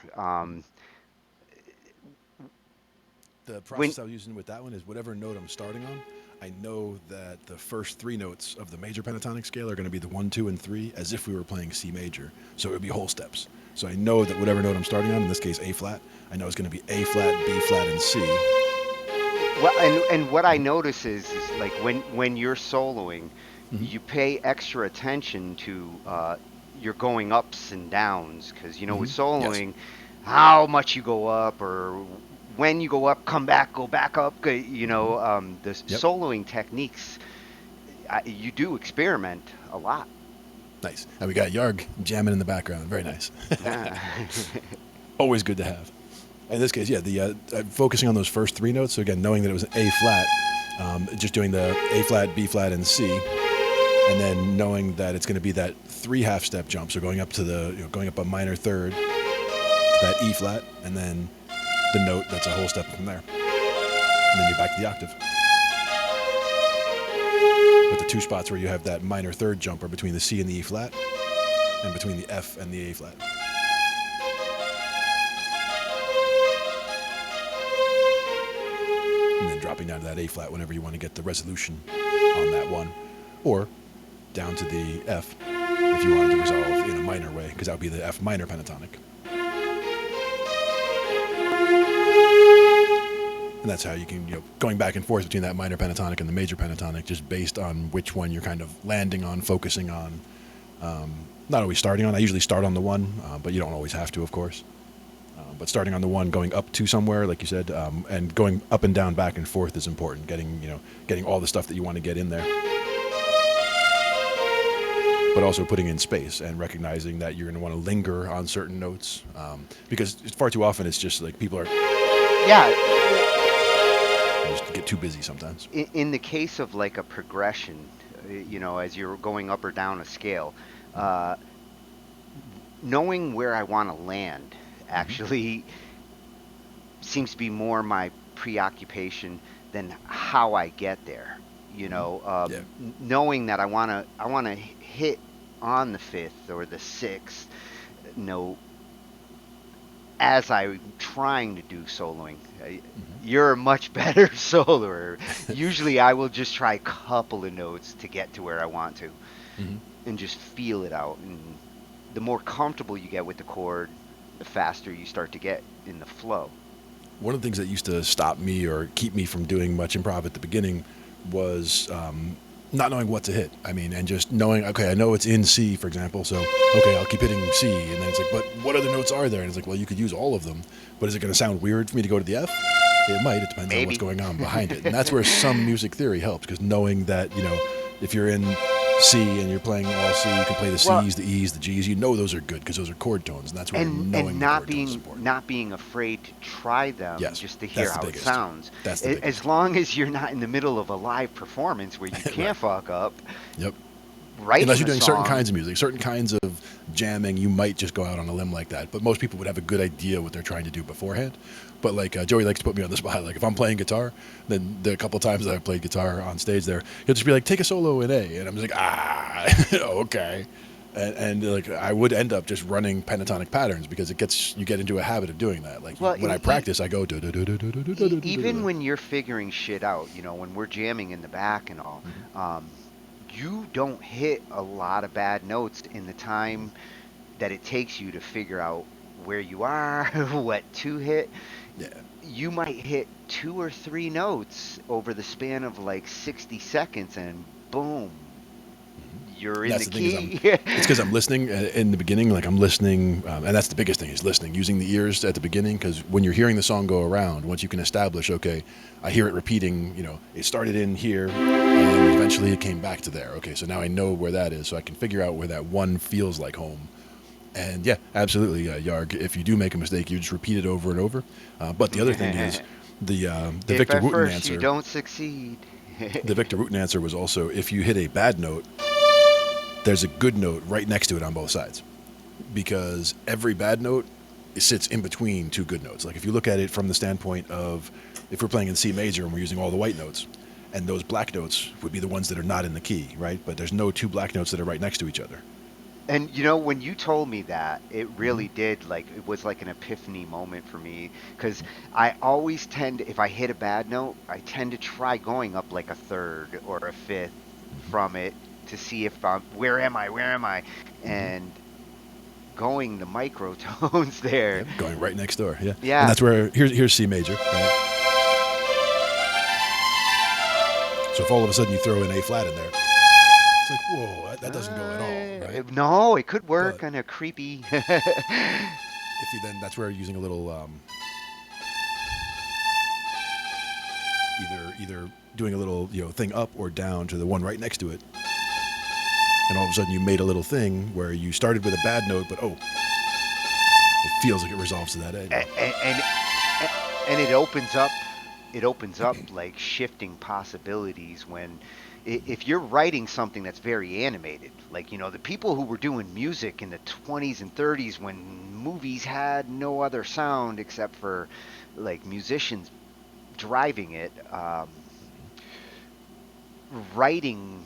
B: The
A: when
B: process I was using with that one is whatever note I'm starting on, I know that the first three notes of the major pentatonic scale are going to be the 1, 2, and 3, as if we were playing C major. So it would be whole steps. So I know that whatever note I'm starting on, in this case A flat, I know it's going to be A flat, B flat, and C.
A: well, and what I notice is like when you're soloing,
B: Mm-hmm.
A: you pay extra attention to your going ups and downs because with
B: Mm-hmm. Yes.
A: soloing, how much you go up or when you go up, come back, go back up. The
B: Yep.
A: soloing techniques, you do experiment a lot.
B: Nice. And we got Yarg jamming in the background. Very nice.
A: Yeah.
B: Always good to have. In this case, yeah, the focusing on those first three notes. So again, knowing that it was an A flat, just doing the A flat, B flat, and C, and then knowing that it's going to be that 3 half step jump. So going up to going up a minor third to that E flat, and then the note that's a whole step from there, and then you're back to the octave. But the two spots where you have that minor third jump are between the C and the E flat, and between the F and the A flat. And then dropping down to that A flat whenever you want to get the resolution on that one, or down to the F if you wanted to resolve in a minor way, because that would be the F minor pentatonic. And that's how you can, going back and forth between that minor pentatonic and the major pentatonic, just based on which one you're kind of landing on, focusing on, not always starting on. I usually start on the one, but you don't always have to, of course. But starting on the one, going up to somewhere, like you said, and going up and down, back and forth is important. Getting all the stuff that you want to get in there, but also putting in space and recognizing that you're going to want to linger on certain notes, because far too often it's just like people are
A: Yeah,
B: just get too busy sometimes.
A: in the case of like a progression, as you're going up or down a scale, uh, knowing where I want to land actually seems to be more my preoccupation than how I get there.
B: Yeah.
A: Knowing that I want to hit on the fifth or the sixth note as I'm trying to do soloing. You're a much better soloer. Usually, I will just try a couple of notes to get to where I want to,
B: Hmm.
A: and just feel it out. And the more comfortable you get with the chord, the faster you start to get in the flow.
B: One of the things that used to stop me or keep me from doing much improv at the beginning was not knowing what to hit. I mean, and just knowing, okay, I know it's in C, for example, so, okay, I'll keep hitting C. And then it's like, but what other notes are there? And it's like, well, you could use all of them, but is it going to sound weird for me to go to the F? It might. It depends on what's
A: Maybe.
B: going on behind it. And that's where some music theory helps, because knowing that, if you're in C and you're playing all C, you can play the
A: Well,
B: C's, the E's, the G's. You know those are good because those are chord tones, and that's where knowing
A: and
B: the
A: not
B: chord tones is
A: being
B: important.
A: not being afraid to try them
B: Yes,
A: just to hear
B: that's the
A: how it
B: biggest.
A: sounds.
B: That's the biggest.
A: As long as you're not in the middle of a live performance where you can't
B: Right.
A: fuck up,
B: Yep.
A: writing
B: Unless you're
A: a
B: doing certain
A: song.
B: kinds of music, certain kinds of jamming, you might just go out on a limb like that. But most people would have a good idea what they're trying to do beforehand. But like Joey likes to put me on the spot. Like if I'm playing guitar, then the couple times that I've played guitar on stage there, he'll just be like, take a solo in A. And I'm just like, okay. And like I would end up just running pentatonic patterns because you get into a habit of doing that. Like
A: Well,
B: when I practice, I go do do do do do do do do do
A: even
B: do.
A: when you're figuring shit out, when we're jamming in the back and all, um, you don't hit a lot of bad notes in the time that it takes you to figure out where you are, what to hit.
B: Yeah.
A: You might hit two or three notes over the span of like 60 seconds, and boom, you're
B: And
A: in
B: that's
A: the
B: the thing is
A: key.
B: it's because I'm listening in the beginning, like I'm listening, and that's the biggest thing is listening, using the ears at the beginning, because when you're hearing the song go around, once you can establish, okay, I hear it repeating, it started in here, and eventually it came back to there. Okay, so now I know where that is, so I can figure out where that one feels like home. And yeah, absolutely, Yarg, if you do make a mistake, you just repeat it over and over. But the other thing is, the
A: If
B: Victor
A: at
B: Wooten
A: first you
B: answer,
A: don't succeed.
B: the Victor Wooten answer was also, if you hit a bad note, there's a good note right next to it on both sides, because every bad note sits in between two good notes. Like if you look at it from the standpoint of if we're playing in C major and we're using all the white notes, and those black notes would be the ones that are not in the key, right? But there's no two black notes that are right next to each other.
A: And when you told me that, it really did, like, it was like an epiphany moment for me, because I always tend, if I hit a bad note, I tend to try going up like a third or a fifth from it to see if where am I, and going the microtones there.
B: Yep, going right next door, yeah. And
A: Yeah.
B: that's where here's C major, right? So if all of a sudden you throw an A flat in there, it's like, whoa, that doesn't go at all, right?
A: No, it could
B: But
A: work on a creepy.
B: if you then that's where using a little either doing a little thing up or down to the one right next to it, and all of a sudden you made a little thing where you started with a bad note, but it feels like it resolves to that A.
A: And it opens up like shifting possibilities when if you're writing something that's very animated, like the people who were doing music in the 20s and 30s when movies had no other sound except for like musicians driving it, writing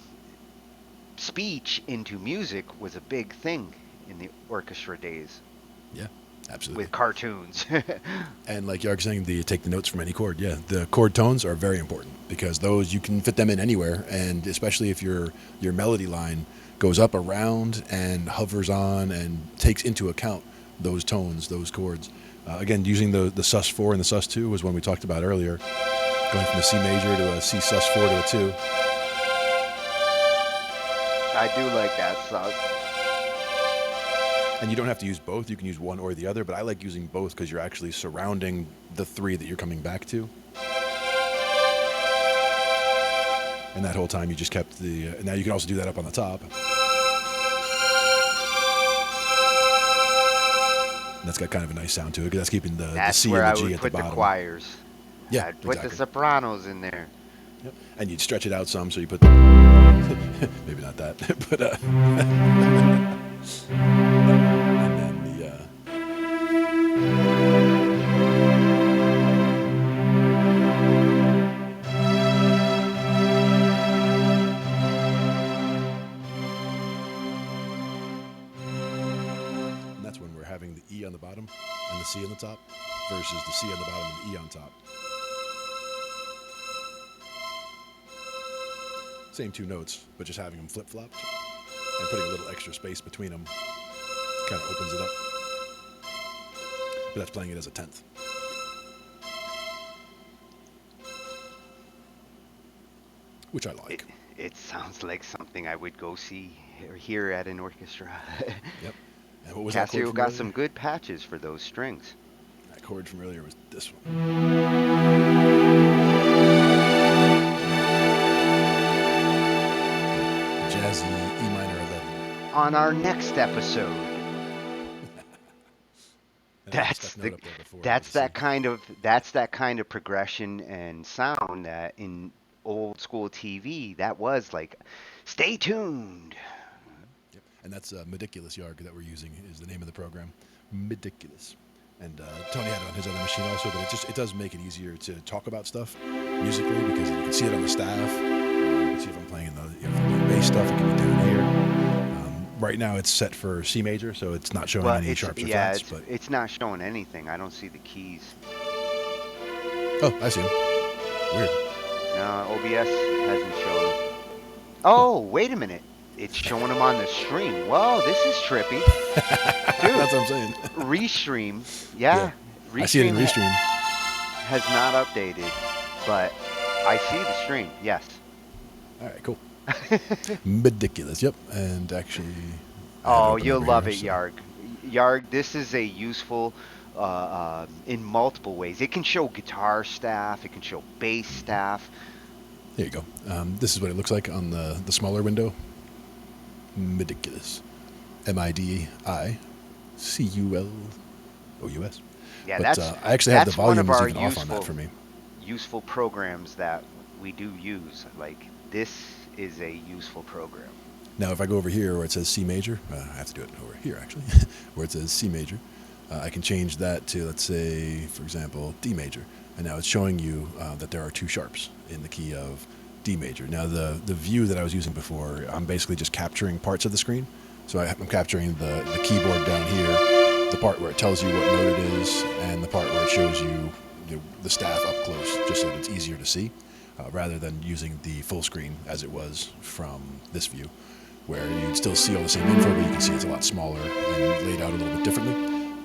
A: speech into music was a big thing in the orchestra days
B: Yeah, absolutely.
A: with cartoons.
B: And like you're saying, take the notes from any chord. Yeah, the chord tones are very important because those you can fit them in anywhere, and especially if your melody line goes up around and hovers on and takes into account those tones, those chords. Again, using the sus4 and the sus2 was one we talked about earlier, going from a C major to a C sus4 to a 2.
A: I do like that song.
B: And you don't have to use both. You can use one or the other, but I like using both because you're actually surrounding the three that you're coming back to. And that whole time you just kept the... now you can also do that up on the top. And that's got kind of a nice sound to it, because that's keeping the
A: That's
B: C
A: where
B: and
A: I
B: the G
A: would
B: at the
A: put the
B: bottom.
A: choirs.
B: Yeah,
A: I'd put
B: exactly.
A: the sopranos in there.
B: Yep. And you'd stretch it out some, so you put the... maybe not that, but... and then the... and that's when we're having the E on the bottom and the C on the top versus the C on the bottom and the E on top. Same two notes, but just having them flip-flopped and putting a little extra space between them kind of opens it up. But that's playing it as a 10th. Which I like.
A: It sounds like something I would go see or hear at an orchestra.
B: Yep. And what was that chord
A: Casio
B: from
A: got
B: earlier?
A: some good patches for those strings.
B: That chord from earlier was this one. Jazzy E minor 11.
A: On our next episode,
B: And I had a stuck note up there before.
A: that's that kind of progression and sound that in old school TV that was like, stay tuned.
B: Yep. And that's Meticulous Yarg that we're using is the name of the program. Meticulous. And Tony had it on his other machine also, but it does make it easier to talk about stuff musically because you can see it on the staff. You can see if I'm playing if I'm doing bass stuff, it can be down here. Right now it's set for C major, so it's not showing
A: Well,
B: any
A: it's
B: sharps or
A: yeah,
B: flats. But
A: it's not showing anything. I don't see the keys.
B: oh, I see them. Weird.
A: No, OBS hasn't shown them. Oh, wait a minute. It's showing them on the stream. Whoa, this is trippy. Dude,
B: That's what I'm saying.
A: Restream. Yeah.
B: I see it in Restream.
A: Has not updated, but I see the stream. Yes.
B: All right, cool. Ridiculous. Yep. And actually.
A: Oh, you'll love it, Yarg. Yarg, this is a useful in multiple ways. It can show guitar staff. It can show bass staff.
B: There you go. This is what it looks like on the smaller window. Ridiculous. MIDICULOUS.
A: Yeah,
B: But I actually have the
A: that's one of
B: volumes
A: our
B: even off on that for me.
A: useful programs that we do use. Like, this is a useful program.
B: Now, if I go over here where it says C major, I have to do it over here actually, where it says C major, I can change that to, let's say, for example, D major. And now it's showing you that there are two sharps in the key of D major. Now, the view that I was using before, I'm basically just capturing parts of the screen. So I'm capturing the keyboard down here, the part where it tells you what note it is, and the part where it shows you, the staff up close, just so that it's easier to see, rather than using the full screen as it was from this view, where you'd still see all the same info, but you can see it's a lot smaller and laid out a little bit differently.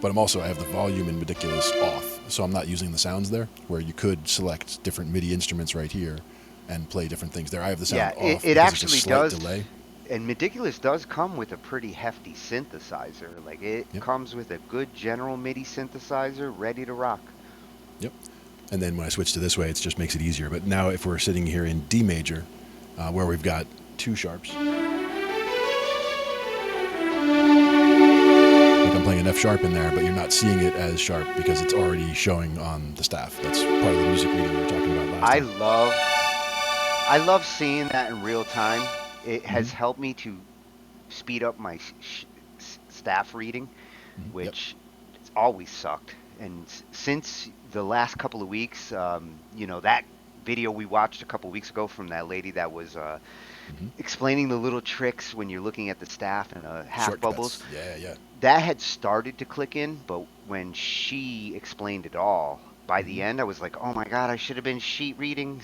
B: But I have the volume in Ridiculous off, so I'm not using the sounds there, where you could select different MIDI instruments right here and play different things there. I have the sound off.
A: It
B: because
A: actually
B: it's a slight
A: does.
B: delay.
A: And Ridiculous does come with a pretty hefty synthesizer. Like, it comes with a good general MIDI synthesizer ready to rock.
B: Yep. And then when I switch to this way, it just makes it easier. But now if we're sitting here in D major, where we've got two sharps, like I'm playing an F sharp in there, but you're not seeing it as sharp because it's already showing on the staff. That's part of the music reading we were talking about last time.
A: I love seeing that in real time. It has helped me to speed up my staff reading, which it's always sucked. And since the last couple of weeks, that video we watched a couple of weeks ago from that lady that was explaining the little tricks when you're looking at the staff and half
B: Shortcuts.
A: bubbles.
B: Yeah.
A: That had started to click in, but when she explained it all, by the end, I was like, oh my God, I should have been sheet reading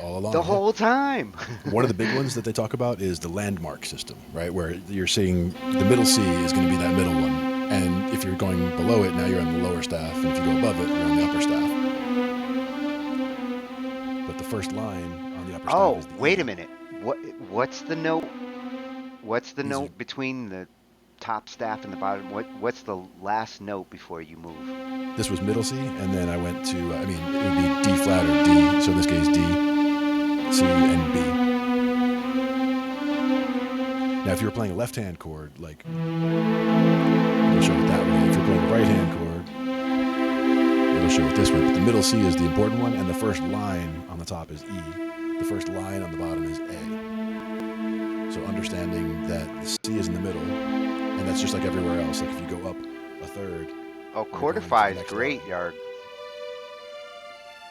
B: all along
A: the whole time.
B: One of the big ones that they talk about is the landmark system, right? Where you're seeing the middle C is going to be that middle one. And if you're going below it, now you're on the lower staff. And if you go above it, you're on the upper staff. But the first line on the upper staff is the
A: wait
B: E.
A: a minute. What's the note? What's the note between the top staff and the bottom. What's the last note before you move?
B: This was middle C, and then I went to, I mean, it would be D flat or D. So in this case, D, C, and B. Now, if you were playing a left-hand chord, like, it'll show it that way. If you're playing a right-hand chord, it'll show it this way. But the middle C is the important one, and the first line on the top is E. The first line on the bottom is A. So understanding that the C is in the middle, and that's just like everywhere else. Like if you go up a third.
A: Oh, Quartify is great, Yard.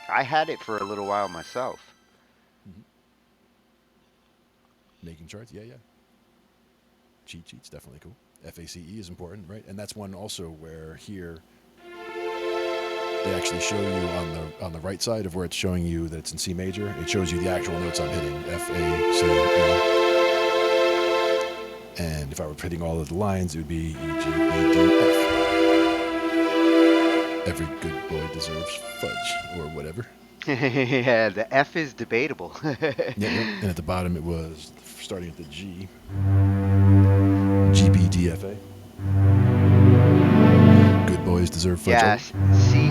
A: I had it for a little while myself.
B: Mm-hmm. Making charts, yeah. Cheat sheets, definitely cool. FACE is important, right? And that's one also where here they actually show you on the right side of where it's showing you that it's in C major. It shows you the actual notes I'm hitting: F, A, C, A. And if I were hitting all of the lines, it would be E, G, B, D, F. Every good boy deserves fudge, or whatever.
A: Yeah, the F is debatable.
B: Yeah, and at the bottom it was starting at the G. G, B, D, F, A. Good boys deserve fudge.
A: Yes, C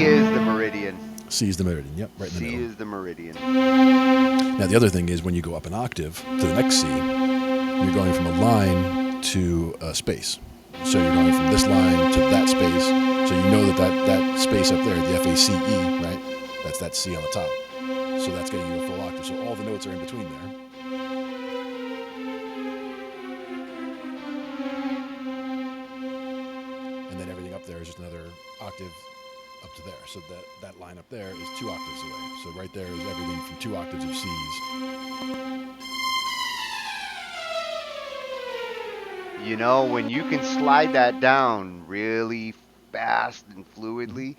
A: is the meridian.
B: C is the meridian, yep, right in the middle.
A: C is the meridian.
B: Now the other thing is when you go up an octave to the next C, you're going from a line to a space. So you're going from this line to that space. So you know that space up there, the FACE, right? That's that C on the top. So that's getting you a full octave. So all the notes are in between there. And then everything up there is just another octave up to there. So that line up there is 2 octaves away. So right there is everything from 2 octaves of C's.
A: You know, when you can slide that down really fast and fluidly,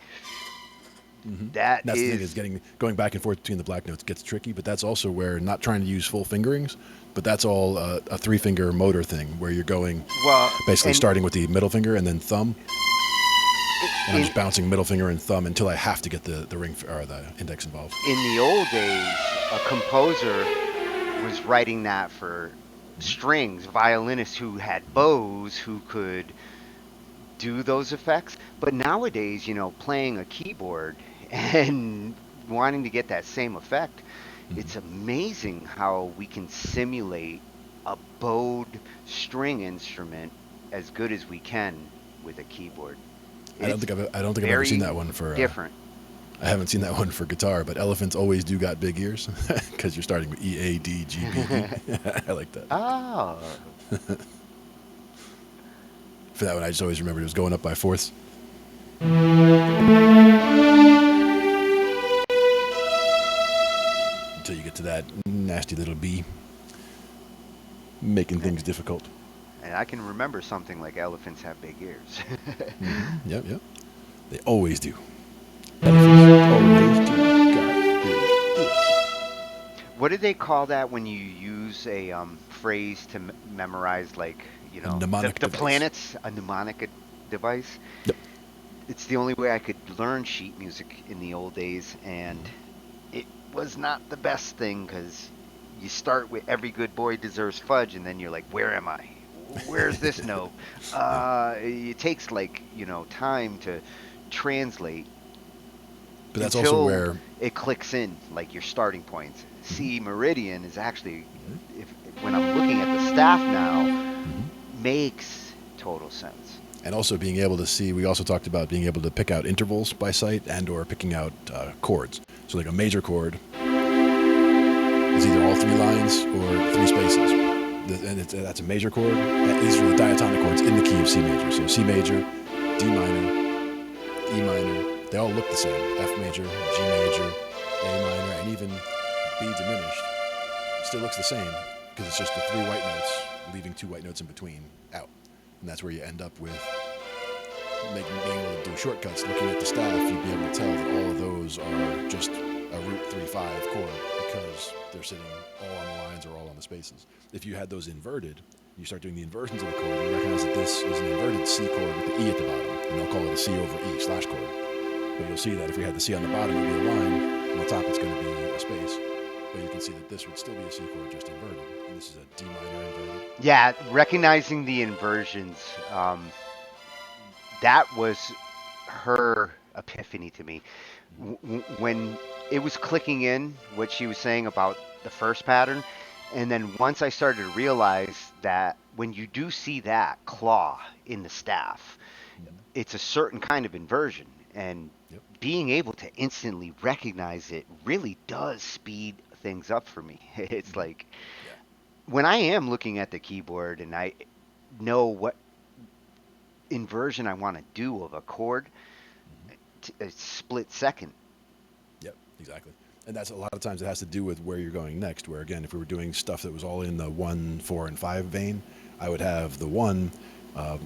A: that's
B: the thing is going back and forth between the black notes gets tricky, but that's also where not trying to use full fingerings, but that's all a 3-finger motor thing where you're going basically starting with the middle finger and then thumb. And I'm just bouncing middle finger and thumb until I have to get the ring or the index involved.
A: In the old days, a composer was writing that for strings, violinists who had bows who could do those effects. But nowadays, you know, playing a keyboard and wanting to get that same effect, it's amazing how we can simulate a bowed string instrument as good as we can with a keyboard.
B: I don't think I've ever seen that one for
A: different.
B: I haven't seen that one for guitar, but elephants always do got big ears because you're starting with E, A, D, G, B, D. I like that.
A: Oh.
B: For that one, I just always remembered it was going up by fourths. Until you get to that nasty little B, making things difficult.
A: And I can remember something like elephants have big ears.
B: Yep. They always do. Elephants always do got big ears.
A: What do they call that when you use a phrase to memorize, like, you know, the planets, a mnemonic device?
B: Yep.
A: It's the only way I could learn sheet music in the old days, and it was not the best thing because you start with every good boy deserves fudge, and then you're like, where am I? Where's this note? It takes, like, you know, time to translate.
B: But that's also where
A: it clicks in, like your starting points. C meridian is actually, when I'm looking at the staff now, makes total sense.
B: And also being able to see, we also talked about being able to pick out intervals by sight and or picking out chords. So like a major chord is either all 3 lines or 3 spaces. And that's a major chord. These are the diatonic chords in the key of C major. So C major, D minor, E minor, they all look the same. F major, G major, A minor, and even B diminished still looks the same because it's just the 3 white notes, leaving 2 white notes in between out. And that's where you end up with being able to do shortcuts. Looking at the staff, you'd be able to tell that all of those are just a root 3-5 chord because they're sitting all on the lines or all on the spaces. If you had those inverted, you start doing the inversions of the chord, and you recognize that this is an inverted C chord with the E at the bottom, and they'll call it a C over E / chord. But you'll see that if we had the C on the bottom, it would be a line, on the top it's going to be a space. But you can see that this would still be a C chord just inverted, and this is a D minor inverted.
A: Yeah, recognizing the inversions, that was her epiphany to me. When it was clicking in what she was saying about the first pattern, and then once I started to realize that when you do see that claw in the staff,
B: Mm-hmm.
A: it's a certain kind of inversion, and
B: Yep.
A: being able to instantly recognize it really does speed things up for me. It's
B: Mm-hmm.
A: like
B: Yeah.
A: when I am looking at the keyboard and I know what inversion I want to do of a chord,
B: Mm-hmm.
A: a split second.
B: Yep. Exactly. And that's a lot of times it has to do with where you're going next. Where again, if we were doing stuff that was all in the 1, 4, and 5 vein, I would have the 1 uh,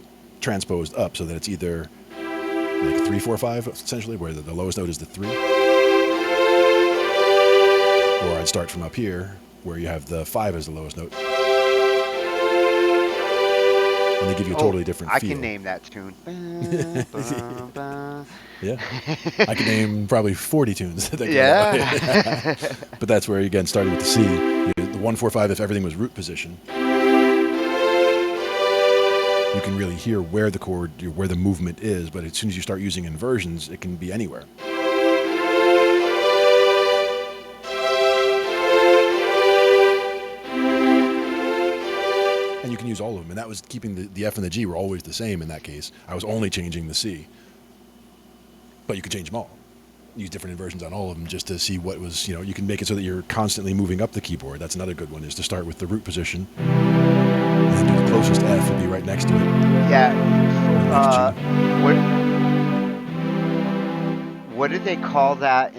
B: transposed up so that it's either like 3, 4, 5 essentially, where the lowest note is the 3, or I'd start from up here where you have the 5 as the lowest note, and they give you a
A: Oh,
B: totally different
A: I can
B: feel.
A: name that tune. Ba, ba, ba.
B: Yeah, I could name probably 40 tunes that go that way.
A: Yeah.
B: But that's where, again, starting with the C, the 1, 4, 5, if everything was root position, you can really hear where the chord, where the movement is. But as soon as you start using inversions, it can be anywhere. And you can use all of them. And that was keeping the F and the G were always the same in that case. I was only changing the C. But you could change them all. Use different inversions on all of them just to see what was, you can make it so that you're constantly moving up the keyboard. That's another good one, is to start with the root position. And then do the closest F would be right next to it.
A: Yeah.
B: Next
A: What do they call that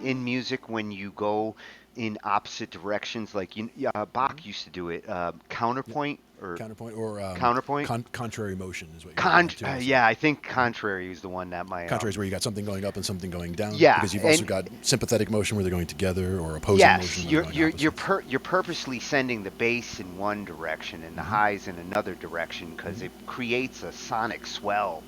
A: in music when you go in opposite directions? Like
B: G.
A: Bach used to do it. Counterpoint or
B: Counterpoint or
A: counterpoint.
B: contrary motion is what you're looking at too.
A: Yeah, I think contrary is the one that my
B: Contrary is where you got something going up and something going down.
A: yeah,
B: Because you've also
A: and
B: got sympathetic motion where they're going together, or opposing
A: yes,
B: motion where
A: you're
B: they're
A: you're
B: going
A: you're
B: opposites.
A: you're purposely sending the bass in one direction and the
B: Mm-hmm.
A: highs in another direction because
B: Mm-hmm.
A: it creates a sonic swell.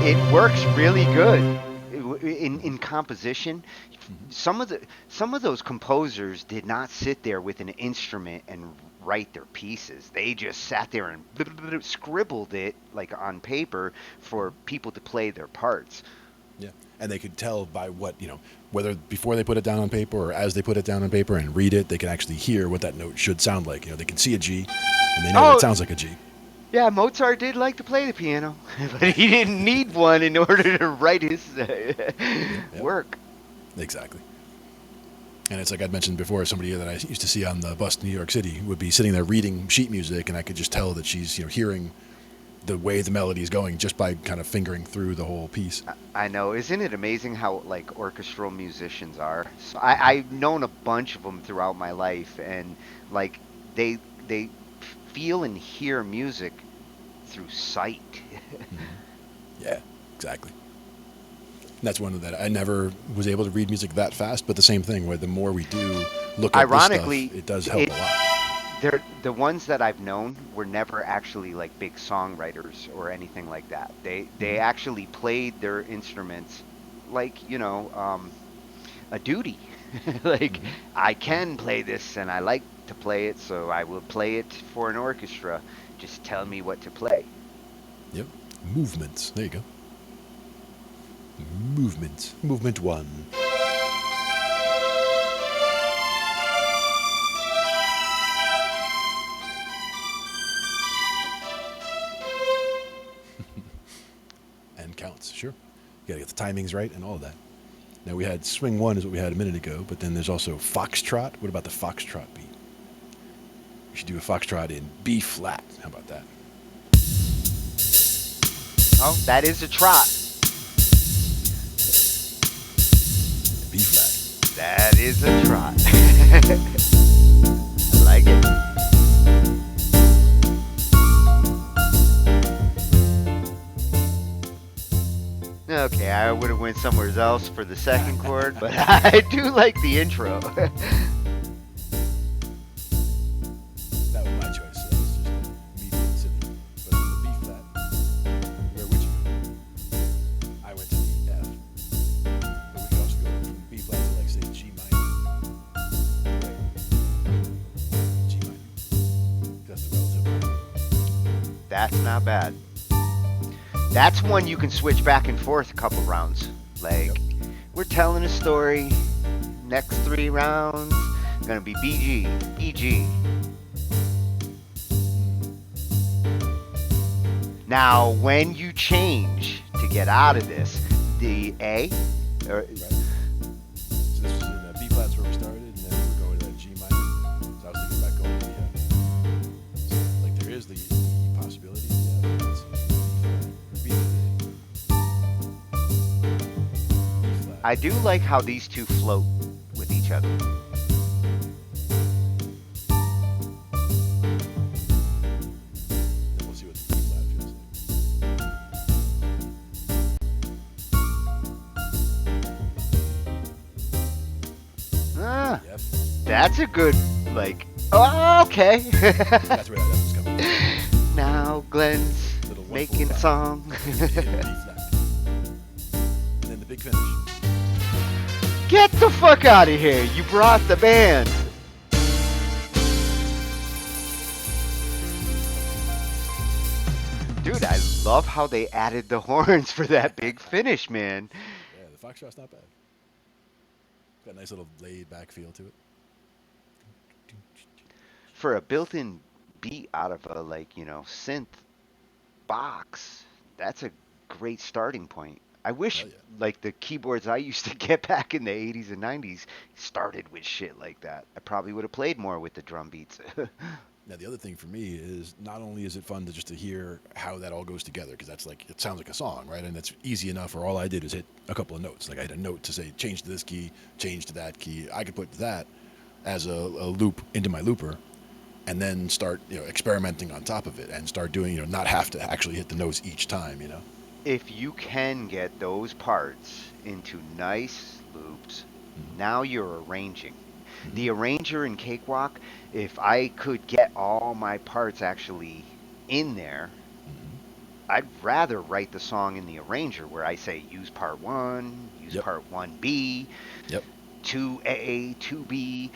A: It works really good in composition.
B: Mm-hmm.
A: Some of those composers did not sit there with an instrument and write their pieces. They just sat there and scribbled it like on paper for people to play their parts.
B: Yeah, and they could tell by what, whether before they put it down on paper or as they put it down on paper and read it, they can actually hear what that note should sound like. They can see a G, and they know that
A: Oh,
B: it sounds like a G.
A: yeah, Mozart did like to play the piano, but he didn't need one in order to write his
B: Yep,
A: work.
B: exactly. And it's like I'd mentioned before, somebody that I used to see on the bus to New York City would be sitting there reading sheet music, and I could just tell that she's, hearing the way the melody is going just by kind of fingering through the whole piece.
A: I know. Isn't it amazing how like orchestral musicians are? So
B: Mm-hmm.
A: I've known a bunch of them throughout my life, and like they feel and hear music through sight.
B: Mm-hmm. Yeah, exactly. And that's one of that. I never was able to read music that fast, but the same thing, where the more we do look at this stuff,
A: Ironically,
B: it does help
A: it
B: a lot.
A: they're the ones that I've known were never actually like big songwriters or anything like that. They
B: Mm-hmm.
A: actually played their instruments like a duty. Like
B: Mm-hmm.
A: I can play this and I like to play it, so I will play it for an orchestra. Just tell me what to play.
B: Yep. Movements. There you go. Movement. Movement 1. And counts, sure. You gotta get the timings right and all of that. Now we had swing 1 is what we had a minute ago, but then there's also foxtrot. What about the foxtrot beat? We should do a foxtrot in B flat. How about that?
A: Oh, that is a trot.
B: B flat.
A: That is a trot. I like it. Okay, I would have went somewhere else for the second chord, but I do like the intro.
B: That was my choice. That was just me being silly. But the B flat.
A: That's not bad. That's one you can switch back and forth a couple rounds.
B: Yep.
A: Like, we're telling a story. Next 3 rounds gonna be BG, EG. Now, when you change to get out of this, the A, or
B: Right. So this was in B flats where we started, and then we were going to that G minor. So I was thinking about going to the so, like there is the possibility. Yeah, let's see. B flat.
A: I do like how these two float with each other.
B: Then we'll see what the B flat feels
A: Ah,
B: like. Yep.
A: that's a good, like, oh, okay.
B: That's where that was coming from.
A: Now Glenn's
B: Little 1/4
A: making
B: time.
A: song.
B: B flat. And then the big finish.
A: Get the fuck out of here. You brought the band. Dude, I love how they added the horns for that big finish, man.
B: Yeah, the foxtrot's not bad. Got a nice little laid back feel to it.
A: For a built-in beat out of a, like, synth box, that's a great starting point. I wish,
B: Hell yeah.
A: like, the keyboards I used to get back in the 80s and 90s started with shit like that. I probably would have played more with the drum beats.
B: Now the other thing for me is not only is it fun to just to hear how that all goes together, because that's like it sounds like a song, right? And it's easy enough. Or all I did is hit a couple of notes. Like I had a note to say change to this key, change to that key. I could put that as a loop into my looper, and then start experimenting on top of it, and start doing not have to actually hit the notes each time.
A: If you can get those parts into nice loops, now you're arranging. The arranger in Cakewalk, if I could get all my parts actually in there, I'd rather write the song in the arranger where I say use part 1, use
B: Yep.
A: part 1B,
B: Yep.
A: 2A, 2B.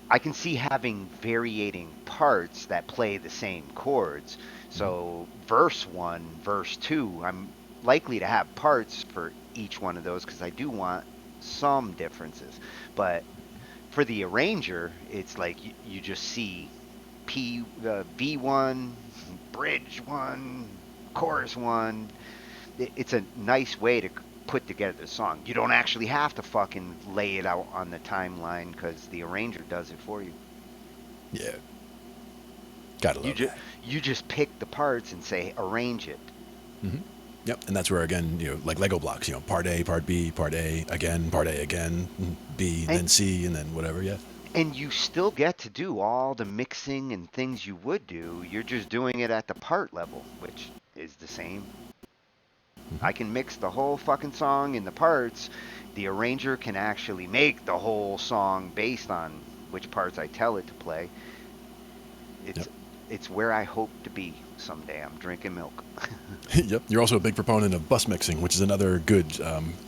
A: I can see having varying parts that play the same chords. So verse 1, verse 2, I'm likely to have parts for each one of those because I do want some differences. But for the arranger, it's like you just see V1, bridge 1, chorus 1. It's a nice way to put together the song. You don't actually have to fucking lay it out on the timeline because the arranger does it for you.
B: Yeah. Gotta
A: You
B: love
A: just
B: that.
A: you just pick the parts and say arrange it.
B: Yep. And that's where again, like Lego blocks. Part A, part B, part A again, part A again, B,
A: And
B: then C, and then whatever. Yeah.
A: and you still get to do all the mixing and things you would do. You're just doing it at the part level, which is the same. I can mix the whole fucking song in the parts. The arranger can actually make the whole song based on which parts I tell it to play. It's
B: Yep.
A: it's where I hope to be someday. I'm drinking milk.
B: Yep. You're also a big proponent of bus mixing, which is another good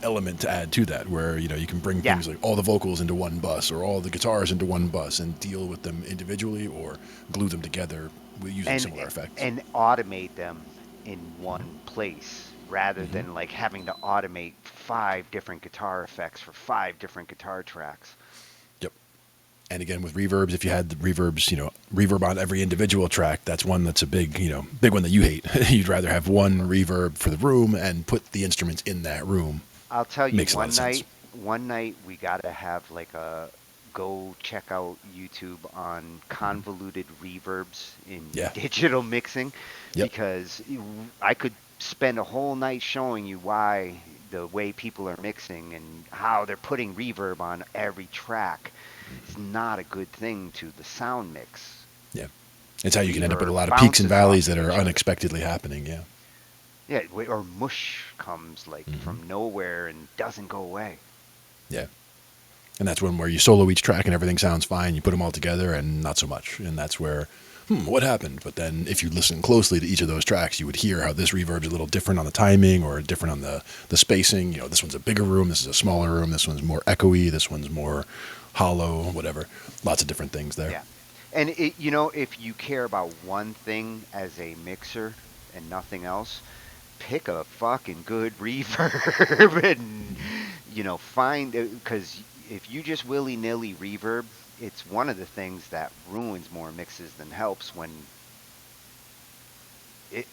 B: element to add to that, where you can bring
A: Yeah.
B: things like all the vocals into one bus, or all the guitars into one bus, and deal with them individually, or glue them together using
A: and
B: similar effects.
A: and automate them in one place rather than like having to automate 5 different guitar effects for 5 different guitar tracks.
B: Yep. And again, with reverbs, if you had the reverbs, reverb on every individual track, that's one that's a big, big one that you hate. You'd rather have one reverb for the room and put the instruments in that room.
A: I'll tell you,
B: Makes a lot of sense.
A: one night we gotta have like a go check out YouTube on convoluted reverbs in
B: Yeah.
A: digital mixing
B: Yep.
A: because I could spend a whole night showing you why the way people are mixing and how they're putting reverb on every track is not a good thing to the sound mix.
B: Yeah. It's how you can end up with a
A: Reverb
B: lot of peaks and
A: bounces
B: valleys
A: off
B: that
A: of
B: are
A: each other.
B: unexpectedly happening. Yeah.
A: Yeah, or mush comes like from nowhere and doesn't go away.
B: Yeah. And that's when where you solo each track and everything sounds fine. You put them all together and not so much. And that's where, what happened? But then if you listen closely to each of those tracks, you would hear how this reverb's a little different on the timing or different on the spacing. This one's a bigger room. This is a smaller room. This one's more echoey. This one's more hollow, whatever. Lots of different things there.
A: Yeah. And if you care about one thing as a mixer and nothing else, pick a fucking good reverb and find because if you just willy-nilly reverb, it's one of the things that ruins more mixes than helps when it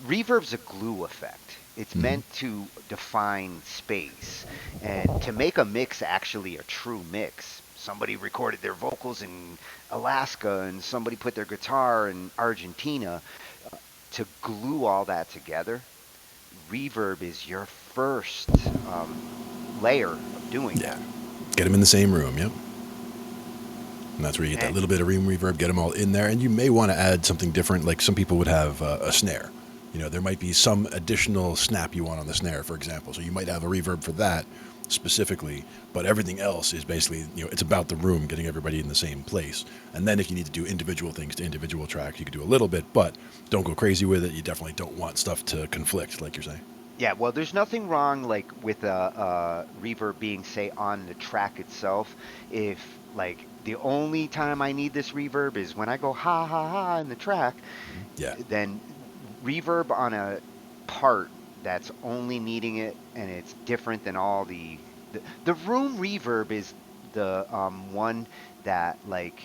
A: reverb's a glue effect. It's
B: Hmm.
A: meant to define space and to make a mix actually a true mix. Somebody recorded their vocals in Alaska and somebody put their guitar in Argentina. To glue all that together, reverb is your first layer of doing
B: Yeah.
A: that.
B: Get them in the same room. Yep. And that's where you get that
A: And
B: little bit of room reverb, get them all in there. And you may want to add something different. Like some people would have a snare. There might be some additional snap you want on the snare, for example. So you might have a reverb for that specifically, but everything else is basically, it's about the room, getting everybody in the same place. And then if you need to do individual things to individual tracks, you can do a little bit, but don't go crazy with it. You definitely don't want stuff to conflict, like you're saying.
A: yeah, well, there's nothing wrong like with a reverb being say on the track itself. If like the only time I need this reverb is when I go ha ha ha in the track,
B: Yeah.
A: then reverb on a part that's only needing it and it's different than all the room reverb is the one that like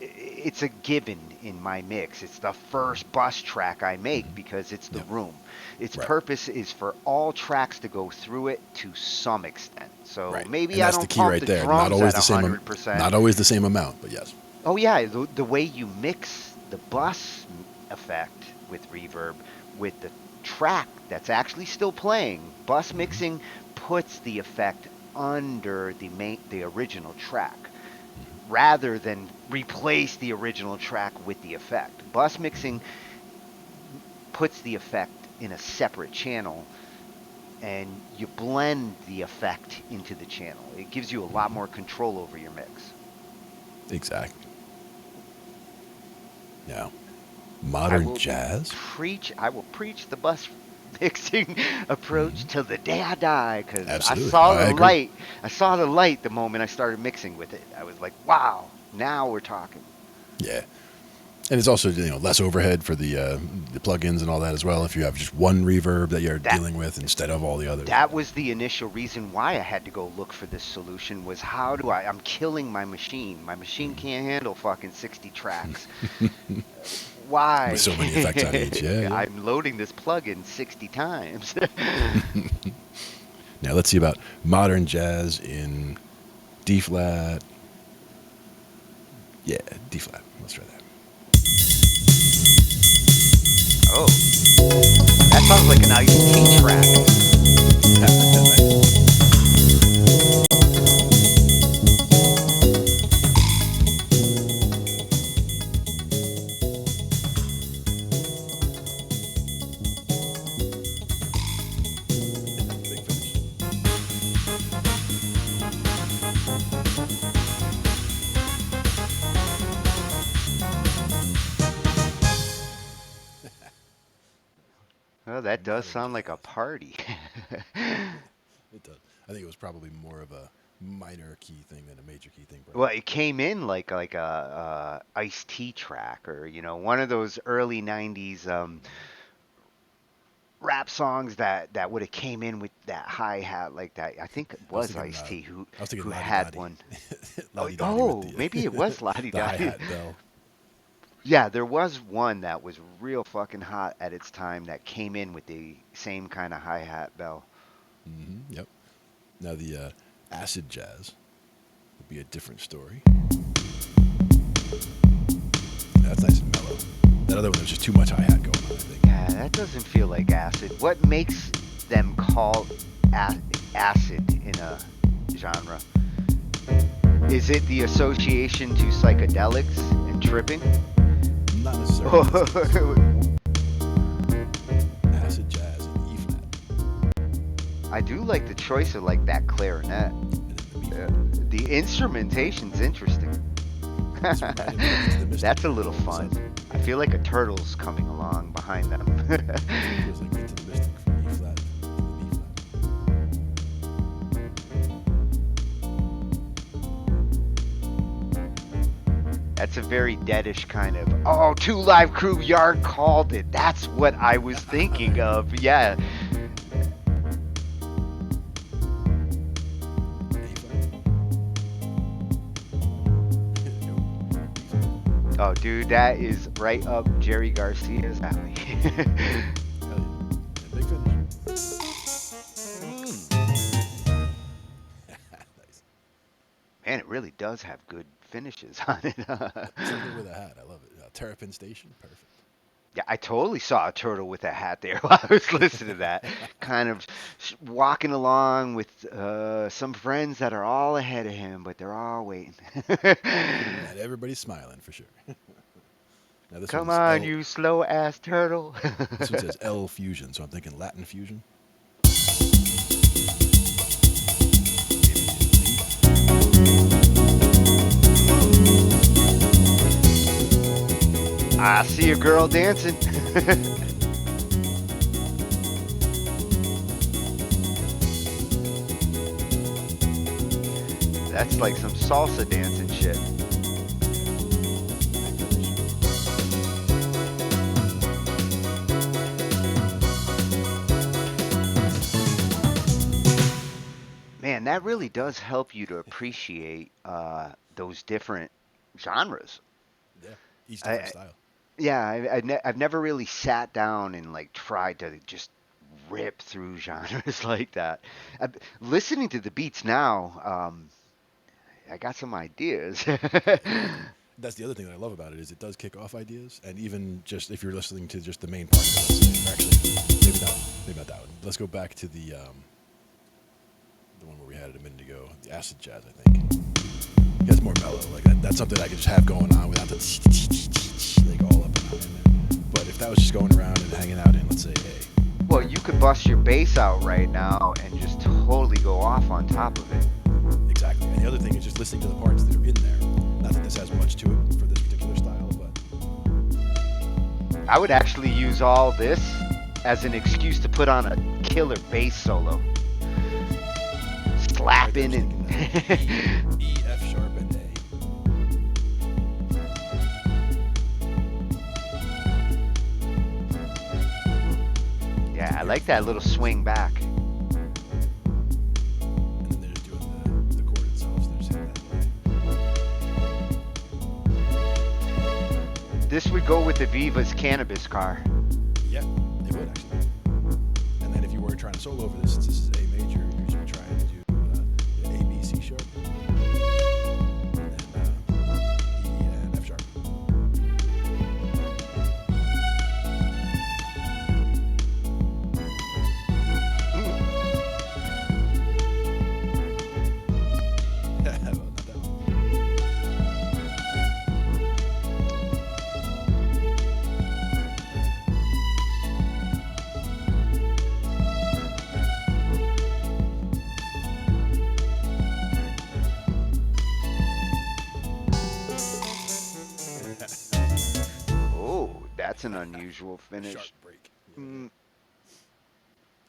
A: it's a given in my mix. It's the first bus track I make because it's the
B: Yep.
A: room. Its
B: Right.
A: purpose is for all tracks to go through it to some extent. So
B: Right.
A: maybe
B: And
A: I
B: that's the
A: don't
B: key
A: pump
B: right
A: the
B: there. Not
A: drums
B: always
A: at
B: the same,
A: 100%.
B: not always the same amount, but yes.
A: Oh yeah, the way you mix the bus effect with reverb with the track that's actually still playing, bus
B: Hmm.
A: mixing puts the effect under the original track rather than replace the original track with the effect. Bus mixing puts the effect in a separate channel and you blend the effect into the channel. It gives you a lot more control over your mix.
B: Exactly. Now,
A: I
B: modern
A: will
B: jazz.
A: preach the bus mixing approach
B: Hmm.
A: till the day I die cuz
B: Absolutely. I agree.
A: I saw the light the moment I started mixing with it. I was like, "Wow, now we're talking."
B: Yeah. And it's also less overhead for the plugins and all that as well. If you have just one reverb that you're
A: That
B: dealing with instead of all the others.
A: that was the initial reason why I had to go look for this solution was how do I'm killing my machine. My machine can't handle fucking 60 tracks.
B: With
A: Why?
B: so many effects on each. Yeah, yeah.
A: I'm loading this plugin 60 times.
B: Now let's see about modern jazz in D flat. Yeah, D flat. Let's try that.
A: Oh, that sounds like an IoT track.
B: Big finish.
A: Oh, that does
B: Modern
A: sound like a
B: jazz.
A: party.
B: It does. I think it was probably more of a minor key thing than a major key thing,
A: Well,
B: probably.
A: it came in like a Ice-T track or one of those early '90s rap songs that would have came in with that hi hat like that. I think it
B: I was
A: was
B: thinking,
A: Ice-T who
B: I was thinking Lottie
A: had
B: Dottie,
A: one. Oh,
B: Lottie Dottie with
A: oh,
B: the
A: maybe it was Lottie
B: the hi
A: Dottie.
B: hat bell.
A: Yeah, there was one that was real fucking hot at its time that came in with the same kind of hi hat bell.
B: Yep. Now the acid jazz would be a different story. That's nice and mellow. That other one, there's just too much hi hat going on, I think.
A: Yeah, that doesn't feel like acid. What makes them call acid in a genre? Is it the association to psychedelics and tripping?
B: Not necessarily. That's the case. Acid jazz in E flat
A: I do like the choice of like that clarinet.
B: and in the B
A: Uh,
B: flat.
A: the instrumentation's interesting.
B: It's reminding me of Into the Mystic
A: That's a little
B: all of a
A: fun.
B: sudden.
A: I feel like a turtle's coming along behind them.
B: It feels like Into the Mystic from E flat in the B flat.
A: that's a very deadish kind of. Oh, Two Live Crew Yard called it. That's what I was thinking of. Yeah. Oh, dude, that is right up Jerry Garcia's alley.
B: Hell yeah. Big finish. Nice.
A: Man, it really does have good finishes on it.
B: Turtle with a hat. I love it. Terrapin Station. Perfect.
A: Yeah, I totally saw a turtle with a hat there while I was listening to that. Kind of walking along with some friends that are all ahead of him, but they're all waiting.
B: And everybody's smiling for sure. Now this
A: Come
B: one's
A: on,
B: L.
A: you slow ass turtle.
B: This one says L fusion, so I'm thinking Latin fusion.
A: I see a girl dancing. That's like some salsa dancing shit. Man, that really does help you to appreciate those different genres.
B: Yeah, each
A: I,
B: different
A: I-
B: style.
A: yeah, I've never really sat down and like tried to just rip through genres like that. Listening to the beats now, I got some ideas.
B: Exactly. That's the other thing that I love about it is it does kick off ideas, and even just if you're listening to just the main part of it, let's say, or actually, maybe not that one. Let's go back to the one where we had it a minute ago, the acid jazz. I think it gets more mellow. Like that's something I could just have going on without the like all up and down in there. But if that was just going around and hanging out in, let's say, A,
A: Well, you could bust your bass out right now and just totally go off on top of it.
B: exactly. And the other thing is just listening to the parts that are in there. Not that this has much to it for this particular style, but
A: I would actually use all this as an excuse to put on a killer bass solo.
B: right there, I
A: Slapping
B: was thinking that.
A: and.
B: E, F sharp, and A.
A: Yeah, I like that little swing back.
B: And then they're just doing the chord itself, so they're just hitting that.
A: This would go with the Viva's cannabis car.
B: Yeah, it would actually. And then if you were trying to solo over this, since this is A major, you're usually trying to do A, B, C sharp, and then E and F sharp. Well, not that one.
A: Oh, that's an unusual
B: Sharp
A: finish.
B: break.
A: Mm,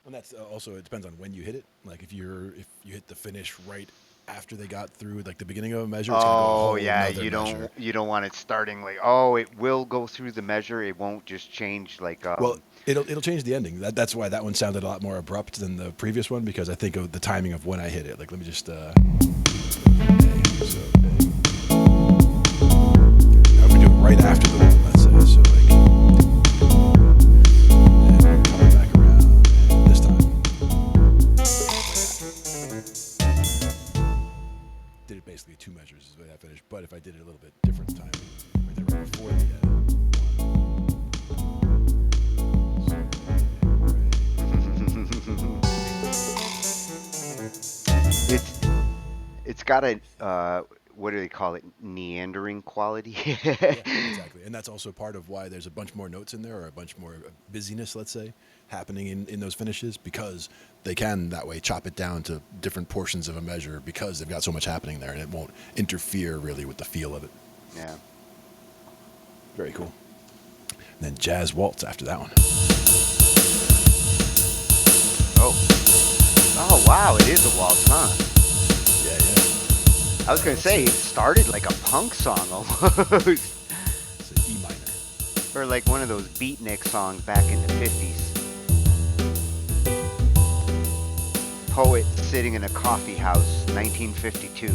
B: And that's also it depends on when you hit it. Like if you hit the finish right after they got through like the beginning of a measure, it's gonna go a
A: Oh
B: whole
A: yeah,
B: nother measure.
A: you don't want it starting like, oh, it will go through the measure. It won't just change like
B: Well, it'll change the ending. That's why that one sounded a lot more abrupt than the previous one because I think of the timing of when I hit it. Like let me just A, so A. Now if we do it right after the one, let's say, so like and coming back around and this time. Did it basically two measures is the way I finished. But if I did it a little bit different time, I did it right before the
A: it's it's got a what do they call it? Neandering quality.
B: yeah, exactly. And that's also part of why there's a bunch more notes in there or a bunch more busyness, let's say, happening in those finishes because they can that way chop it down to different portions of a measure because they've got so much happening there and it won't interfere really with the feel of it.
A: Yeah.
B: Very cool. And then Jazz Waltz after that one.
A: Oh. Oh wow, it is a waltz, huh?
B: Yeah, yeah.
A: I was gonna
B: Let's
A: say it
B: see.
A: started like a punk song almost,
B: It's an E minor.
A: or like one of those beatnik songs back in the 50s. Poet sitting in a coffee house, 1952.
B: Yeah.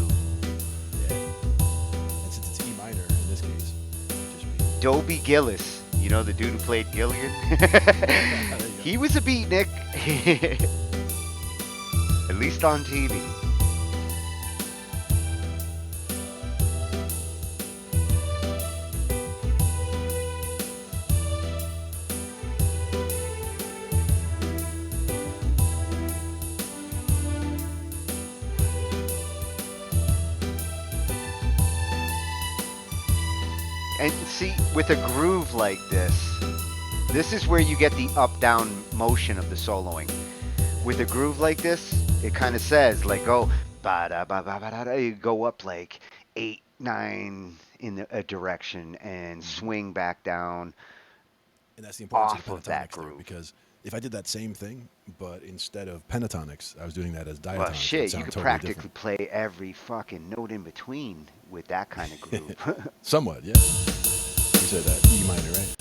B: And since it's E minor in this case, it would just be.
A: Dobie Gillis, you know the dude who played Gilligan?
B: There you go.
A: He was a beatnik, at least on TV. And see, with a groove like this is where you get the up-down motion of the soloing. With a groove like this, it kind of says like, go ba da ba ba ba da. You go up like 8, 9 in a direction and
B: Hmm.
A: swing back down
B: And that's the importance of
A: off
B: the
A: of that
B: pentatonics there,
A: groove.
B: because if I did that same thing, but instead of pentatonics, I was doing that as
A: Well,
B: diatonics, it would
A: shit, you
B: sound
A: could
B: totally different.
A: practically play every fucking note in between with that kind of groove.
B: Somewhat, yeah. You said that E minor, right?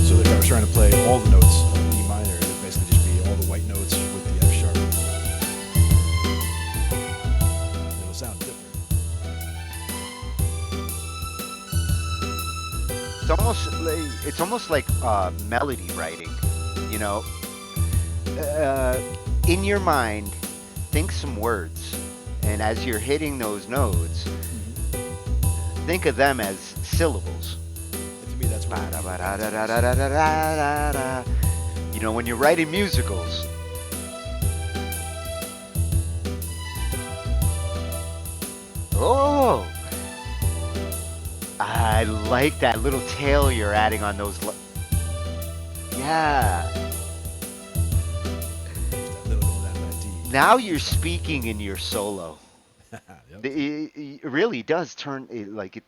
B: So if I was trying to play all the notes of E minor, it would basically just be all the white notes with the F sharp. It'll sound different.
A: It's almost like melody writing, you know. Uh, in your mind, think some words, and as you're hitting those notes,
B: Hmm.
A: think of them as syllables.
B: And to me, that's where the importance is.
A: Ba-da-ba-da-da-da-da-da-da. You know, when you're writing musicals, oh, I like that little tail you're adding on those. Yeah.
B: Just that little that D.
A: Now you're
B: Just that.
A: speaking in your solo.
B: Yep.
A: It really does turn it like it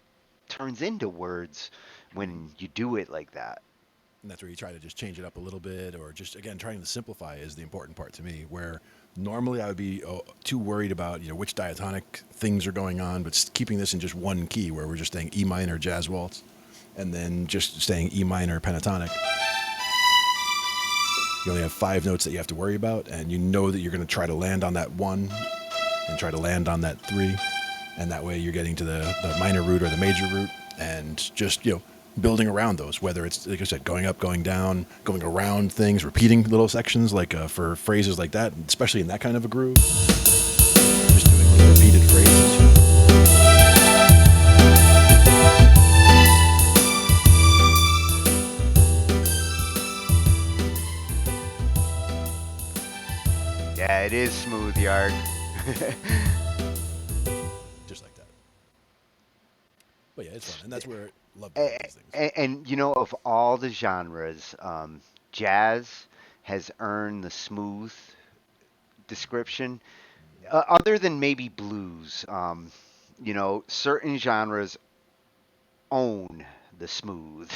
A: turns into words
B: Hmm.
A: when you do it like that.
B: And that's where you try to just change it up a little bit, or just again trying to simplify is the important part to me. Where normally I would be too worried about which diatonic things are going on, but keeping this in just one key, where we're just staying E minor jazz waltz, and then just staying E minor pentatonic. You only have 5 notes that you have to worry about, and you know that you're going to try to land on that one, and try to land on that three, and that way you're getting to the minor root or the major root, and just building around those, whether it's like I said, going up, going down, going around things, repeating little sections like for phrases like that, especially in that kind of a groove, just doing little repeated phrases.
A: Yeah, it is smooth yard.
B: Just like that. But yeah, it's fun, and that's where I love doing
A: and,
B: these things.
A: and you know, of all the genres, jazz has earned the smooth description, other than maybe blues. You know, certain genres own the smooth.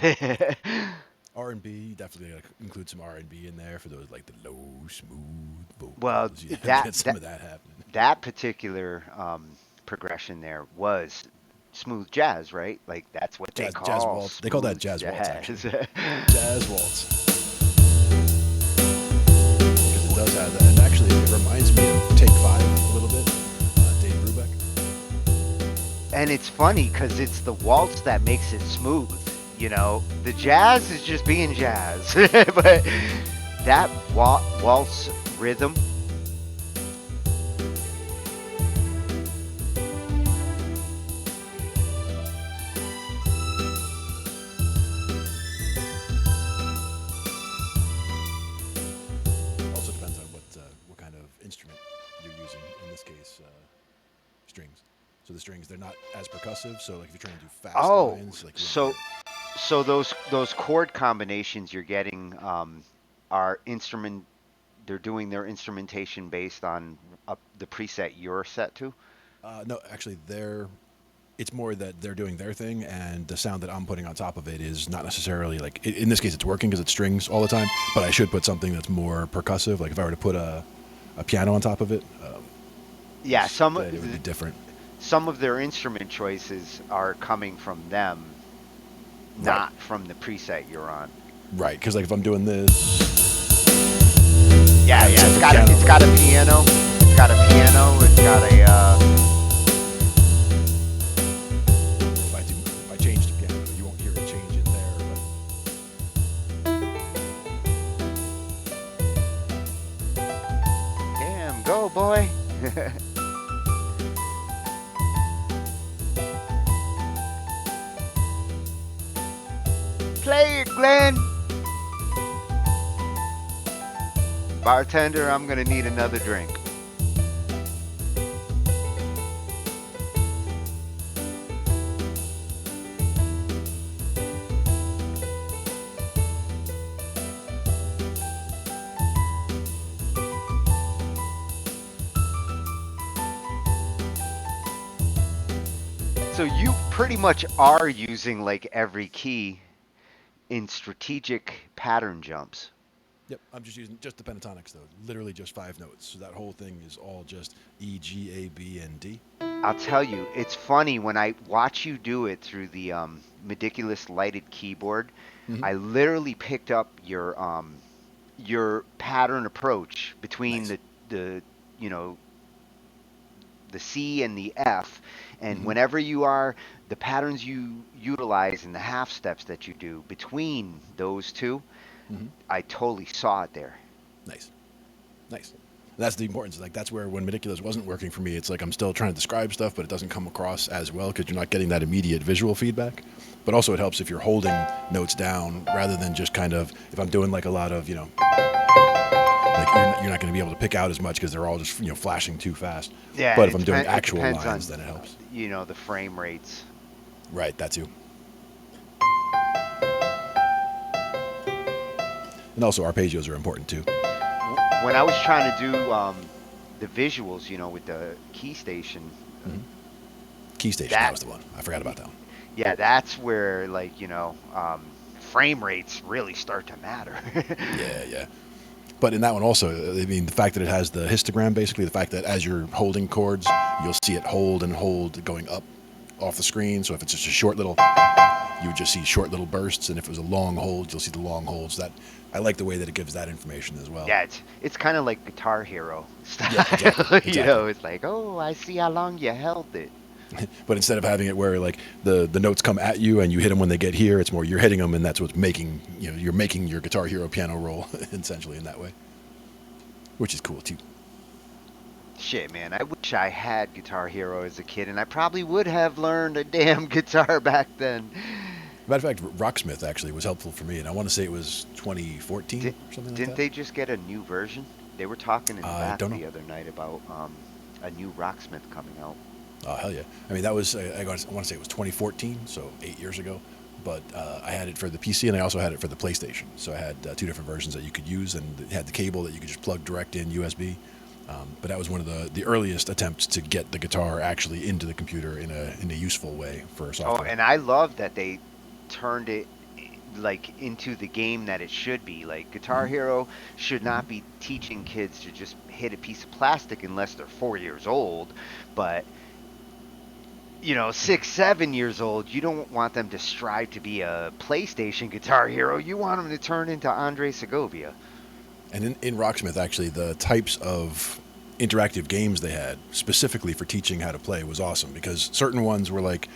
B: R&B, definitely gotta include some R&B in there for those like the low, smooth
A: Well,
B: vocals. Yeah,
A: that
B: get some
A: that
B: of that happening.
A: that particular progression there was smooth jazz, right? Like that's what they
B: Jazz
A: call
B: waltz. They call that
A: smooth
B: jazz waltz actually.
A: jazz.
B: Jazz waltz, because it does have that, and actually it reminds me of Take Five a little bit. Dave Brubeck.
A: And it's funny because it's the waltz that makes it smooth. You know, the jazz is just being jazz, but that waltz rhythm.
B: Also depends on what kind of instrument you're using. In this case, strings. So the strings, they're not as percussive. So like if you're trying to do fast
A: Oh,
B: lines, like you want to
A: so
B: get.
A: those chord combinations you're getting are instrument. They're doing their instrumentation based on the preset you're set to.
B: No, actually, they're. It's more that they're doing their thing, and the sound that I'm putting on top of it is not necessarily like. In this case, it's working because it's strings all the time. But I should put something that's more percussive. Like if I were to put a piano on top of it,
A: Yeah,
B: That it would be different.
A: some of their instrument choices are coming from them,
B: Right.
A: not from the preset you're on.
B: Right. Because like if I'm doing this, I
A: Yeah,
B: have a
A: yeah,
B: separate piano
A: it's got a
B: roll.
A: piano. It's got a piano. It's got a
B: If I change the piano, you won't hear a change in there.
A: damn, go boy. Play it, Glenn. Bartender, I'm gonna need another drink. So you pretty much are using like every key in strategic pattern jumps.
B: Yep, I'm just using just the pentatonics though. Literally just 5 notes. So that whole thing is all just E, G, A, B, and D.
A: I'll tell you, it's funny when I watch you do it through the ridiculous lighted keyboard.
B: Mm-hmm.
A: I literally picked up your pattern approach between
B: Nice.
A: the you know the C and the F, and
B: Mm-hmm.
A: whenever you are the patterns you utilize and the half steps that you do between those two,
B: Mm-hmm.
A: I totally saw it there.
B: Nice. Nice. That's the importance. Like that's where when Meticulous wasn't working for me, it's like I'm still trying to describe stuff, but it doesn't come across as well because you're not getting that immediate visual feedback. But also, it helps if you're holding notes down rather than just kind of if I'm doing like a lot of like you're not going to be able to pick out as much because they're all just flashing too fast.
A: Yeah, and
B: But if I'm doing
A: it
B: actual
A: depends
B: lines,
A: on
B: then it helps.
A: the frame rates.
B: Right, that too. And also arpeggios are important too.
A: When I was trying to do the visuals, with the key station,
B: Mm-hmm. Key station, that
A: that
B: was the one. I forgot about that one.
A: yeah, that's where frame rates really start to matter.
B: Yeah, yeah. But in that one also, I mean, the fact that it has the histogram, basically, the fact that as you're holding chords, you'll see it hold and hold going up off the screen. So if it's just a short little, you would just see short little bursts, and if it was a long hold, you'll see the long holds. That I like the way that it gives that information as well.
A: Yeah, it's kind of like Guitar Hero
B: Yeah, exactly,
A: style.
B: exactly.
A: It's like, oh, I see how long you held it.
B: But instead of having it where like the notes come at you and you hit them when they get here, it's more you're hitting them, and that's what's making you're making your Guitar Hero piano roll essentially in that way, which is cool too.
A: Shit, man, I wish I had Guitar Hero as a kid, and I probably would have learned a damn guitar back then.
B: Matter of fact, Rocksmith actually was helpful for me, and I want to say it was 2014
A: Did,
B: or something like
A: didn't
B: that.
A: they just get a new version? They were talking in the
B: I
A: back
B: don't know.
A: the other night about a new Rocksmith coming out.
B: Oh hell yeah! I mean that was I want to say it was 2014, so 8 years ago. But I had it for the PC and I also had it for the PlayStation. So I had two different versions that you could use, and it had the cable that you could just plug direct in USB. But that was one of the earliest attempts to get the guitar actually into the computer in a useful way for
A: Oh,
B: software.
A: and I love that they turned it like into the game that it should be. Like Guitar
B: Hmm.
A: Hero should
B: Hmm.
A: not be teaching kids to just hit a piece of plastic unless they're 4 years old. But 6, 7 years old, you don't want them to strive to be a PlayStation Guitar Hero. You want them to turn into Andre Segovia.
B: And in Rocksmith, actually, the types of interactive games they had specifically for teaching how to play was awesome because certain ones were like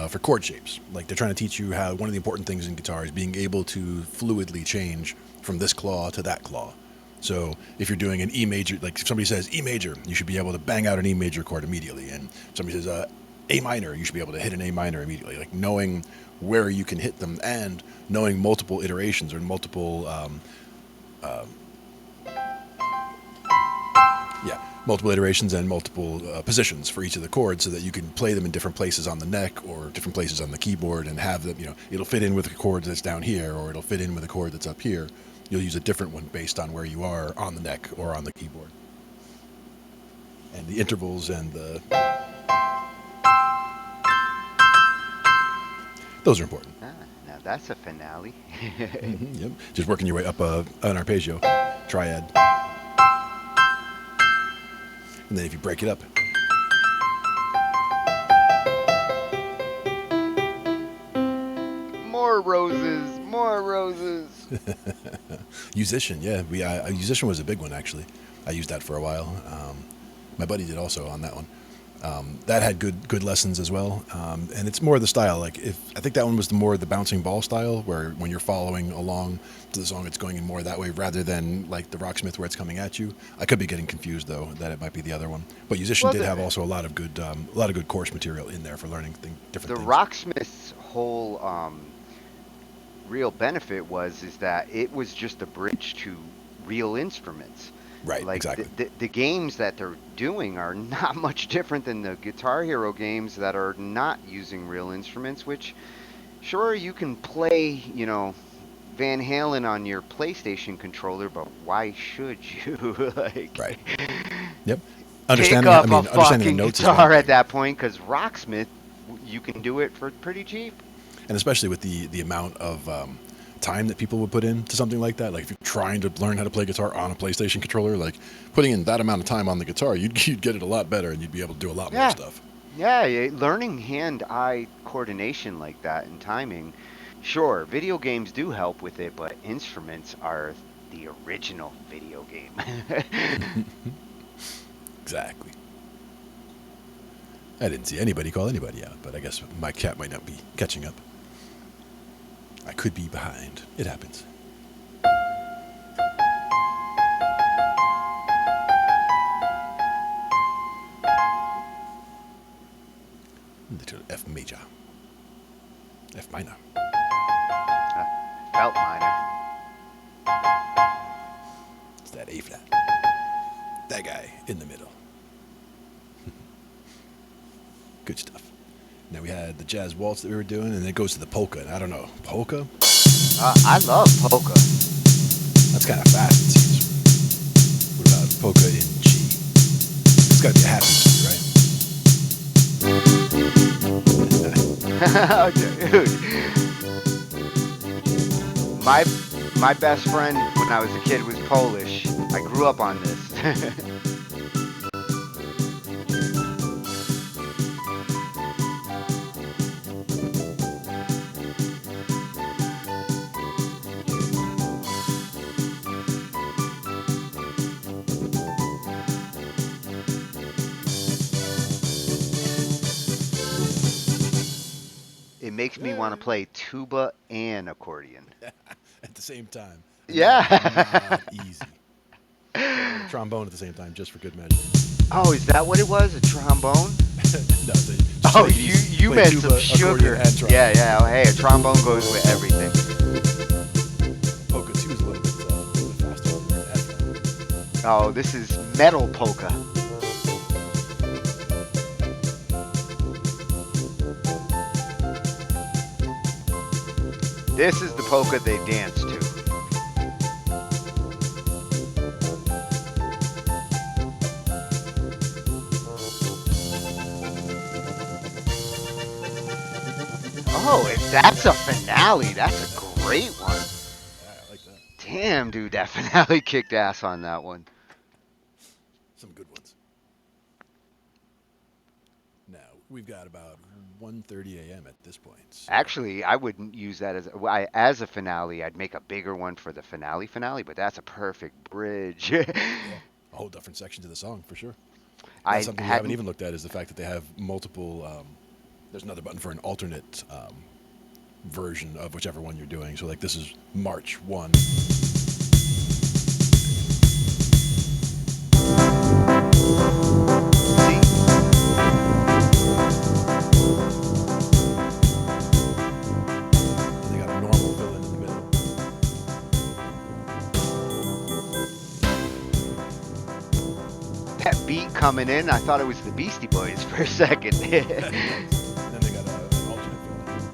B: for chord shapes. Like they're trying to teach you how one of the important things in guitar is being able to fluidly change from this claw to that claw. So if you're doing an E major, like if somebody says E major, you should be able to bang out an E major chord immediately. And if somebody says A minor, you should be able to hit an A minor immediately. Like knowing where you can hit them and knowing multiple iterations or multiple iterations and multiple positions for each of the chords so that you can play them in different places on the neck or different places on the keyboard and have them, it'll fit in with a chord that's down here or it'll fit in with a chord that's up here. You'll use a different one based on where you are on the neck or on the keyboard. And the intervals and those are important.
A: Ah, now that's a finale.
B: Yep. Just working your way up an arpeggio, triad. And then if you break it up,
A: more roses, more roses.
B: Musician, yeah. Musician was a big one actually. I used that for a while. My buddy did also on that one. That had good lessons as well, and it's more the style. Like if I think that one was the bouncing ball style, where when you're following along to the song, it's going in more that way rather than like the Rocksmith where it's coming at you. I could be getting confused though that it might be the other one. But Musician
A: Well,
B: did have also a lot of good course material in there for learning
A: the
B: different things.
A: Rocksmith's whole real benefit is that it was just a bridge to real instruments.
B: Right,
A: Like
B: exactly.
A: the games that they're doing are not much different than the Guitar Hero games that are not using real instruments, which sure you can play, Van Halen on your PlayStation controller, but why should you? Like
B: Right. Yep.
A: pick
B: Understanding. I
A: up a
B: mean, understanding the
A: fucking
B: notes is one
A: guitar at
B: thing.
A: that point because Rocksmith, you can do it for pretty cheap.
B: And especially with the amount of time that people would put into something like that. Like if you're trying to learn how to play guitar on a PlayStation controller, like putting in that amount of time on the guitar, you'd get it a lot better, and you'd be able to do a lot more
A: Yeah,
B: stuff.
A: yeah, learning hand-eye coordination like that and timing. Sure, video games do help with it, but instruments are the original video game.
B: Exactly. I didn't see anybody call anybody out, but I guess my cat might not be catching up. I could be behind. It happens. Little F major. F minor.
A: Uh, Felt minor.
B: It's that A flat. That guy in the middle. Good stuff. Now we had the jazz waltz that we were doing, and it goes to the polka. And I don't know, polka?
A: I love polka.
B: That's kind of fast, it seems. What about polka in G? It's got to be a happy key,
A: Dude, my best friend when I was a kid was Polish. I grew up on this. It makes me want to play tuba and accordion.
B: at the same time. And that is
A: Yeah.
B: not easy. Trombone at the same time, just for good measure.
A: Oh, is that what it was? A trombone?
B: No, just
A: Oh,
B: like
A: you
B: play
A: meant
B: tuba,
A: some
B: accordion,
A: sugar.
B: and trombone.
A: Yeah, yeah. Oh, hey, a trombone goes with everything.
B: Polka 2 is a little bit faster.
A: Oh, this is metal polka. This is the polka they dance to. Oh, if that's a finale, that's a great one.
B: Yeah, I like that.
A: Damn, dude, that finale kicked ass on that one.
B: Some good ones. Now, we've got about 1:30 a.m. at this point. So
A: Actually, I wouldn't use that as a finale. I'd make a bigger one for the finale, but that's a perfect bridge.
B: yeah, a whole different section to the song, for sure. That's
A: I
B: something we haven't
A: hadn't.
B: even looked at is the fact that they have multiple. There's another button for an alternate version of whichever one you're doing. So, like, this is March 1.
A: See,
B: They got a normal villain in the middle.
A: that beat coming in, I thought it was the Beastie Boys for a second.
B: It does. And then they got an alternate villain.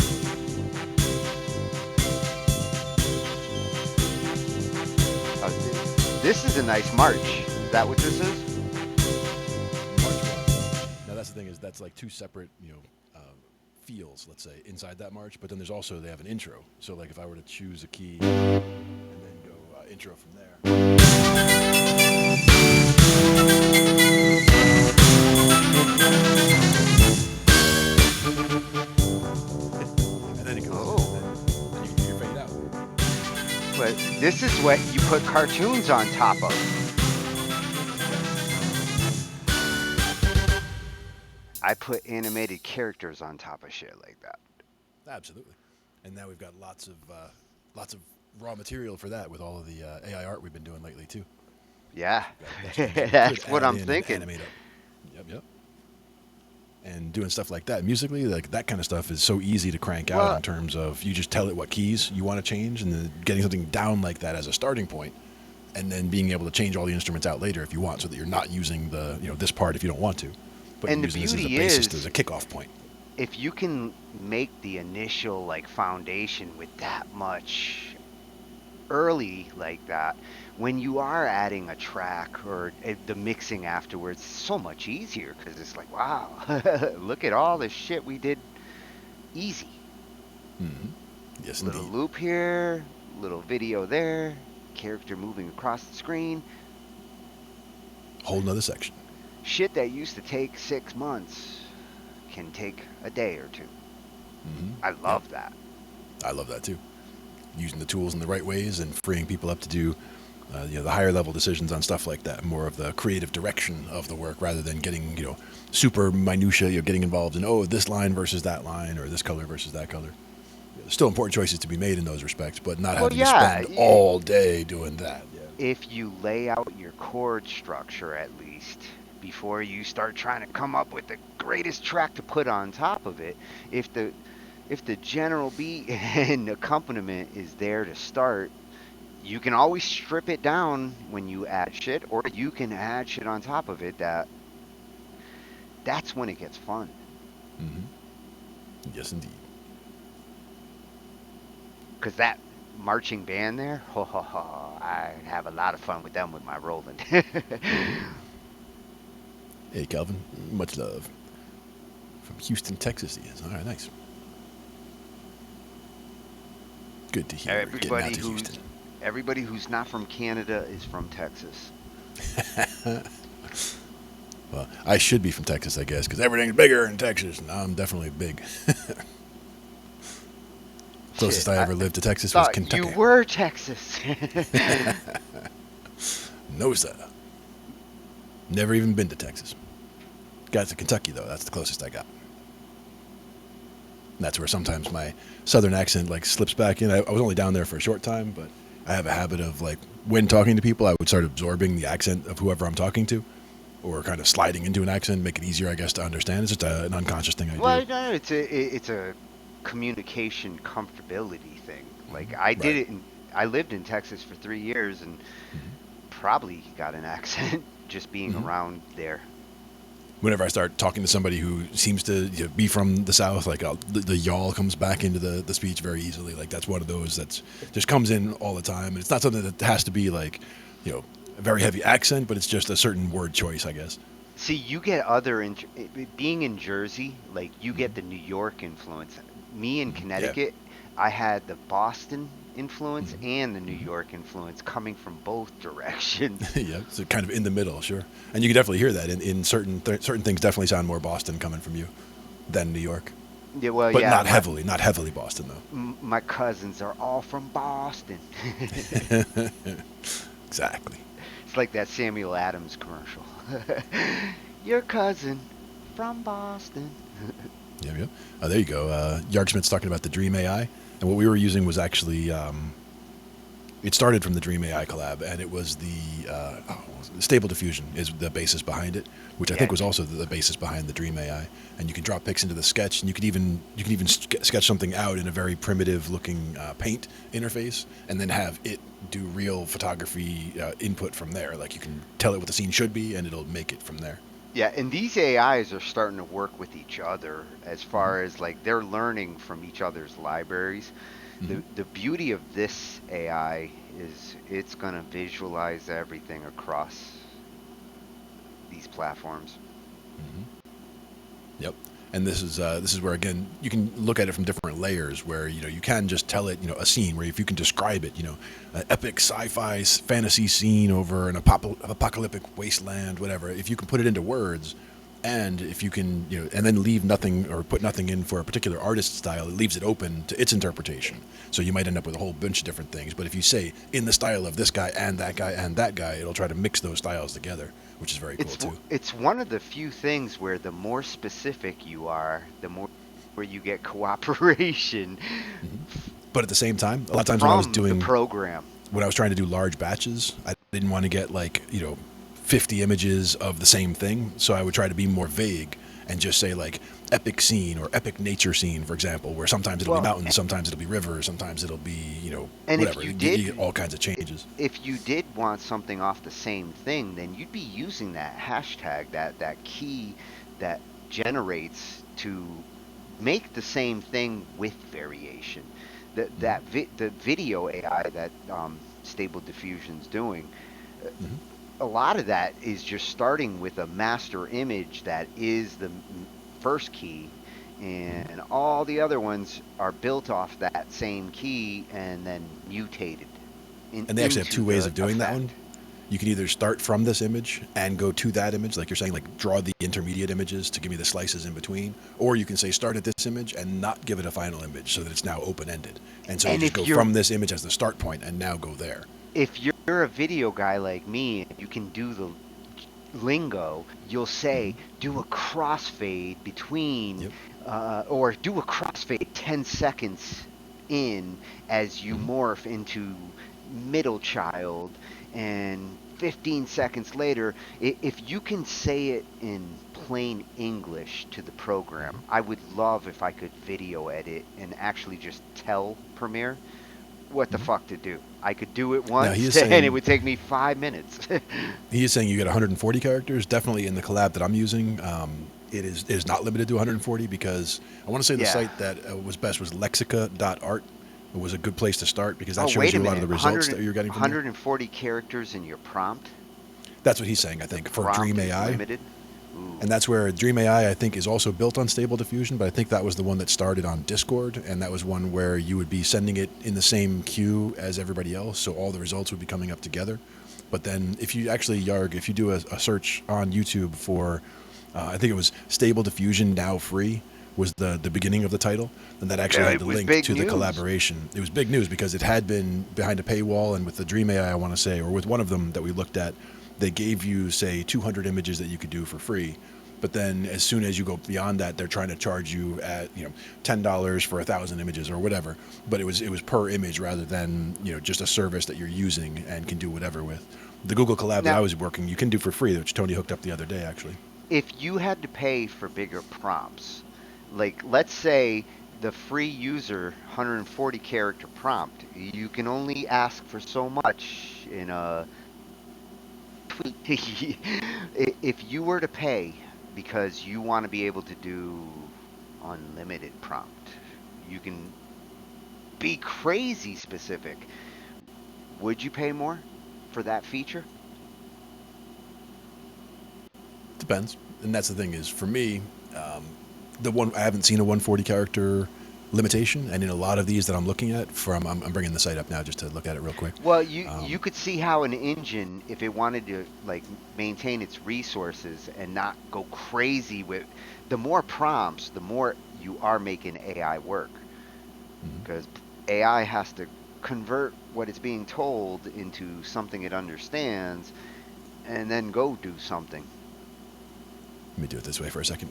A: This is a nice march. Is that what this is?
B: March 1. Now, that's the thing is that's like two separate, feels, let's say, inside that march. But then there's also, they have an intro. So, like, if I were to choose a key and then go intro from there. And then it goes,
A: Oh,
B: and then
A: This is what you put cartoons on top of. I put animated characters on top of shit like that.
B: Absolutely. And now we've got lots of raw material for that with all of the AI art we've been doing lately too.
A: Yeah,
B: We've got a bunch of things that we could
A: that's what
B: add
A: I'm
B: in and
A: thinking.
B: animate up. Yep, yep. And doing stuff like that musically, like that kind of stuff is so easy to crank out
A: Well,
B: in terms of you just tell it what keys you want to change, and then getting something down like that as a starting point, and then being able to change all the instruments out later if you want, so that you're not using the this part if you don't want to, but you're
A: and the
B: using this as a
A: beauty
B: basis as
A: is,
B: a kickoff point.
A: if you can make the initial like foundation with that much early like that, when you are adding a track or the mixing afterwards, it's so much easier because it's like, wow, look at all the shit we did easy.
B: Hmm. Yes,
A: Little
B: indeed.
A: loop here, little video there, character moving across the screen.
B: Whole nother section.
A: Shit that used to take 6 months can take a day or two.
B: Hmm.
A: I
B: Yep,
A: love that.
B: I love that too. Using the tools in the right ways and freeing people up to do the higher level decisions on stuff like that, more of the creative direction of the work rather than getting super minutia, getting involved in this line versus that line or this color versus that color. There's still important choices to be made in those respects, but not
A: Well,
B: having to
A: yeah,
B: spend all day doing that. Yeah.
A: if you lay out your chord structure at least before you start trying to come up with the greatest track to put on top of it, if the general beat and accompaniment is there to start, you can always strip it down when you add shit, or you can add shit on top of it. That's when it gets fun.
B: Hmm. Yes, indeed.
A: Cause that marching band there, ho ho ho, I have a lot of fun with them with my Roland.
B: Hey, Calvin, much love. From Houston, Texas, he is. All right, nice. Good to hear. Getting out
A: everybody
B: to
A: who's
B: Houston.
A: everybody who's not from Canada is from Texas.
B: Well, I should be from Texas, I guess, because everything's bigger in Texas, and I'm definitely big.
A: Shit,
B: Closest I
A: I
B: ever lived to Texas was
A: thought you
B: Kentucky.
A: were Texas.
B: No, sir. Never even been to Texas. Got to Kentucky, though. That's the closest I got. And that's where sometimes my southern accent slips back in. I was only down there for a short time, but I have a habit of when talking to people, I would start absorbing the accent of whoever I'm talking to, or kind of sliding into an accent, make it easier, I guess, to understand. It's just an unconscious thing I do.
A: Well, no, it's a communication comfortability thing. Like I did
B: Right.
A: it. I lived in Texas for 3 years and probably got an accent just being
B: Hmm.
A: around there.
B: Whenever I start talking to somebody who seems to be from the South, the y'all comes back into the speech very easily. That's one of those that's just comes in all the time, and it's not something that has to be a very heavy accent, but it's just a certain word choice, I guess.
A: See, you get being in Jersey, like you get the New York influence. Me in
B: Yeah.
A: Connecticut, I had the Boston influence
B: Hmm.
A: and the New York influence coming from both directions.
B: Yeah, so kind of in the middle, sure. And you can definitely hear that in certain things. Definitely sound more Boston coming from you than New York,
A: Yeah, well,
B: but
A: yeah,
B: not heavily Boston
A: my cousins are all from Boston.
B: though. Exactly.
A: It's like that Samuel Adams commercial. Your cousin from Boston.
B: Yeah, yeah. There you go. Yargsmith's talking about the Dream AI, and what we were using was actually it started from the Dream AI collab, and it was Stable Diffusion is the basis behind it, which I
A: Yeah,
B: think was also the basis behind the Dream AI. And you can drop pics into the sketch, and you can even sketch something out in a very primitive looking paint interface, and then have it do real photography input from there. You can tell it what the scene should be, and it'll make it from there.
A: yeah, and these AIs are starting to work with each other as
B: Hmm.
A: far as like they're learning from each other's libraries.
B: Hmm.
A: The beauty of this AI is it's gonna visualize everything across these platforms.
B: Hmm. Yep. And this is where again you can look at it from different layers. Where you can just tell it a scene where if you can describe it, an epic sci-fi fantasy scene over an apocalyptic wasteland, whatever. If you can put it into words, And if you can, and then leave nothing or put nothing in for a particular artist style, it leaves it open to its interpretation. So you might end up with a whole bunch of different things. But if you say in the style of this guy and that guy and that guy, it'll try to mix those styles together, which is very cool too.
A: It's one of the few things where the more specific you are, the more where you get cooperation
B: Hmm. But at the same time, a lot of times
A: from the program.
B: when I was trying to do large batches, I didn't want to get like 50 images of the same thing. So I would try to be more vague and just say like epic scene or epic nature scene, for example, where sometimes it'll be
A: Well,
B: mountains, sometimes it'll be rivers, sometimes it'll be
A: and
B: whatever. You get all kinds of changes.
A: if you did want something off the same thing, then you'd be using that hashtag, that key that generates to make the same thing with variation. The video AI that Stable Diffusion's doing,
B: Hmm.
A: a lot of that is just starting with a master image that is the first key, and all the other ones are built off that same key and then mutated
B: And they actually have
A: into
B: two ways
A: the
B: of doing that one.
A: effect.
B: You can either start from this image and go to that image, like you're saying, like draw the intermediate images to give me the slices in between, or you can say start at this image and not give it a final image so that it's now open-ended. And so you
A: And
B: just go from this image as the start point and now go there.
A: if you're a video guy like me, and you can do the lingo, you'll
B: Hmm.
A: say do a crossfade between,
B: Yep.
A: or do a crossfade 10 seconds in as you
B: Hmm.
A: morph into middle child, and 15 seconds later, if you can say it in plain English to the program. I would love if I could video edit and actually just tell Premiere what the
B: Hmm.
A: fuck to do. I could do it
B: Now he
A: once
B: is
A: and it
B: saying
A: would take me 5 minutes.
B: he is saying you get 140 characters. Definitely in the collab that I'm using, it is not limited to 140 because I want to say the
A: Yeah.
B: site that was best was lexica.art. It was a good place to start because that
A: Oh,
B: shows
A: wait a
B: you a lot of
A: minute.
B: the results that you're getting from there.
A: 140 characters in your prompt?
B: That's what he's saying, I
A: The
B: think, for Dream
A: prompt is
B: AI.
A: limited? Ooh.
B: And that's where Dream AI, I think, is also built on Stable Diffusion, but I think that was the one that started on Discord, and that was one where you would be sending it in the same queue as everybody else, so all the results would be coming up together. But then if you actually, Yarg, if you do a search on YouTube for, I think it was Stable Diffusion Now Free, was the beginning of the title, and that actually
A: Yeah,
B: had
A: it
B: the
A: was
B: link
A: big
B: to the
A: news.
B: collaboration. It was big news because it had been behind a paywall, and with the Dream AI, I want to say, or with one of them that we looked at, they gave you, say, 200 images that you could do for free. But then as soon as you go beyond that, they're trying to charge you at $10 for 1,000 images or whatever. But it was per image rather than just a service that you're using and can do whatever with. The Google Collab that
A: Now,
B: I was working, you can do for free, which Tony hooked up the other day actually.
A: if you had to pay for bigger prompts, like let's say the free user 140 character prompt, you can only ask for so much in a tweet. If you were to pay because you want to be able to do unlimited prompt, you can be crazy specific. Would you pay more for that feature?
B: Depends. And that's the thing is, for me, um, the one I haven't seen a 140 character limitation, and in a lot of these that I'm looking at, I'm bringing the site up now just to look at it real quick.
A: Well, you
B: Um,
A: could see how an engine, if it wanted to like maintain its resources and not go crazy with the more prompts, the more you are making AI work,
B: mhm.
A: because AI has to convert what it's being told into something it understands and then go do something.
B: Let me do it this way for a second.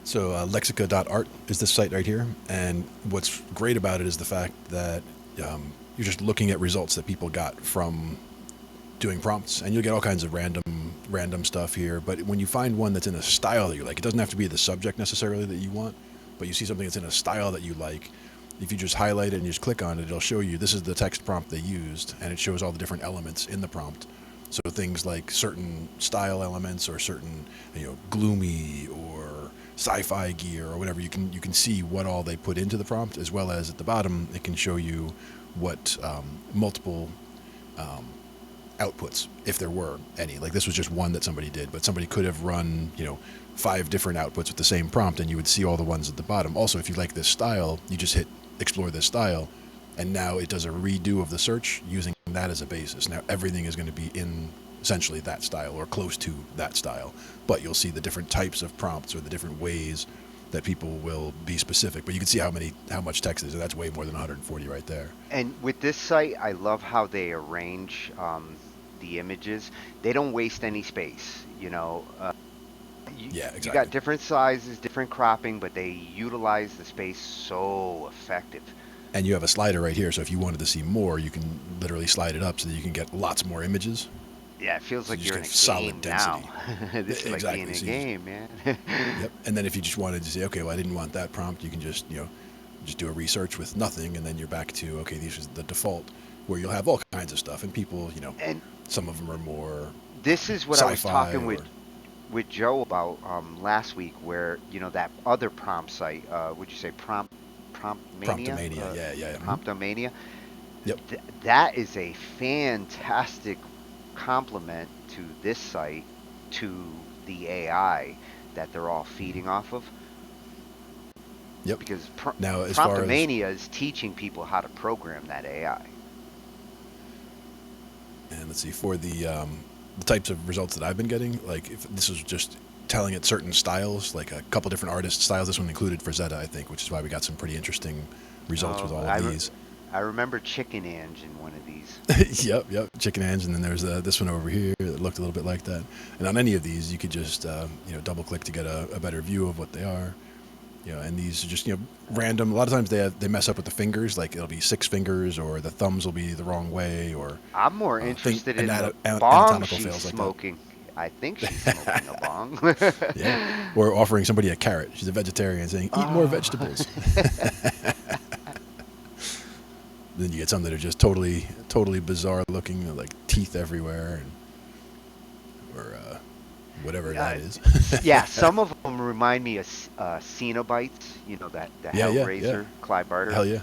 B: So lexica.art is this site right here, and what's great about it is the fact that you're just looking at results that people got from doing prompts, and you'll get all kinds of random stuff here. But when you find one that's in a style that you like, it doesn't have to be the subject necessarily that you want, but you see something that's in a style that you like. If you just highlight it and you just click on it, it'll show you this is the text prompt they used, and it shows all the different elements in the prompt. So things like certain style elements or certain gloomy or sci-fi gear or whatever, you can see what all they put into the prompt, as well as at the bottom it can show you what multiple um, outputs, if there were any. Like this was just one that somebody did, but somebody could have run 5 different outputs with the same prompt, and you would see all the ones at the bottom. Also, if you like this style, you just hit explore this style, and now it does a redo of the search using that as a basis. Now everything is going to be in essentially that style or close to that style. But you'll see the different types of prompts or the different ways that people will be specific. But you can see how much text is, and that's way more than 140 right there.
A: And with this site, I love how they arrange the images. They don't waste any space.
B: Yeah,
A: You got
B: exactly.
A: different sizes, different cropping, but they utilize the space so effective.
B: And you have a slider right here, so if you wanted to see more, you can literally slide it up so that you can get lots more images.
A: Yeah, it feels
B: So you
A: like
B: just
A: you're in
B: get
A: a
B: solid
A: game now.
B: density.
A: This is like being
B: Exactly.
A: in a
B: So you just,
A: game, man.
B: yep. And then if you just wanted to say, okay, well, I didn't want that prompt, you can just just do a research with nothing, and then you're back to, okay, this is the default, where you'll have all kinds of stuff, and people,
A: And
B: some of them are more
A: this is what I was
B: sci-fi
A: talking
B: or
A: with Joe about last week, where that other prompt site, would you say prompt mania,
B: promptomania. Yeah, yeah.
A: promptomania?
B: Yep.
A: That is a fantastic complement to this site, to the AI that they're all feeding off of,
B: Yep.
A: because
B: Now, as far as
A: promptomania is teaching people how to program that AI.
B: and let's see, for the types of results that I've been getting, like if this was just telling it certain styles, like a couple different artist styles. This one included for Zeta, I think, which is why we got some pretty interesting results with
A: Oh,
B: all of these.
A: I remember Chicken Ange in one of these.
B: Yep. Chicken Ange, and then there's this one over here that looked a little bit like that. And on any of these, you could just double click to get a better view of what they are. And these are just random. A lot of times they mess up with the fingers, like it'll be 6 fingers, or the thumbs will be the wrong way, or
A: I'm more interested in the bong
B: anatomical
A: she's
B: fails like that.
A: smoking. I think she's smoking a bong.
B: Yeah, or offering somebody a carrot. She's a vegetarian, saying eat more
A: Oh.
B: vegetables. Then you get some that are just totally bizarre looking, like teeth everywhere, or whatever that is.
A: Yeah, some of them remind me of Cenobites. That the
B: Yeah.
A: Hellraiser, Clive Barker.
B: Hell yeah,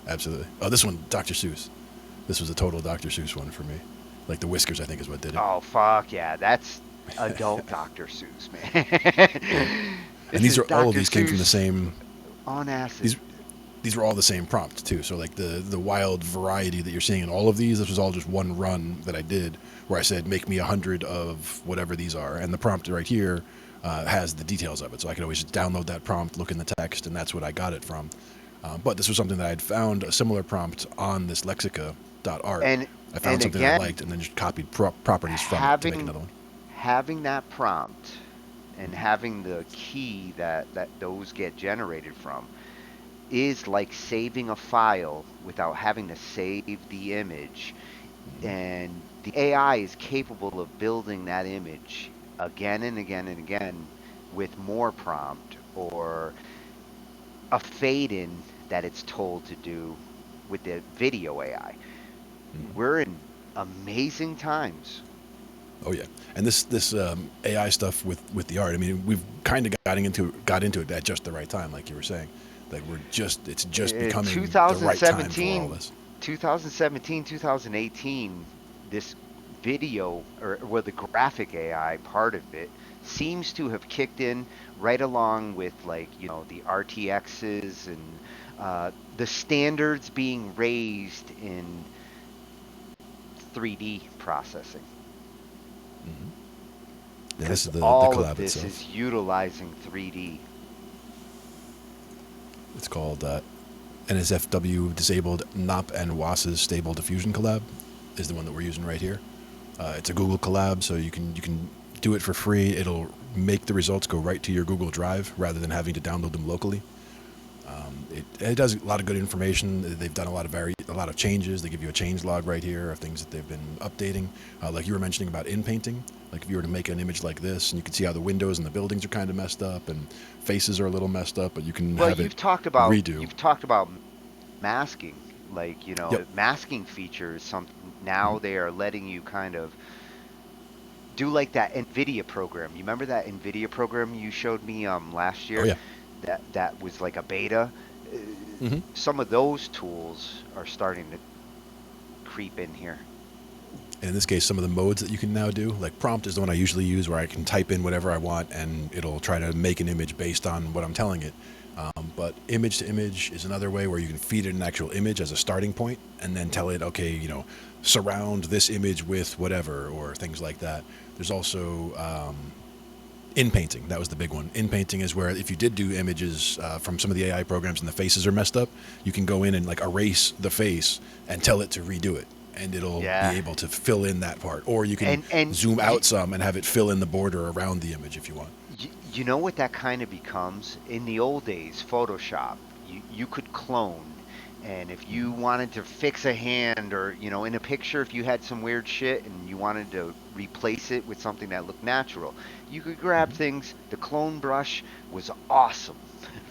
B: absolutely. Oh, this one, Dr. Seuss. This was a total Dr. Seuss one for me. Like the whiskers, I think, is what did it.
A: Oh fuck yeah, that's adult Dr. Seuss,
B: Yeah.
A: man.
B: And
A: This is
B: all of
A: Dr.
B: these came from the
A: Seuss
B: same.
A: on acid.
B: These were all the same prompt too. So like the wild variety that you're seeing in all of these, this was all just one run that I did where I said make me 100 of whatever these are, and the prompt right here has the details of it. So I could always just download that prompt, look in the text, and that's what I got it from. But this was something that I'd found a similar prompt on this lexica.art.
A: And
B: I found something I
A: again,
B: liked and then just copied properties from it to make
A: having
B: another one.
A: having that prompt and having the key that those get generated from is like saving a file without having to save the image. And the AI is capable of building that image again and again and again with more prompt, or a fade in that it's told to do with the video AI.
B: Mhm.
A: We're in amazing times.
B: Oh yeah, and this AI stuff with the art. I mean, we've kind of got into it at just the right time, like you were saying. Like it's just becoming the right time for all
A: 2017,
B: this.
A: 2017, 2018, this video, or well, the graphic AI part of it seems to have kicked in right along with, like, the RTXs and the standards being raised in 3D processing.
B: Hmm. Yeah, this
A: Because
B: is the
A: all of
B: collab
A: this
B: itself.
A: is utilizing 3D.
B: It's called NSFW Disabled NOP and WAS's Stable Diffusion Collab is the one that we're using right here. It's a Google collab, so you can do it for free. It'll make the results go right to your Google Drive rather than having to download them locally. It does a lot of good information. They've done a lot of changes. They give you a change log right here of things that they've been updating. Like you were mentioning about in painting. Like if you were to make an image like this, and you can see how the windows and the buildings are kind of messed up, and faces are a little messed up, but you can
A: Well,
B: have it redo.
A: you've talked about masking, like,
B: Yep.
A: masking features. Something
B: Mhm.
A: now they are letting you kind of do like that NVIDIA program. You remember that NVIDIA program you showed me last
B: Oh
A: year?
B: yeah.
A: That was like a beta. Uh,
B: Hmm.
A: some of those tools are starting to creep in here.
B: And in this case, some of the modes that you can now do, like prompt is the one I usually use, where I can type in whatever I want and it'll try to make an image based on what I'm telling it. But image to image is another way where you can feed it an actual image as a starting point and then tell it, okay, surround this image with whatever or things like that. There's also in painting. That was the big one. In painting is where if you did do images from some of the AI programs and the faces are messed up, you can go in and like erase the face and tell it to redo it. And it'll be
A: Yeah.
B: able to fill in that part. Or you can
A: And
B: zoom out some and have it fill in the border around the image if you want.
A: you know what that kind of becomes? In the old days, Photoshop, you could clone. And if you wanted to fix a hand or, in a picture, if you had some weird shit and you wanted to replace it with something that looked natural, you could grab things. The clone brush was awesome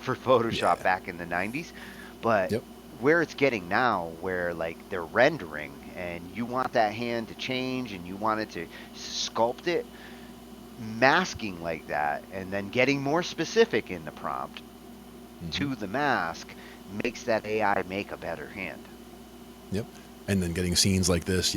A: for Photoshop
B: Yeah.
A: back in the 90s. But
B: Yep.
A: where it's getting now, where like they're rendering and you want that hand to change and you wanted to sculpt it, masking like that and then getting more specific in the prompt
B: Hmm.
A: to the mask makes that AI make a better hand.
B: Yep. And then getting scenes like this,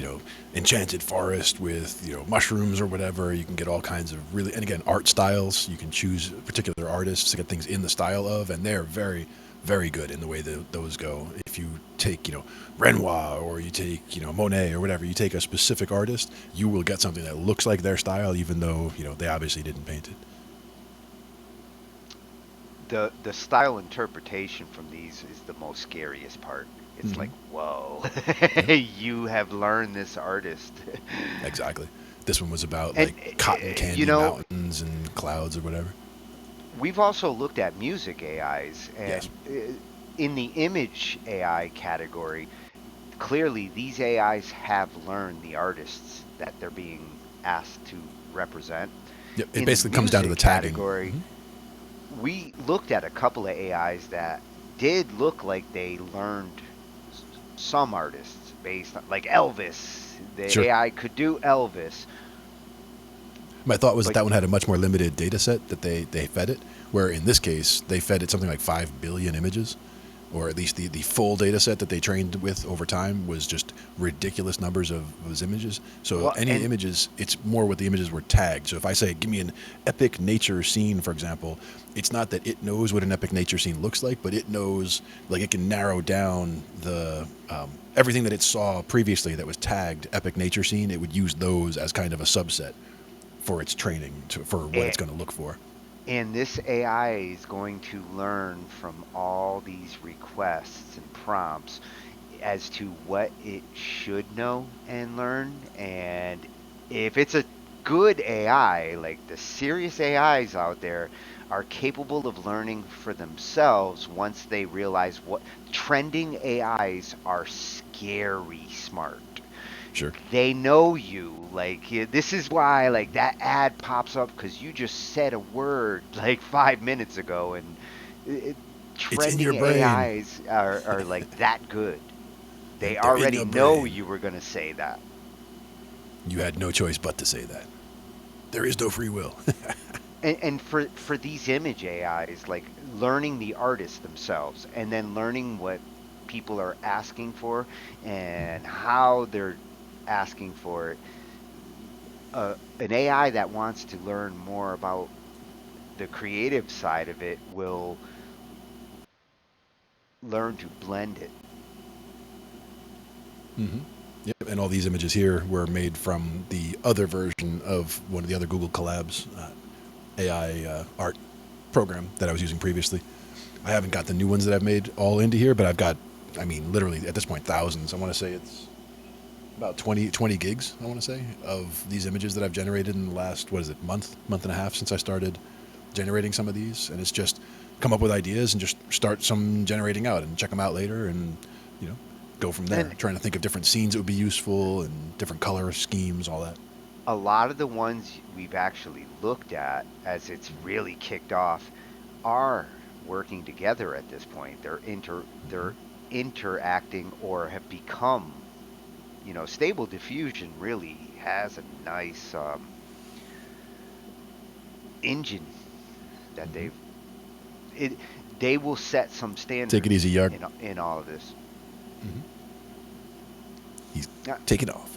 B: enchanted forest with, mushrooms or whatever. You can get all kinds of really, and again, art styles. You can choose particular artists to get things in the style of, and they're very, very good in the way that those go. If you take, Renoir or you take, Monet or whatever, you take a specific artist, you will get something that looks like their style, even though, they obviously didn't paint it.
A: The style interpretation from these is the most scariest part. It's
B: Hmm.
A: like, whoa,
B: Yep.
A: you have learned this artist.
B: Exactly. This one was about
A: And
B: like cotton
A: you
B: candy
A: know,
B: mountains and clouds or whatever.
A: we've also looked at music AIs,
B: Yes.
A: and in the image AI category, clearly these AIs have learned the artists that they're being asked to represent.
B: Yep. It
A: In the
B: basically comes down to the
A: music
B: tagging.
A: category,
B: Hmm.
A: we looked at a couple of AIs that did look like they learned some artists based on, like Elvis. The
B: Sure.
A: AI could do Elvis,
B: My thought was that
A: but
B: that one had a much more limited data set that they fed it, where in this case, they fed it something like 5 billion images, or at least the full data set that they trained with over time was just ridiculous numbers of those images. So
A: well,
B: any
A: and
B: images, it's more what the images were tagged. So if I say, give me an epic nature scene, for example, it's not that it knows what an epic nature scene looks like, but it knows, like it can narrow down the everything that it saw previously that was tagged epic nature scene. It would use those as kind of a subset for its training for what
A: and,
B: it's going to look for.
A: and this AI is going to learn from all these requests and prompts as to what it should know and learn. And if it's a good AI, like the serious AIs out there, are capable of learning for themselves once they realize what trending AIs are scary smart.
B: Sure.
A: They know you. Like this is why like that ad pops up because you just said a word like 5 minutes ago, and it,
B: It's in
A: trending
B: your brain.
A: AIs are like that good. They
B: Yep, they're in
A: already
B: your
A: know
B: brain.
A: you were gonna say that.
B: You had no choice but to say that. There is no free will.
A: And for these image AIs, like learning the artists themselves and then learning what people are asking for and how they're asking for it. An AI that wants to learn more about the creative side of it will learn to blend it.
B: Hmm. Yep. And all these images here were made from the other version of one of the other Google Collabs AI art program that I was using previously. I haven't got the new ones that I've made all into here, but I've got, I mean, literally at this point, thousands. I want to say it's about 20 gigs, I want to say, of these images that I've generated in the last, what is it, month and a half since I started generating some of these. And it's just come up with ideas and just start some generating out and check them out later and, you know, go from there.
A: And
B: Trying to think of different scenes that would be useful and different color schemes, all that.
A: a lot of the ones we've actually looked at as it's really kicked off are working together at this point. They're interacting or have become, Stable Diffusion really has a nice engine that
B: Hmm.
A: it they will set some
B: Take it
A: standards
B: easy, Yarg.
A: in all of this.
B: Hmm. He's
A: Uh,
B: taking off.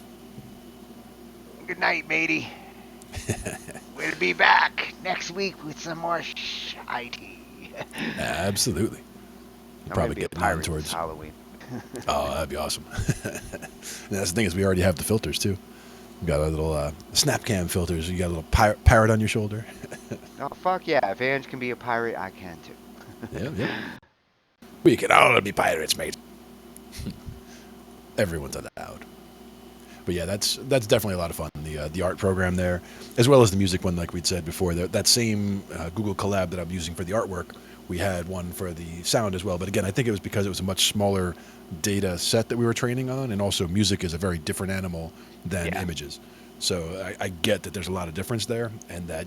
A: Good night, matey. We'll be back next week with some more IT.
B: Absolutely.
A: I'm gonna
B: Probably
A: be a
B: getting on
A: pirate this
B: towards.
A: Halloween.
B: Oh, that'd be awesome. And that's the thing is, we already have the filters too. We got our little snap cam filters. You got a little parrot on your shoulder.
A: Oh fuck yeah! If Ange can be a pirate, I can too.
B: Yep, yep. We can all be pirates, mate. Everyone's allowed. But yeah, that's definitely a lot of fun. The art program there, as well as the music one, like we'd said before. That same Google collab that I'm using for the artwork, we had one for the sound as well. But again, I think it was because it was a much smaller data set that we were training on, and also music is a very different animal than
A: Yeah.
B: images. So I get that there's a lot of difference there, and that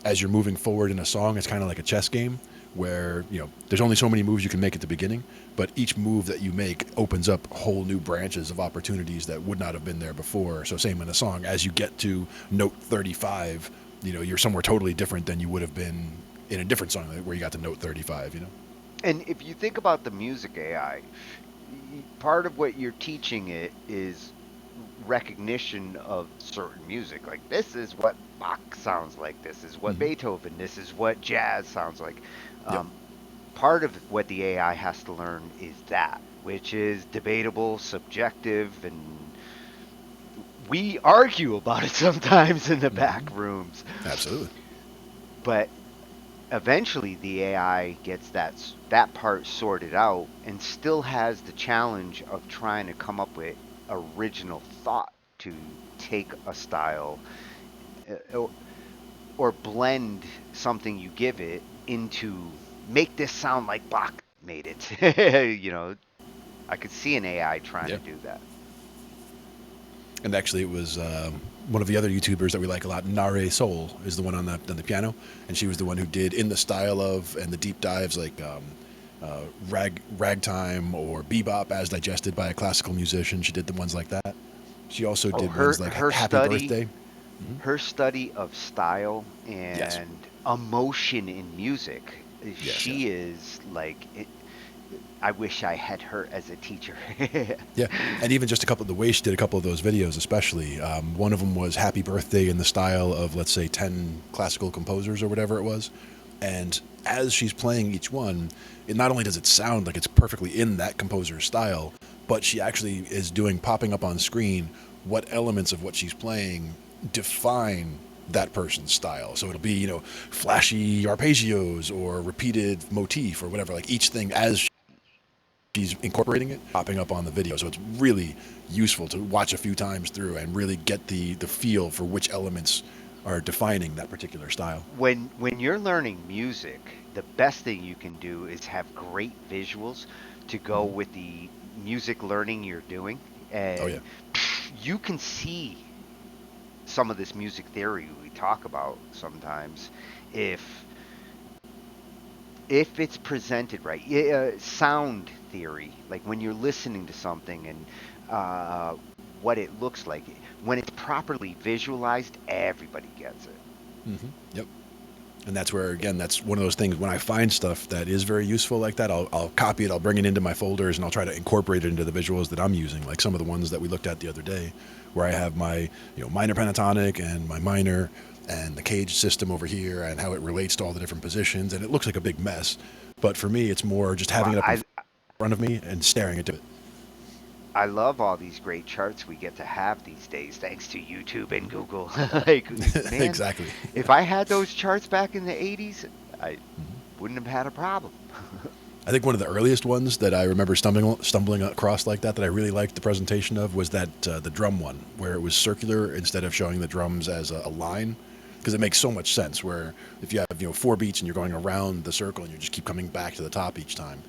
B: as you're moving forward in a song, it's kind of like a chess game where there's only so many moves you can make at the beginning, but each move that you make opens up whole new branches of opportunities that would not have been there before. So same in a song, as you get to note 35, you're somewhere totally different than you would have been in a different song where you got to note 35.
A: And if you think about the music AI, part of what you're teaching it is recognition of certain music. Like this is what Bach sounds like. This is what
B: Mm-hmm.
A: Beethoven. This is what jazz sounds like.
B: Yep.
A: Um, Part of what the AI has to learn is that, which is debatable, subjective, and we argue about it sometimes in the back
B: Mm-hmm.
A: rooms.
B: Absolutely.
A: But eventually, the AI gets that part sorted out, and still has the challenge of trying to come up with original thought to take a style, uh, or blend something you give it into, make this sound like Bach made it. I could see an AI trying
B: Yeah.
A: to do that.
B: And actually, it was one of the other YouTubers that we like a lot. Nare Soul is the one on the piano, and she was the one who did in the style of and the deep dives like ragtime or bebop as digested by a classical musician. She did the ones like that. She also
A: Oh,
B: did ones like
A: her
B: Happy
A: study,
B: Birthday. Hmm.
A: her study of style
B: Yes,
A: and emotion in music.
B: yes, yes.
A: She is like, I wish I had her as a teacher.
B: Yeah, and even just a couple of the way she did a couple of those videos, especially one of them was Happy Birthday in the style of, let's say, 10 classical composers or whatever it was. And as she's playing each one, it not only does it sound like it's perfectly in that composer's style, but she actually is doing, popping up on screen, what elements of what she's playing define that person's style. So it'll be, flashy arpeggios or repeated motif or whatever, like each thing as she's incorporating it, popping up on the video. So it's really useful to watch a few times through and really get the feel for which elements are defining that particular style.
A: When you're learning music, the best thing you can do is have great visuals to go
B: Hmm.
A: with the music learning you're doing,
B: Oh yeah.
A: and you can see some of this music theory we talk about sometimes if it's presented right. Sound theory, like when you're listening to something and uh, what it looks like, when it's properly visualized, everybody gets it.
B: Hmm. Yep. And that's where, again, that's one of those things. When I find stuff that is very useful like that, I'll copy it, I'll bring it into my folders, and I'll try to incorporate it into the visuals that I'm using. Like some of the ones that we looked at the other day, where I have my minor pentatonic and my minor and the cage system over here and how it relates to all the different positions, and it looks like a big mess. But for me, it's more just having
A: Well,
B: it up in front of me and staring at it.
A: I love all these great charts we get to have these days, thanks to YouTube and Google. Like, man,
B: Exactly.
A: if I had those charts back in the 80s, I wouldn't have had a problem.
B: I think one of the earliest ones that I remember stumbling across like that I really liked the presentation of was that the drum one, where it was circular instead of showing the drums as a line, because it makes so much sense. Where if you have 4 beats and you're going around the circle and you just keep coming back to the top each time.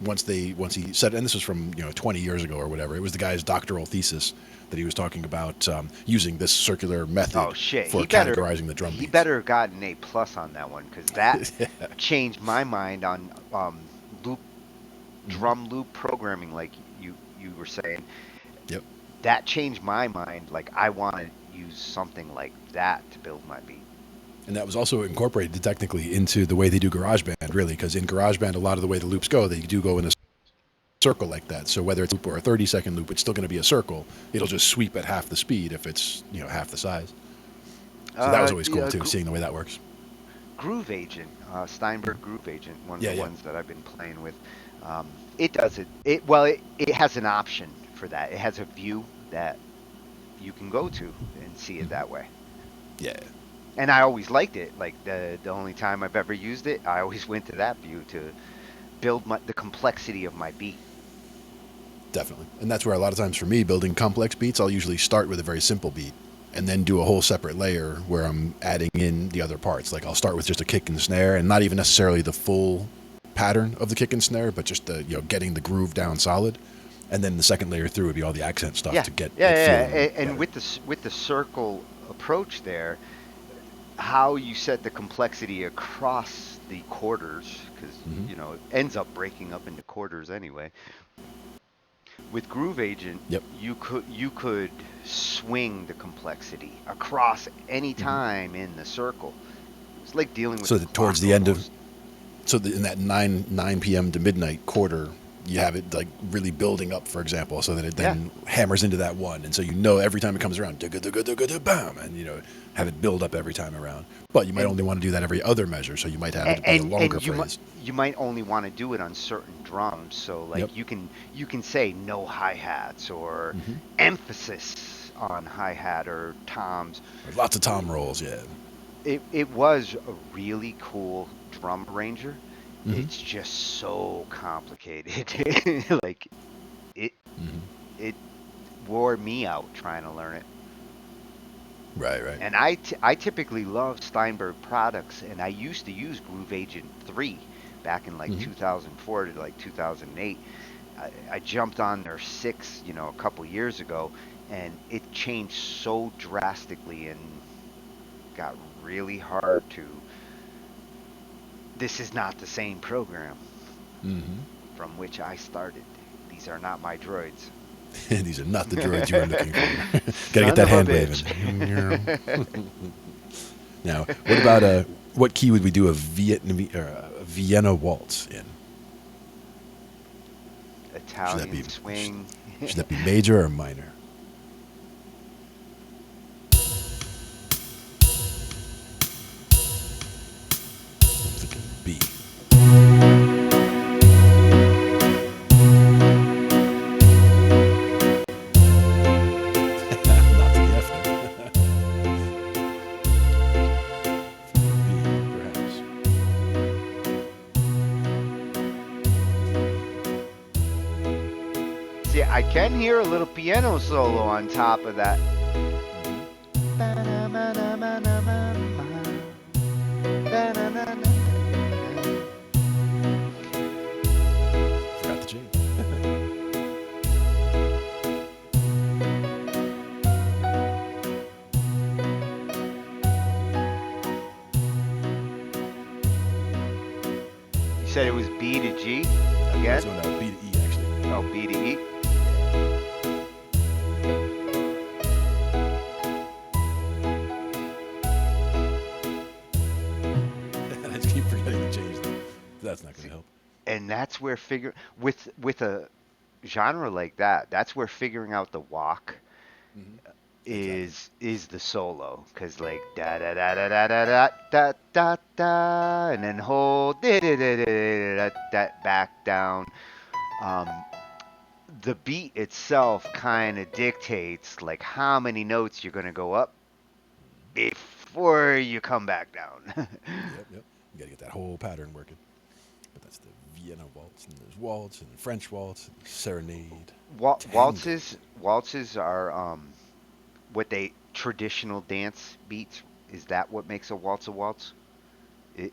B: Once he said, and this was from 20 years ago or whatever, it was the guy's doctoral thesis that he was talking about using this circular
A: Oh
B: method
A: shit,
B: for categorizing the drum
A: he
B: beats.
A: better have gotten an A+ on that one, because that changed my mind on loop
B: Hmm.
A: drum loop programming, like you were saying.
B: Yep.
A: That changed my mind. Like, I want to use something like that to build my beat.
B: And that was also incorporated technically into the way they do GarageBand, really, because in GarageBand, a lot of the way the loops go, they do go in a circle like that. So whether it's a loop or a 30-second loop, it's still going to be a circle. It'll just sweep at half the speed if it's half the size. So that was always cool
A: Yeah,
B: too, seeing the way that works.
A: Groove Agent, Steinberg Groove Agent, one of
B: Yeah,
A: the
B: yeah.
A: ones that I've been playing with. Um, It doesn't. It has an option for that. It has a view that you can go to and see it that way.
B: Yeah,
A: And I always liked it. Like the only time I've ever used it, I always went to that view to build the complexity of my beat.
B: definitely. And that's where a lot of times for me, building complex beats, I'll usually start with a very simple beat and then do a whole separate layer where I'm adding in the other parts. Like I'll start with just a kick and snare and not even necessarily the full pattern of the kick and snare, but just the getting the groove down solid. And then the second layer through would be all the accent stuff
A: Yeah,
B: to get
A: yeah,
B: it
A: yeah.
B: feeling
A: And
B: better.
A: with the circle approach there, how you set the complexity across the quarters, because
B: Hmm.
A: it ends up breaking up into quarters anyway. With Groove Agent,
B: Yep.
A: you could swing the complexity across any
B: Hmm.
A: time in the circle. It's like dealing with
B: So
A: the
B: that towards
A: clock
B: the end of
A: almost.
B: in that 9 p.m. to midnight quarter, you have it like really building up, for example, so that it
A: Yeah.
B: then hammers into that one, and so every time it comes around, bam, and have it build up every time around. But you might
A: And
B: only want to do that every other measure, so you might have it be a longer
A: and
B: phrase.
A: you might only want to do it on certain drums. So
B: Yep.
A: like you can say no hi-hats or
B: Hmm.
A: emphasis on hi-hat or toms.
B: Lots of tom rolls, yeah.
A: It was a really cool drum arranger.
B: Hmm.
A: It's just so complicated. Like it
B: Hmm.
A: it wore me out trying to learn it.
B: Right, right.
A: And I typically love Steinberg products, and I used to use Groove Agent 3 back in like
B: Hmm.
A: 2004 to like 2008. I jumped on their 6, a couple years ago, and it changed so drastically and got really hard to. This is not the same program
B: Hmm.
A: from which I started. These are not my droids.
B: These are not the droids you were looking for. Gotta get
A: Son
B: that
A: of a
B: hand
A: bitch.
B: waving. Now, what about what key would we do a Vienna waltz in? Should that
A: Italian
B: be
A: swing.
B: should that be major or minor? I'm thinking B. Not to the F then. B, perhaps.
A: See, I can hear a little piano solo on top of that.
B: Hmm. Forgot the G.
A: You said it was B to G
B: I think I was
A: again?
B: going B to E actually.
A: Oh, B to E.
B: Yeah. I just keep forgetting to change them. That's not going
A: See,
B: to help.
A: and that's where figure with a genre like that, that's where figuring out the walk
B: Hmm. Exactly.
A: is the solo, because like da da da da da da da da da, and then hold da da da da that back down. Um, the beat itself kind of dictates like how many notes you're gonna go up before you come back down.
B: Yep, yep. You got to get that whole pattern working. But that's the Vienna waltz, and there's waltz, and French waltz, and serenade, tango.
A: Waltzes are what they traditional dance beats. Is that what makes a waltz a waltz?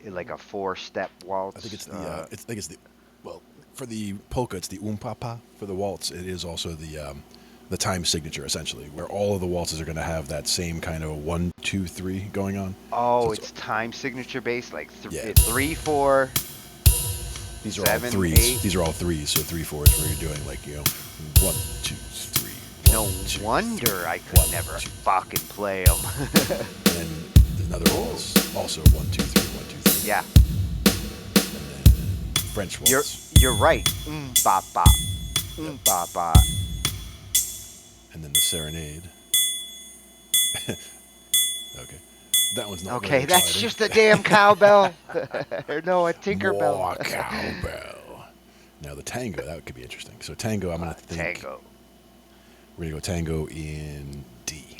A: Like a four-step
B: I think
A: waltz.
B: it's I think it's the, well, for the polka, it's the umpapa. For the waltz, it is also the time signature essentially, where all of the waltzes are going to have that same kind of 1, 2, 3 going on. So
A: Oh,
B: it's
A: it's time signature based, like
B: yeah.
A: 3, 4,
B: These are all 3s.
A: 7, 8.
B: These are all threes. So 3, 4 is where you're doing like 1, 2, 3,
A: No
B: 1, 2, 3,
A: wonder I could
B: 1,
A: never
B: 2,
A: fucking play them.
B: and then another waltz also 1, 2, 3, 1, 2, 3,
A: Yeah,
B: and then French
A: you're
B: waltz.
A: you're right. Ba ba,
B: Yep.
A: ba ba.
B: And then the serenade. Okay, that one's not very
A: Okay, that's
B: exciting.
A: just a damn cowbell. Or no, a Tinkerbell.
B: More cowbell. Now the tango, that could be interesting. So tango, I'm gonna think
A: Tango.
B: we're gonna go tango in D.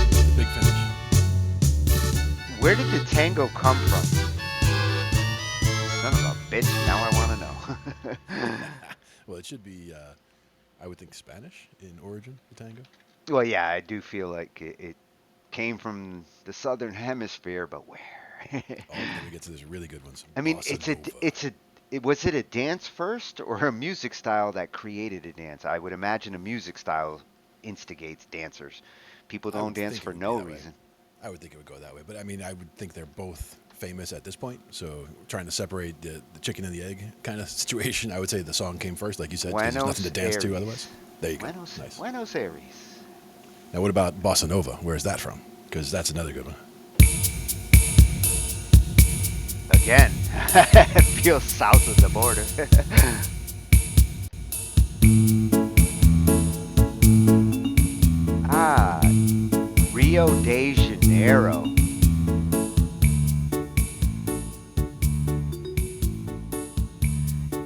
B: The big finish.
A: Where did the tango come from? Son of a bitch. Now I want to know.
B: Well, it should be. I would think Spanish in origin. The tango.
A: Well, yeah, I do feel like it came from the southern hemisphere, but where?
B: Oh, but then we get to this really good one, some
A: I mean,
B: bossa nova.
A: was it a dance first or a music style that created a dance? I would imagine a music style instigates dancers. People
B: I
A: don't
B: would
A: dance
B: think it
A: for
B: would be
A: no
B: that way.
A: reason.
B: I would think it would go that way. But I mean, I would think they're both famous at this point. So trying to separate the chicken and the egg kind of situation, I would say the song came first, like you said, because there's nothing
A: Buenos
B: to dance to otherwise.
A: Aires.
B: There you go. Nice.
A: Buenos Aires.
B: Now, what about bossa nova? Where's that from? Because that's another good one.
A: Again, feels south of the border. Ah, Rio de Janeiro.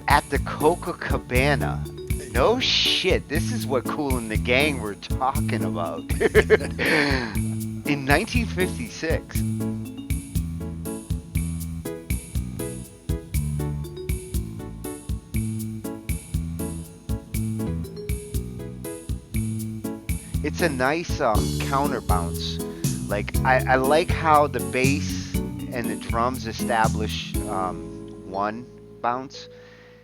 A: At the Copacabana. No shit, this is what Cool and the Gang were talking about. In 1956. It's a nice counterbounce. Like I like how the bass and the drums establish one bounce,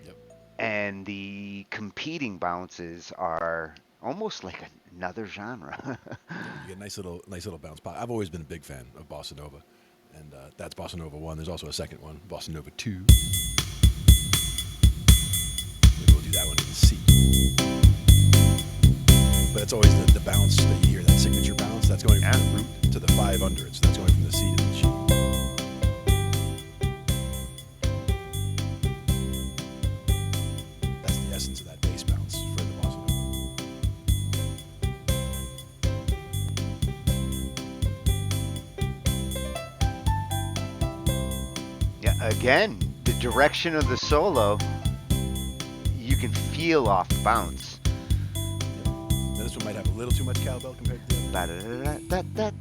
B: Yep.
A: and the competing bounces are almost like another genre.
B: Yeah, you get a nice little bounce pop. I've always been a big fan of bossa nova, and that's bossa nova one. There's also a second one, bossa nova two. Maybe we'll do that one in C. But it's always the bounce that you hear, that signature bounce. That's going from
A: Yeah.
B: the root to the five under it. So that's going from the C to the G. That's the essence of that bass bounce for the bossa nova.
A: Yeah, again, the direction of the solo, you can feel off the bounce.
B: Yep. Now this one might have a little too much cowbell compared to the other. Let's put the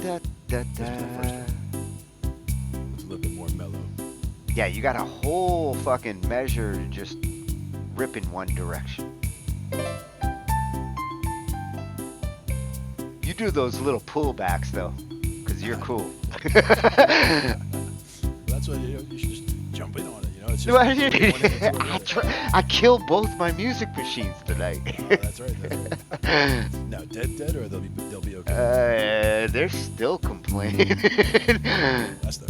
B: first one. It's a little bit more mellow.
A: Yeah, you got a whole fucking measure to just rip in one direction. You do those little pullbacks though, because you're cool.
B: That's what you should just jump in on it. You know, it's just one hit or the other.
A: I killed both my music machines tonight.
B: That's right. That's right. Now, dead, or they'll be okay.
A: They're still complaining.
B: That's the.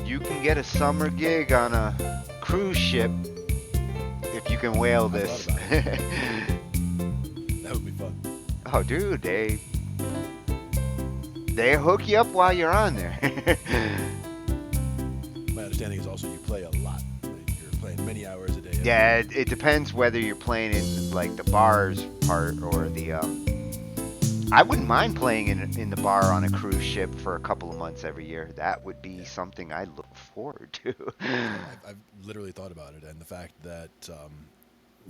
A: You can get a summer gig on a cruise ship if you can whale
B: I
A: this.
B: thought about That would be fun.
A: Oh, dude, they hook you up while you're on there.
B: My understanding is also you play a lot. Right? You're playing many hours a day.
A: Yeah, it depends whether you're playing in like the bars part or the. I wouldn't mind playing in the bar on a cruise ship for a couple of months every year. That would be
B: Yeah.
A: something I look forward to.
B: I've literally thought about it, and the fact that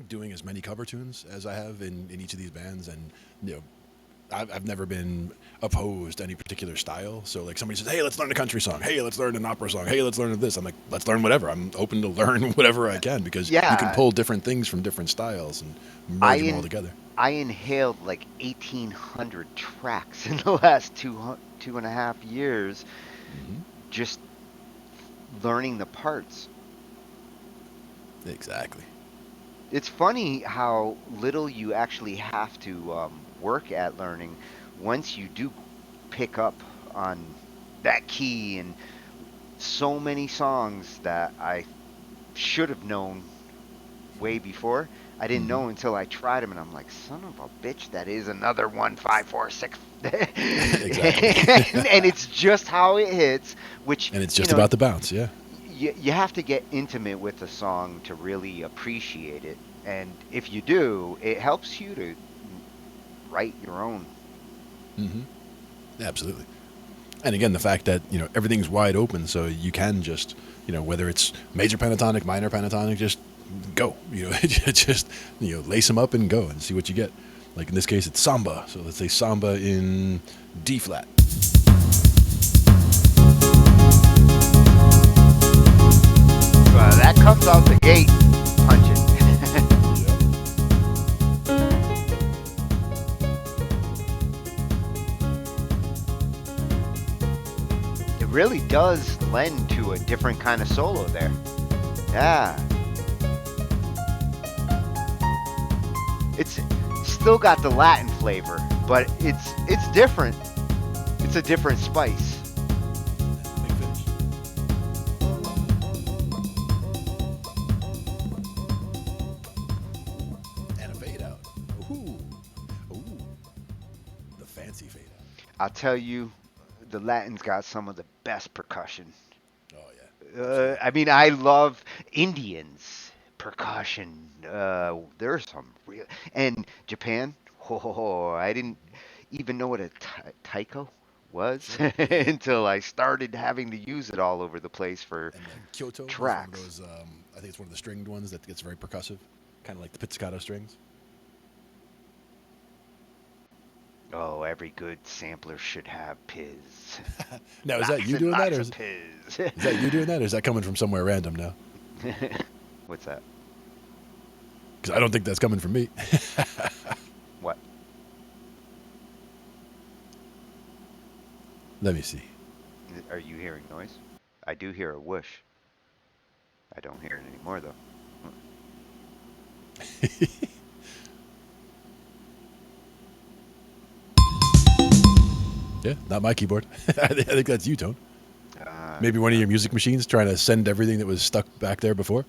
B: doing as many cover tunes as I have in each of these bands, and you know, I've never been opposed to any particular style. So like somebody says, "Hey, let's learn a country song. Hey, let's learn an opera song. Hey, let's learn this." I'm like, "Let's learn whatever." I'm open to learn whatever I can because you can
A: Yeah,
B: pull different things from different styles and
A: I
B: merge them all
A: in,
B: together.
A: I inhaled like 1,800 tracks in the last 2.5 years,
B: Hmm.
A: just learning the parts.
B: Exactly.
A: It's funny how little you actually have to work at learning once you do pick up on that key and so many songs that I should have known way before. I didn't
B: Hmm.
A: know until I tried them, and I'm like, son of a bitch, that is another 1 5 4 6,
B: Exactly.
A: and it's just how it hits. Which
B: And it's just about the bounce, yeah.
A: you have to get intimate with a song to really appreciate it, and if you do, it helps you to write your own.
B: Hmm. Absolutely. And again, the fact that everything's wide open, so you can just whether it's major pentatonic, minor pentatonic, just go. Just lace them up and go and see what you get. Like in this case, it's samba. So let's say samba in D flat.
A: That comes out the gate punching.
B: Yep.
A: It really does lend to a different kind of solo there. Yeah, it's still got the Latin flavor, but it's different. It's a different spice.
B: Big finish. And a fade out. Ooh, ooh, the fancy fade out.
A: I'll tell you, the Latins got some of the best percussion.
B: Oh yeah, absolutely.
A: I mean, I love Indians percussion. There's some real, and Japan. Oh, I didn't even know what a taiko was
B: Sure. Yeah, yeah.
A: until I started having to use it all over the place for
B: And Kyoto is one of
A: tracks.
B: those. I think it's one of the stringed ones that gets very percussive, kind of like the pizzicato strings.
A: Oh, every good sampler should have Piz.
B: Now, is that
A: Lots
B: you
A: and
B: doing that,
A: lots
B: or
A: of
B: is
A: Piz.
B: that you doing that, or is that coming from somewhere random now?
A: What's that?
B: Because I don't think that's coming from me.
A: What?
B: Let me see.
A: Are you hearing noise? I do hear a whoosh. I don't hear it anymore though.
B: Yeah, not my keyboard. I think that's you, Tone. Maybe one of
A: No.
B: your music machines trying to send everything that was stuck back there before.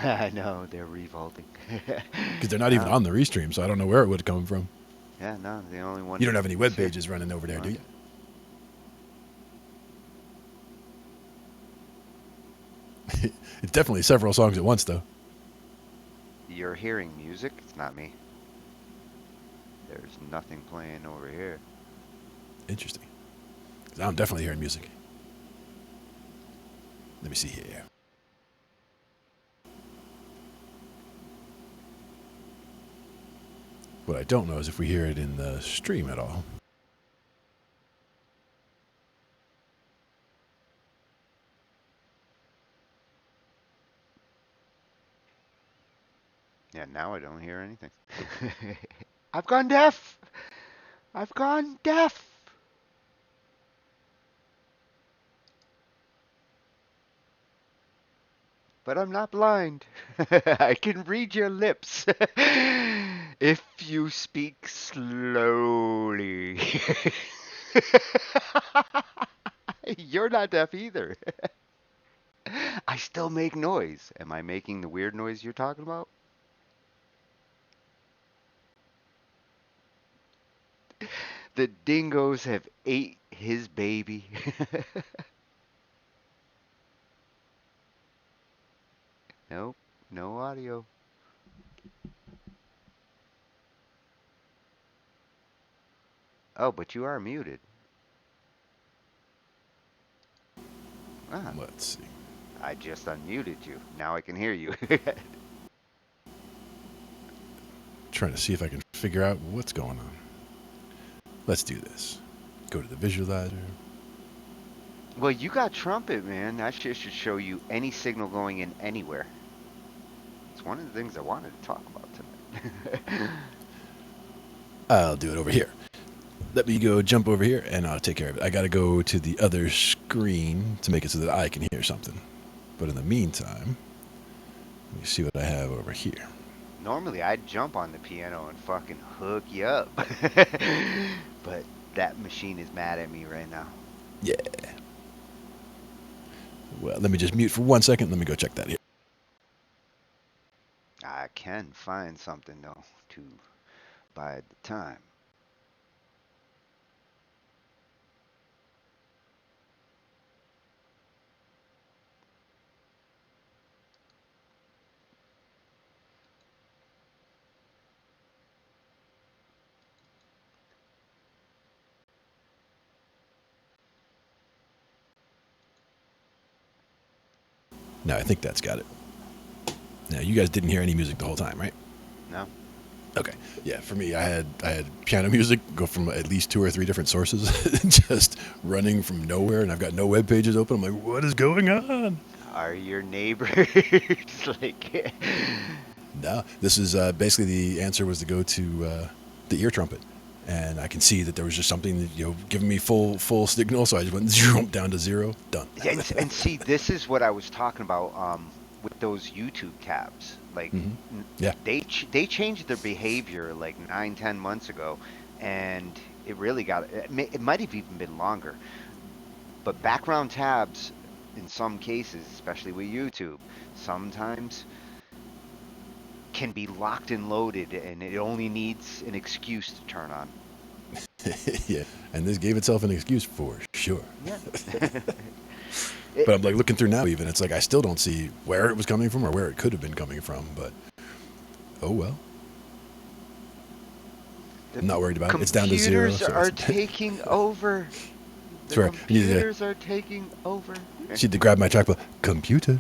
A: I know they're revolting.
B: Because they're not even
A: No,
B: on the restream, so I don't know where it would come from.
A: yeah, no, the only one
B: You don't have any web
A: that's here.
B: pages running over there, do
A: Well,
B: you? It's definitely several songs at once, though.
A: you're hearing music. It's not me. There's nothing playing over here.
B: Interesting. 'Cause I'm definitely hearing music. Let me see here. What I don't know is if we hear it in the stream at all.
A: Yeah, now I don't hear anything. I've gone deaf. I've gone deaf. But I'm not blind. I can read your lips. If you speak slowly. You're not deaf either. I still make noise. Am I making the weird noise you're talking about? The dingoes have ate his baby. Nope, no audio. Oh, but you are muted. Ah,
B: Let's see.
A: I just unmuted you. Now I can hear you.
B: Trying to see if I can figure out what's going on. Let's do this. Go to the visualizer.
A: Well, you got trumpet, man. That shit should show you any signal going in anywhere. It's one of the things I wanted to talk about tonight.
B: I'll do it over here. Let me go jump over here and I'll take care of it. I got to go to the other screen to make it so that I can hear something. But in the meantime, let me see what I have over here.
A: Normally, I'd jump on the piano and fucking hook you up. But that machine is mad at me right now.
B: Yeah. Well, let me just mute for 1 second. Let me go check that here.
A: I can find something though to bide the time.
B: No, I think that's got it. Now, you guys didn't hear any music the whole time, right?
A: No?
B: Okay. Yeah, for me, I had piano music go from at least 2 or 3 different sources, just running from nowhere, and I've got no web pages open. I'm like, what is going on?
A: Are your neighbors like
B: No, this is basically the answer was to go to the ear trumpet, and I can see that there was just something that, giving me full signal, so I just went down to 0, done.
A: Yeah, and see, this is what I was talking about with those YouTube tabs. Like,
B: Yeah.
A: they changed their behavior like 9, 10 months ago, and it really it might have even been longer. But background tabs, in some cases, especially with YouTube, sometimes can be locked and loaded, and it only needs an excuse to turn on.
B: Yeah, and this gave itself an excuse for sure.
A: Yeah.
B: But I'm like looking through now, even it's like I still don't see where it was coming from or where it could have been coming from. But oh well,
A: The
B: I'm not worried about it. It's down to 0.
A: computers
B: So
A: are
B: it's,
A: taking over. The
B: that's right.
A: computers are taking over.
B: She had to grab my trackball. Computer,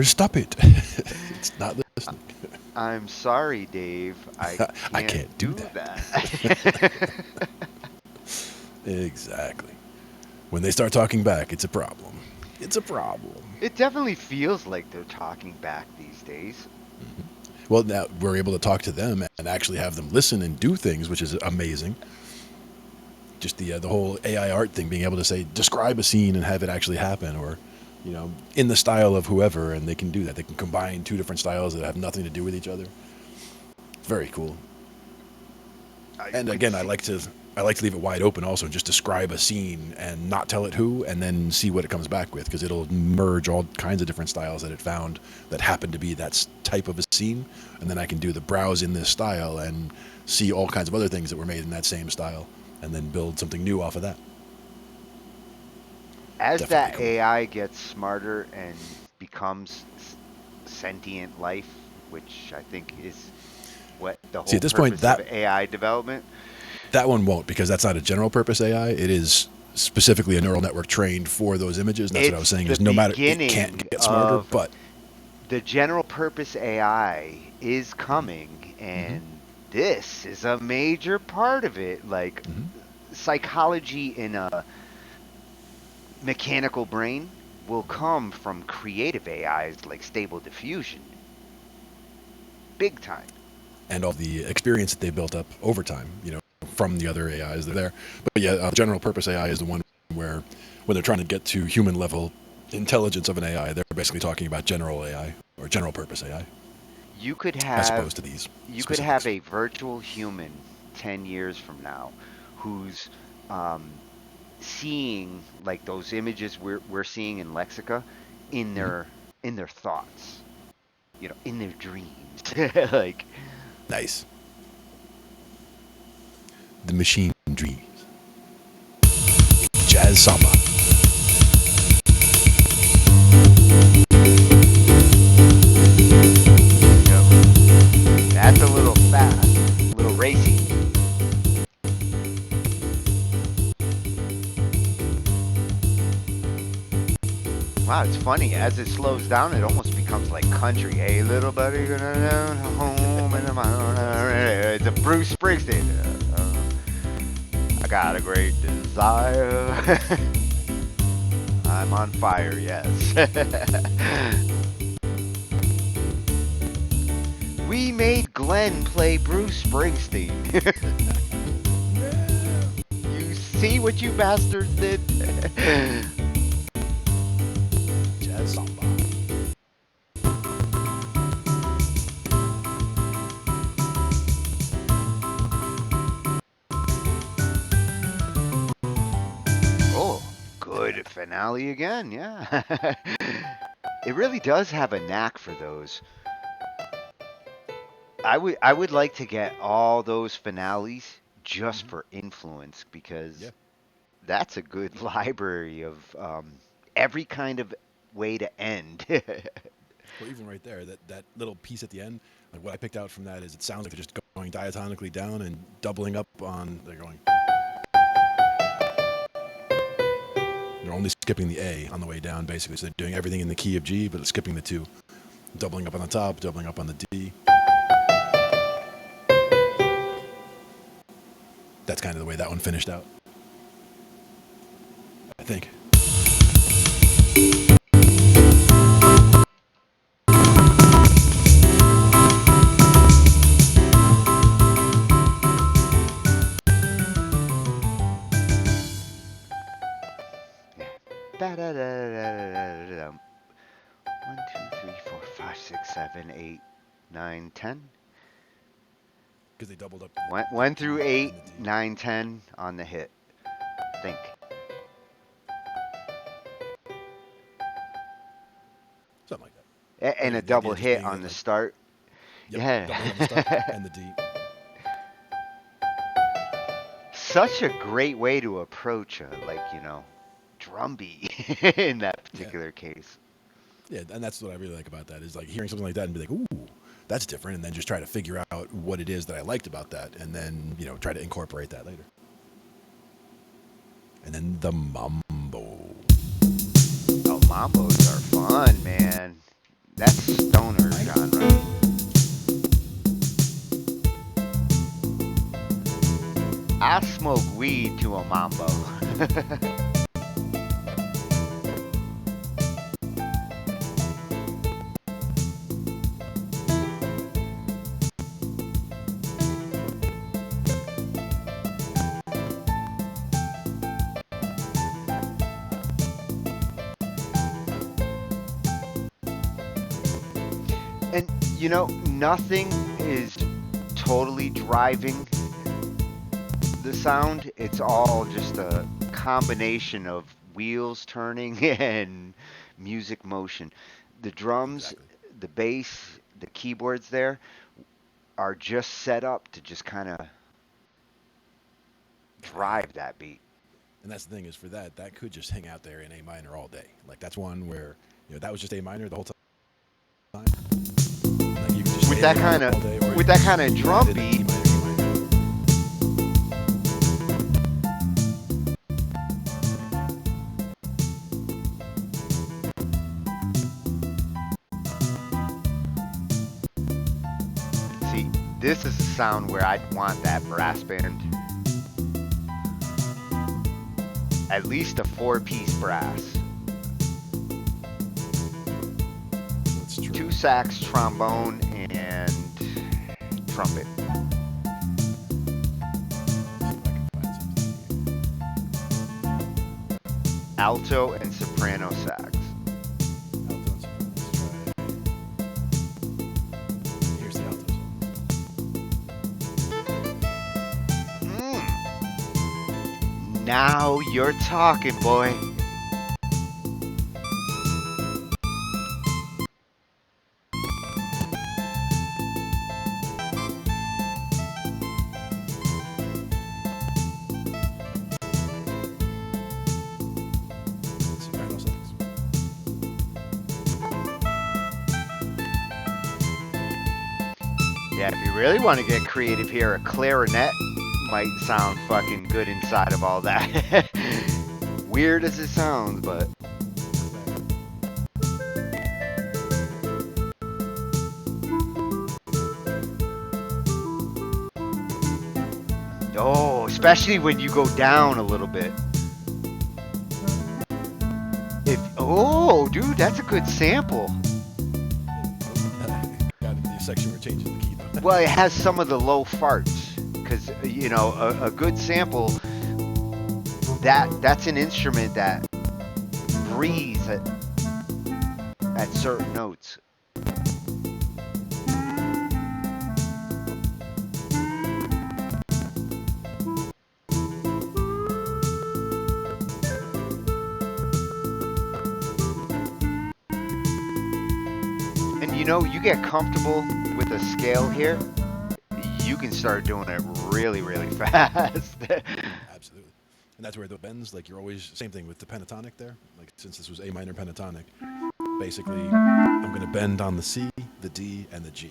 B: stop it! It's not listening.
A: I'm sorry, Dave. I
B: I
A: can't
B: can't do
A: that.
B: Exactly. When they start talking back, it's a problem. It's a problem.
A: It definitely feels like they're talking back these days.
B: Well, now we're able to talk to them and actually have them listen and do things, which is amazing. Just the whole AI art thing, being able to say, describe a scene and have it actually happen, or, in the style of whoever, and they can do that. They can combine 2 different styles that have nothing to do with each other. Very cool. And again, I like to leave it wide open also, just describe a scene and not tell it who, and then see what it comes back with, because it'll merge all kinds of different styles that it found that happen to be that type of a scene, and then I can do the browse in this style and see all kinds of other things that were made in that same style, and then build something new off of that.
A: As
B: Definitely
A: that
B: cool.
A: AI gets smarter and becomes sentient life, which I think is what the
B: See,
A: whole
B: at this point,
A: purpose of AI development.
B: that one won't, because that's not a general purpose AI. It is specifically a neural network trained for those images. And that's what I was
A: It's
B: saying,
A: the
B: is no matter, it
A: beginning
B: can't get smarter,
A: of
B: but
A: the general purpose AI is coming, and this is a major part of it. Like psychology in a mechanical brain will come from creative AIs like Stable Diffusion. Big time.
B: and all the experience that they built up over time, from the other AIs that are there. But yeah, general purpose AI is the one where when they're trying to get to human level intelligence of an AI, they're basically talking about general AI or general purpose AI,
A: You could
B: as
A: have
B: opposed to these
A: you could have
B: specifics.
A: a virtual human 10 years from now who's um, seeing like those images we're seeing in Lexica in
B: Mhm.
A: their thoughts, in their dreams. Like
B: Nice. The machine dreams. Jazz samba.
A: that's a little fast, a little racy. Wow, it's funny. As it slows down, it almost becomes like country. Hey, little buddy, gonna down home in the mountain. It's a Bruce Springsteen. I got a great desire. I'm on fire, yes. We made Glenn play Bruce Springsteen. You see what you bastards did?
B: Jazz samba.
A: Oh, good Finale again, yeah. It really does have a knack for those. I would like to get all those finales just
B: Hmm.
A: for influence
B: Yeah.
A: because that's a good library of every kind of way to end.
B: Well, even right there, that little piece at the end, like what I picked out from that is it sounds like they're just going diatonically down and doubling up on. They're going. They're only skipping the A on the way down, basically. So they're doing everything in the key of G, but skipping the two, doubling up on the top, doubling up on the D. That's kind of the way that one finished out, I think.
A: Yeah. Da-da-da-da-da-da-da. 1, 2, 3, 4, 5, 6, 7, 8, 9, 10.
B: Because they doubled up the
A: One through
B: G
A: eight,
B: and the D.
A: 9, 10 on the hit. Think.
B: Something like that. But
A: And
B: yeah,
A: a
B: the idea
A: double
B: just
A: hit
B: being
A: on
B: that,
A: the
B: like,
A: start.
B: yep,
A: Yeah.
B: double hit on the start and the D.
A: Such a great way to approach a, like, drum beat in that
B: Yeah.
A: particular case.
B: Yeah, and that's what I really like about that is like hearing something like that and be like, ooh, that's different, and then just try to figure out what it is that I liked about that, and then try to incorporate that later. And then the mambo.
A: Oh, mambos are fun, man. That's stoner genre. I smoke weed to a mambo. And nothing is totally driving the sound. It's all just a combination of wheels turning and music motion. The drums,
B: Exactly.
A: the bass, the keyboards there are just set up to just kind of
B: Yeah.
A: drive that beat.
B: And that's the thing is for that, that could just hang out there in A minor all day. Like that's one where that was just A minor the whole time. Like you could just
A: With
B: stay
A: that
B: A minor
A: kind of
B: all day, or you
A: with
B: could
A: that
B: just
A: kind of
B: you add
A: drum
B: in an E
A: beat,
B: minor, E minor.
A: see, this is a sound where I'd want that brass band. At least a four-piece brass.
B: That's true.
A: Two sax, trombone, and trumpet.
B: See if I can find something.
A: Alto and soprano sax.
B: Alto and soprano. Let's try. Here's the alto
A: Mm, now you're talking, boy.
B: soprano sax.
A: Yeah, if you really want to get creative here, a clarinet might sound fucking good inside of all that. Weird as it sounds, but
B: Exactly.
A: oh, especially when you go down a little bit. If oh, dude, that's a good sample.
B: Got into the section where it changes the key though.
A: Well, it has some of the low farts because a good sample that's an instrument that breathes at certain notes. you get comfortable with a scale here, you can start doing it really, really fast.
B: Absolutely. And that's where the bends, like you're always, same thing with the pentatonic there. Like since this was A minor pentatonic, basically I'm going to bend on the C, the D, and the G.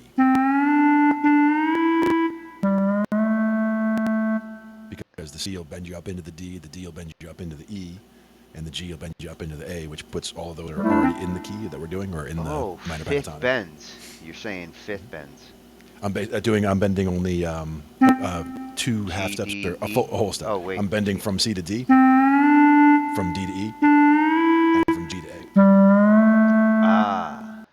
B: Because the C will bend you up into the D will bend you up into the E, and the G will bend you up into the A, which puts all of those that are already in the key that we're doing or in the
A: Oh,
B: minor
A: fifth
B: pentatonic.
A: bends. You're saying fifth bends.
B: I'm bending only two half
A: G,
B: steps
A: D,
B: or
A: E.
B: a whole step.
A: Oh, wait.
B: I'm bending from C to D, from D to E, and from G to A.
A: Ah.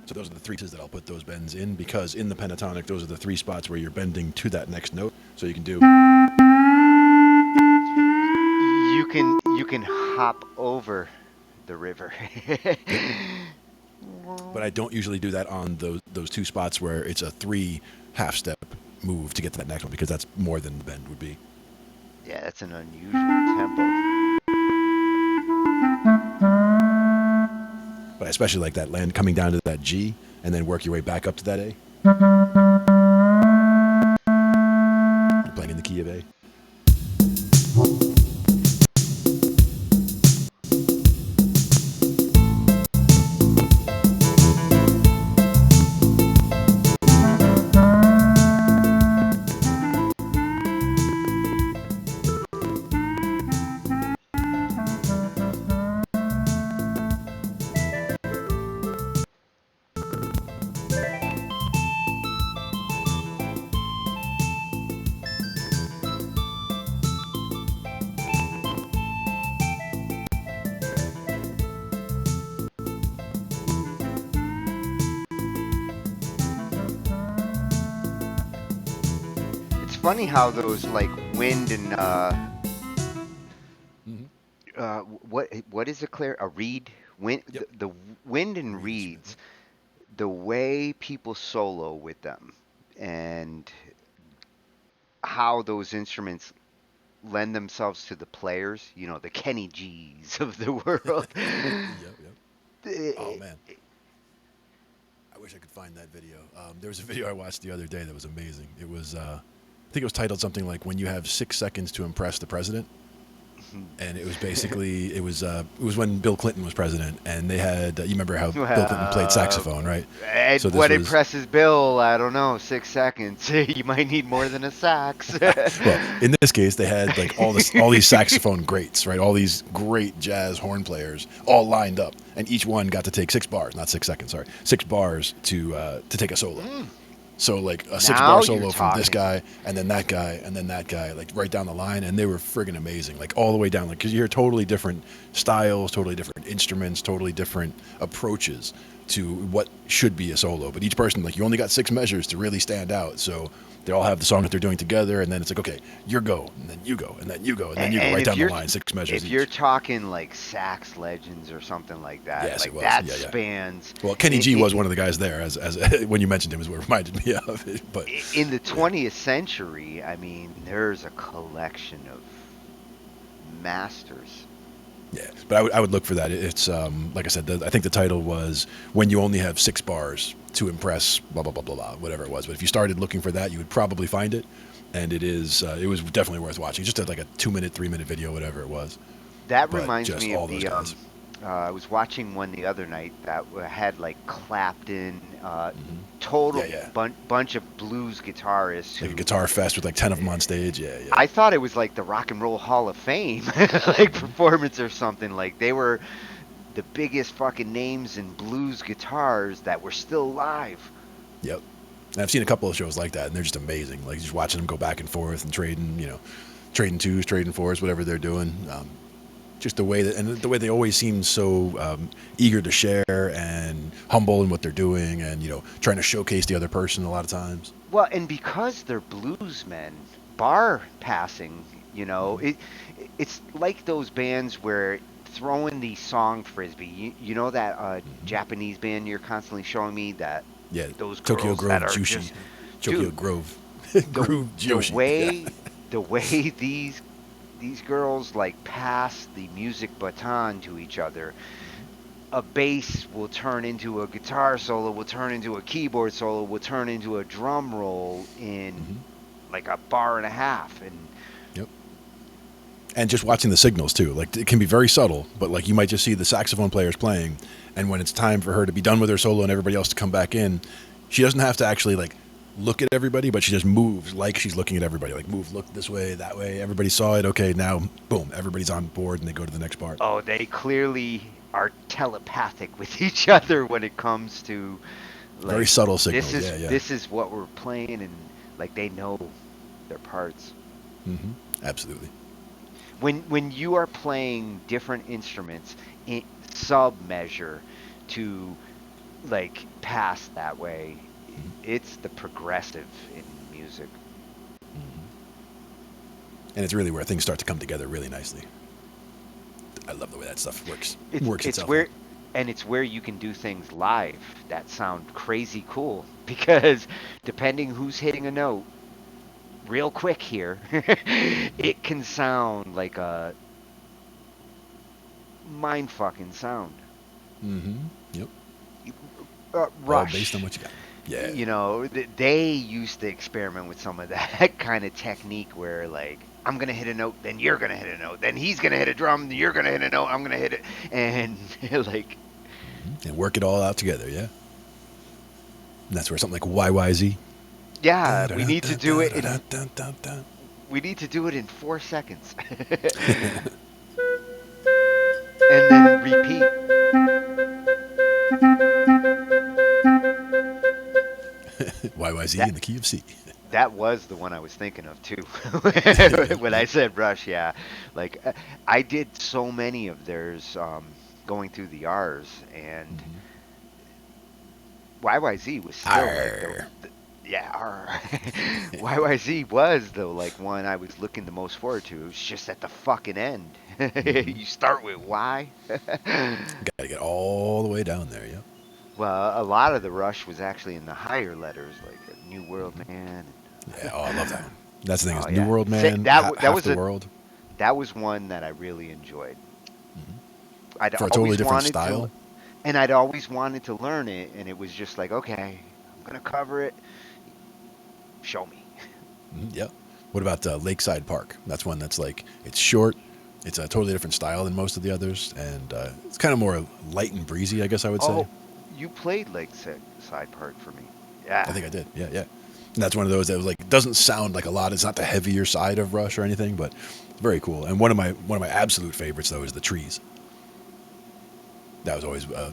B: So those are the three places that I'll put those bends in because in the pentatonic, those are the three spots where you're bending to that next note. So you can do.
A: You can hop over the river.
B: Yep. But I don't usually do that on those two spots where it's a three half step move to get to that next one because that's more than the bend would be.
A: Yeah, that's an unusual tempo.
B: But I especially like that land coming down to that G and then work your way back up to that A. You're playing in the key of A.
A: It's funny how those like wind and
B: Mm-hmm.
A: what is it, Claire? A reed? Wind
B: Yep.
A: the wind
B: A
A: and
B: reed instrument.
A: reeds, the way people solo with them and how those instruments lend themselves to the players, the Kenny G's of the world.
B: Yep. Yep. Oh man, I wish I could find that video. There was a video I watched the other day that was amazing. It was, I think it was titled something like "When You Have 6 seconds to Impress the President," and it was basically it was when Bill Clinton was president, and they had you remember how Bill Clinton played
A: Well,
B: saxophone, right?
A: and
B: So this
A: what
B: was
A: impresses Bill? I don't know. 6 seconds. You might need more than a sax.
B: well, in this case, they had like all these saxophone greats, right? All these great jazz horn players all lined up, and each one got to take 6 bars, not 6 seconds, sorry, 6 bars to take a solo.
A: Mm,
B: So like a six
A: now
B: bar
A: you're
B: solo from this
A: talking.
B: guy, and then that guy, and then that guy, like right down the line, and they were friggin' amazing, like all the way down, like because you hear totally different styles, totally different instruments, totally different approaches to what should be a solo. But each person, like you only got 6 measures to really stand out, so they all have the song that they're doing together, and then it's like okay, you go, and then you go, and then you go, and then you go,
A: And
B: right
A: if
B: down the
A: you're
B: line, 6 measures
A: if you're
B: each.
A: talking like sax legends or something like that,
B: Yes, it
A: like
B: was.
A: that
B: Yeah, yeah.
A: spans
B: Well, Kenny
A: it,
B: G was
A: it,
B: one of the guys there, as when you mentioned him, is what reminded me of it. But
A: in the
B: yeah.
A: 20th century. I mean, there's a collection of masters.
B: Yeah, but I would look for that. It's like I said. I think the title was "When You Only Have 6 bars to Impress," blah blah blah blah blah, whatever it was. But if you started looking for that, you would probably find it, and it is. It was definitely worth watching. Just like a 2 minute, 3 minute video, whatever it was.
A: That
B: But
A: reminds
B: just
A: me
B: all
A: of
B: those guys.
A: I was watching one the other night that had like Clapton,
B: Hmm. Yeah,
A: total
B: yeah.
A: bunch of blues guitarists
B: Like a
A: who
B: guitar fest with like 10 of them on stage. Yeah, yeah.
A: I thought it was like the Rock and Roll Hall of Fame, like performance or something. Like they were the biggest fucking names in blues guitars that were still alive.
B: Yep. And I've seen a couple of shows like that, and they're just amazing. Like just watching them go back and forth and trading, trading twos, trading fours, whatever they're doing. Just the way they always seem so eager to share and humble in what they're doing, and trying to showcase the other person a lot of times.
A: Well, and because they're bluesmen, bar passing,
B: Hmm.
A: it's like those bands where throwing the song frisbee. You know that
B: Hmm.
A: Japanese band you're constantly showing me that
B: Yeah,
A: those
B: Tokyo
A: girls that
B: Grove
A: are
B: Jushi,
A: just,
B: Tokyo
A: dude,
B: Grove,
A: the
B: Groove
A: the
B: Joshi. Yeah,
A: way the way these girls like pass the music baton to each other. a bass will turn into a guitar solo, will turn into a keyboard solo, will turn into a drum roll in
B: Hmm.
A: like a bar and a half. And
B: Yep. And just watching the signals too, like it can be very subtle, but like you might just see the saxophone players playing, and when it's time for her to be done with her solo and everybody else to come back in, she doesn't have to actually like look at everybody, but she just moves like she's looking at everybody. Like move, look this way, that way. Everybody saw it. Okay, now boom, everybody's on board, and they go to the next part.
A: oh, they clearly are telepathic with each other when it comes to
B: Very
A: like
B: subtle signals. Yeah, yeah.
A: this is what we're playing, and like they know their parts.
B: Hmm. Absolutely.
A: When you are playing different instruments in sub measure to like pass that way, it's the progressive in music.
B: And it's really where things start to come together really nicely. I love the way that stuff works
A: It's
B: itself out.
A: where and it's where you can do things live that sound crazy cool because depending who's hitting a note real quick here, it can sound like a mind fucking sound.
B: Hmm. Yep. All based on
A: Rush,
B: what you got. Yeah.
A: you know, they used to experiment with some of that kind of technique where like I'm gonna hit a note, then you're gonna hit a note, then he's gonna hit a drum, then you're gonna hit a note, I'm gonna hit it, and like
B: And work it all out together. Yeah. And that's where something like YYZ.
A: yeah, we need to do it in
B: Dun.
A: we need to do it in 4 seconds, and then repeat.
B: YYZ
A: That
B: in the key of C.
A: that was the one I was thinking of too. When I said Rush, yeah, like I did so many of theirs going through the R's, and YYZ was still like
B: Arr.
A: yeah, R. YYZ was though like one I was looking the most forward to. It was just at the fucking end. You start with Y.
B: Got to get all the way down there. Yeah.
A: Well, a lot of the Rush was actually in the higher letters, like New World Man.
B: Yeah. Oh, I love that one. That's the thing
A: Oh
B: is New
A: yeah,
B: World
A: Say,
B: Man,
A: that
B: half
A: was
B: the
A: a
B: world
A: that was one that I really enjoyed. I'd
B: for a totally
A: always
B: different
A: wanted
B: style.
A: to, and I'd always wanted to learn it, and it was just like, okay, I'm gonna cover it. Show me.
B: Yeah. What about Lakeside Park? That's one that's like it's short. It's a totally different style than most of the others, and it's kind of more light and breezy, I guess I would say.
A: Oh, you played Lakeside Park for me.
B: I
A: Yeah.
B: think I did. Yeah, yeah. And that's one of those that was like doesn't sound like a lot. It's not the heavier side of Rush or anything, but very cool. And one of my absolute favorites though is the trees. That was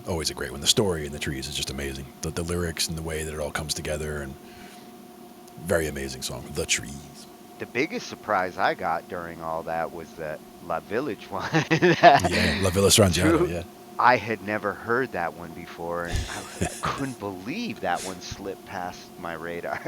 B: always a great one. The story in the trees is just amazing. The lyrics and the way that it all comes together, and very amazing song. The trees.
A: The biggest surprise I got during all that was that La Village one.
B: Yeah, La Villa Strangiato.
A: True.
B: Yeah.
A: I had never heard that one before, and I couldn't believe that one slipped past my radar.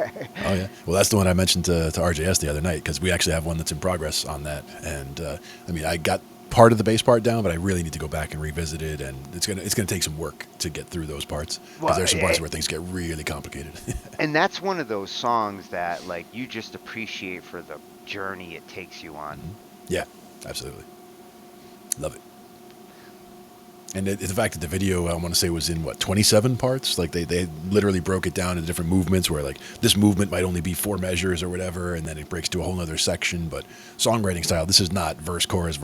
B: Oh yeah. Well, that's the one I mentioned to RJS the other night because we actually have one that's in progress on that. And I mean, I got part of the bass part down, but I really need to go back and revisit it, and it's gonna take some work to get through those parts because
A: Well,
B: there's some parts where things get really complicated.
A: and that's one of those songs that like you just appreciate for the journey it takes you on.
B: Yeah, absolutely. Love it. And the fact that the video, I want to say, was in what 27 parts. Like they literally broke it down into different movements, where like this movement might only be 4 measures or whatever, and then it breaks to a whole other section. But songwriting style, this is not verse chorus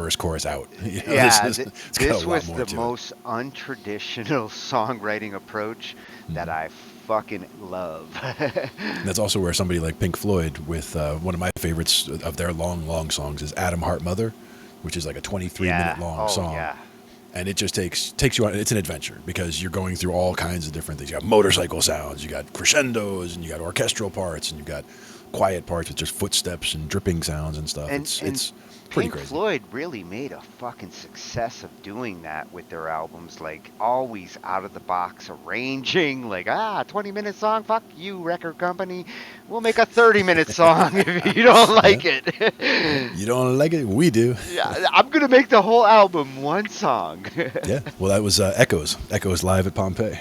B: out. You know,
A: Yeah,
B: it's got
A: this
B: a lot
A: was
B: more
A: the
B: to
A: most untraditional songwriting approach that I fucking love.
B: it. And that's also where somebody like Pink Floyd, with one of my favorites of their long songs, is "Atom Heart Mother," which is like a 23-minute long
A: Oh
B: song.
A: yeah.
B: And it just takes you on. It's an adventure because you're going through all kinds of different things. You got motorcycle sounds, you got crescendos, and you got orchestral parts, and you got quiet parts with just footsteps and dripping sounds and stuff.
A: And
B: It's pretty
A: Pink
B: crazy.
A: Floyd really made a fucking success of doing that with their albums, like always out of the box arranging, like 20-minute song, fuck you record company, we'll make a 30-minute song if you don't like it.
B: You don't like it? We do.
A: Yeah, I'm gonna make the whole album one song.
B: Yeah. Well, that was Echoes live at Pompeii. And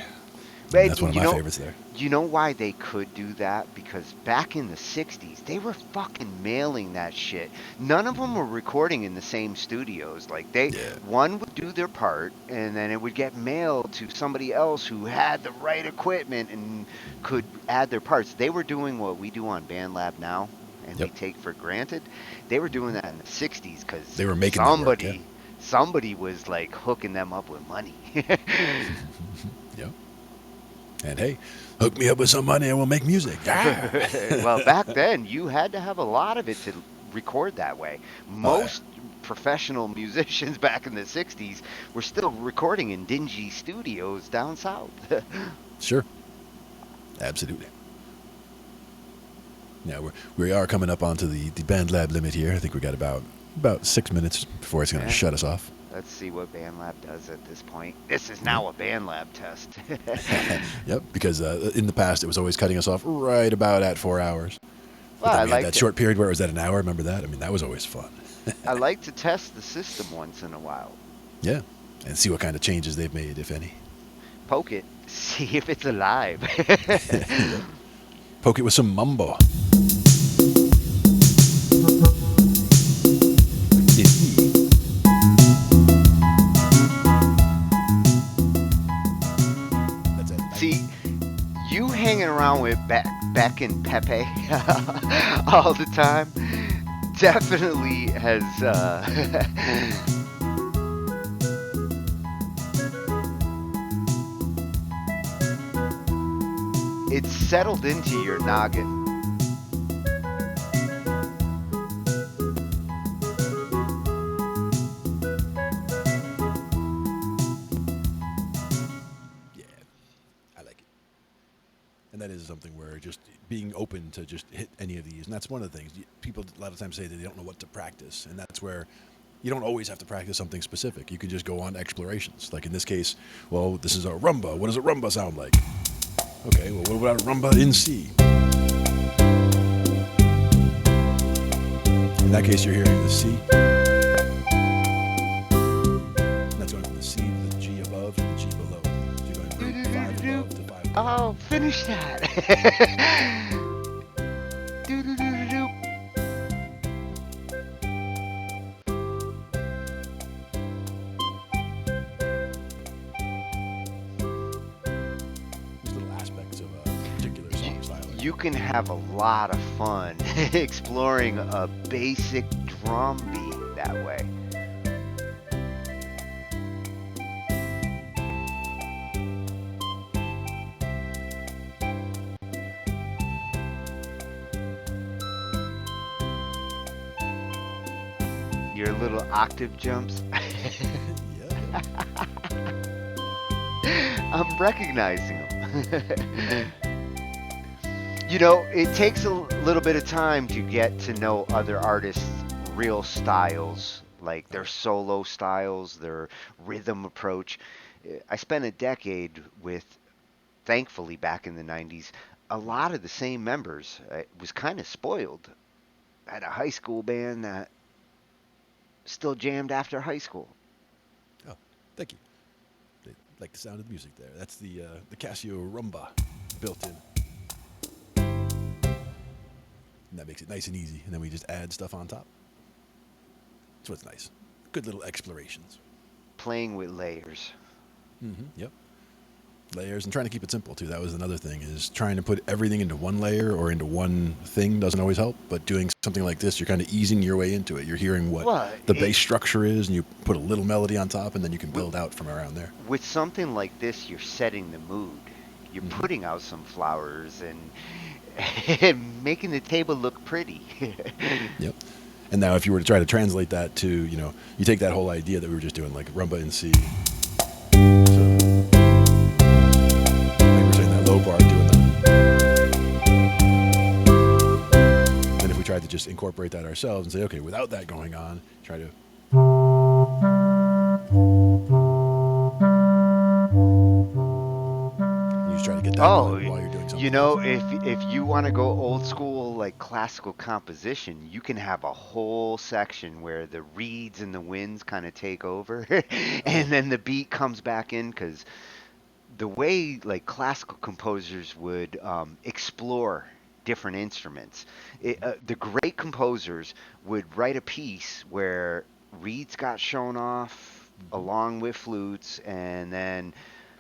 A: But
B: that's one of my favorites there.
A: You know why they could do that? Because back in the 60s, they were fucking mailing that shit. None of them were recording in the same studios. Like
B: Yeah.
A: one would do their part and then it would get mailed to somebody else who had the right equipment and could add their parts. They were doing what we do on BandLab now and we
B: Yep.
A: take for granted. They were doing that in the 60s because
B: They were making that work. Yeah.
A: somebody was like hooking them up with money.
B: Yep. And hey, hook me up with some money and we'll make music. Ah!
A: Well, back then you had to have a lot of it to record that way.
B: Oh yeah.
A: Most professional musicians back in the 60s were still recording in dingy studios down south.
B: Sure. Absolutely. Yeah, we are coming up onto the band lab limit here. I think we got about 6 minutes before it's going to
A: Yeah.
B: shut us off.
A: Let's see what BandLab does at this point. This is now a BandLab test.
B: Yep, because in the past it was always cutting us off right about at 4 hours. But
A: Well,
B: then
A: I
B: we had
A: like
B: that
A: to
B: short period where it was at an hour. Remember that? I mean, that was always fun.
A: I like to test the system once in a while.
B: Yeah, and see what kind of changes they've made, if any.
A: Poke it, see if it's alive.
B: Yep. Poke it with some mumbo. That's it.
A: See, you hanging around with Beck and Pepe all the time definitely has it's settled into your noggin.
B: Yeah, I like it. And that is something where just being open to just hit any of these, and that's one of the things people a lot of times say that they don't know what to practice, and that's where you don't always have to practice something specific. You can just go on explorations. Like in this case, well, this is a rumba. What does a rumba sound like? Okay, well, what about a rumba in C? In that case, you're hearing the C. That's going from the C to the G above to the G below. So you're going from 5 above to 5 below.
A: Oh, finish that. Doo-doo-doo-doo-doo.
B: There's little aspects of a particular
A: you,
B: song style.
A: you can have a lot of fun exploring a basic drum beat that way. Your little octave jumps.
B: Yeah.
A: I'm recognizing them. You know, it takes a little bit of time to get to know other artists' real styles, like their solo styles, their rhythm approach. I spent a decade with, thankfully, back in the 90s, a lot of the same members. I was kind of spoiled. I had a high school band that still jammed after high school.
B: Oh, thank you. They like the sound of the music there. That's the Casio rumba built in. And that makes it nice and easy. And then we just add stuff on top. So it's nice. Good little explorations.
A: Playing with layers.
B: Yep. Layers and trying to keep it simple too. That was another thing is trying to put everything into one layer or into one thing doesn't always help. But doing something like this, you're kind of easing your way into it. You're hearing what
A: Well,
B: the bass structure is, and you put a little melody on top, and then you can build out from around there.
A: with something like this, you're setting the mood. You're putting out some flowers and, and making the table look pretty.
B: Yep. And now if you were to try to translate that to, you take that whole idea that we were just doing, like rumba in C. So, like we're saying that low bar doing that. Then if we tried to just incorporate that ourselves and say, okay, without that going on, try to. You just try to get that
A: Oh,
B: going while you're doing something
A: you know,
B: else.
A: if you want to go old school like classical composition, you can have a whole section where the reeds and the winds kind of take over,
B: Oh, yeah.
A: and then the beat comes back in because the way like classical composers would explore different instruments. The great composers would write a piece where reeds got shown off
B: Hmm.
A: along with flutes, and then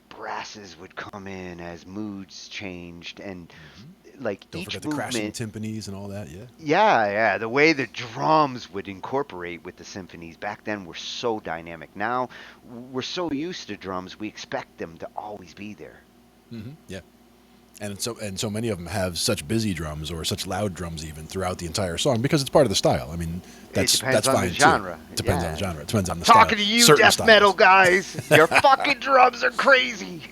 A: brasses would come in as moods changed, and
B: Hmm.
A: like
B: Don't
A: each
B: forget the crashing
A: movement.
B: timpanis and all that. Yeah.
A: Yeah, yeah. The way the drums would incorporate with the symphonies back then were so dynamic. Now we're so used to drums, we expect them to always be there.
B: Yeah. And so many of them have such busy drums or such loud drums even throughout the entire song because it's part of the style. I mean,
A: It
B: that's
A: depends on the
B: fine too.
A: genre.
B: Depends on the
A: Yeah.
B: genre. It depends on
A: I'm
B: the style.
A: talking to you,
B: Certain
A: death metal
B: styles.
A: guys. Your fucking drums are crazy.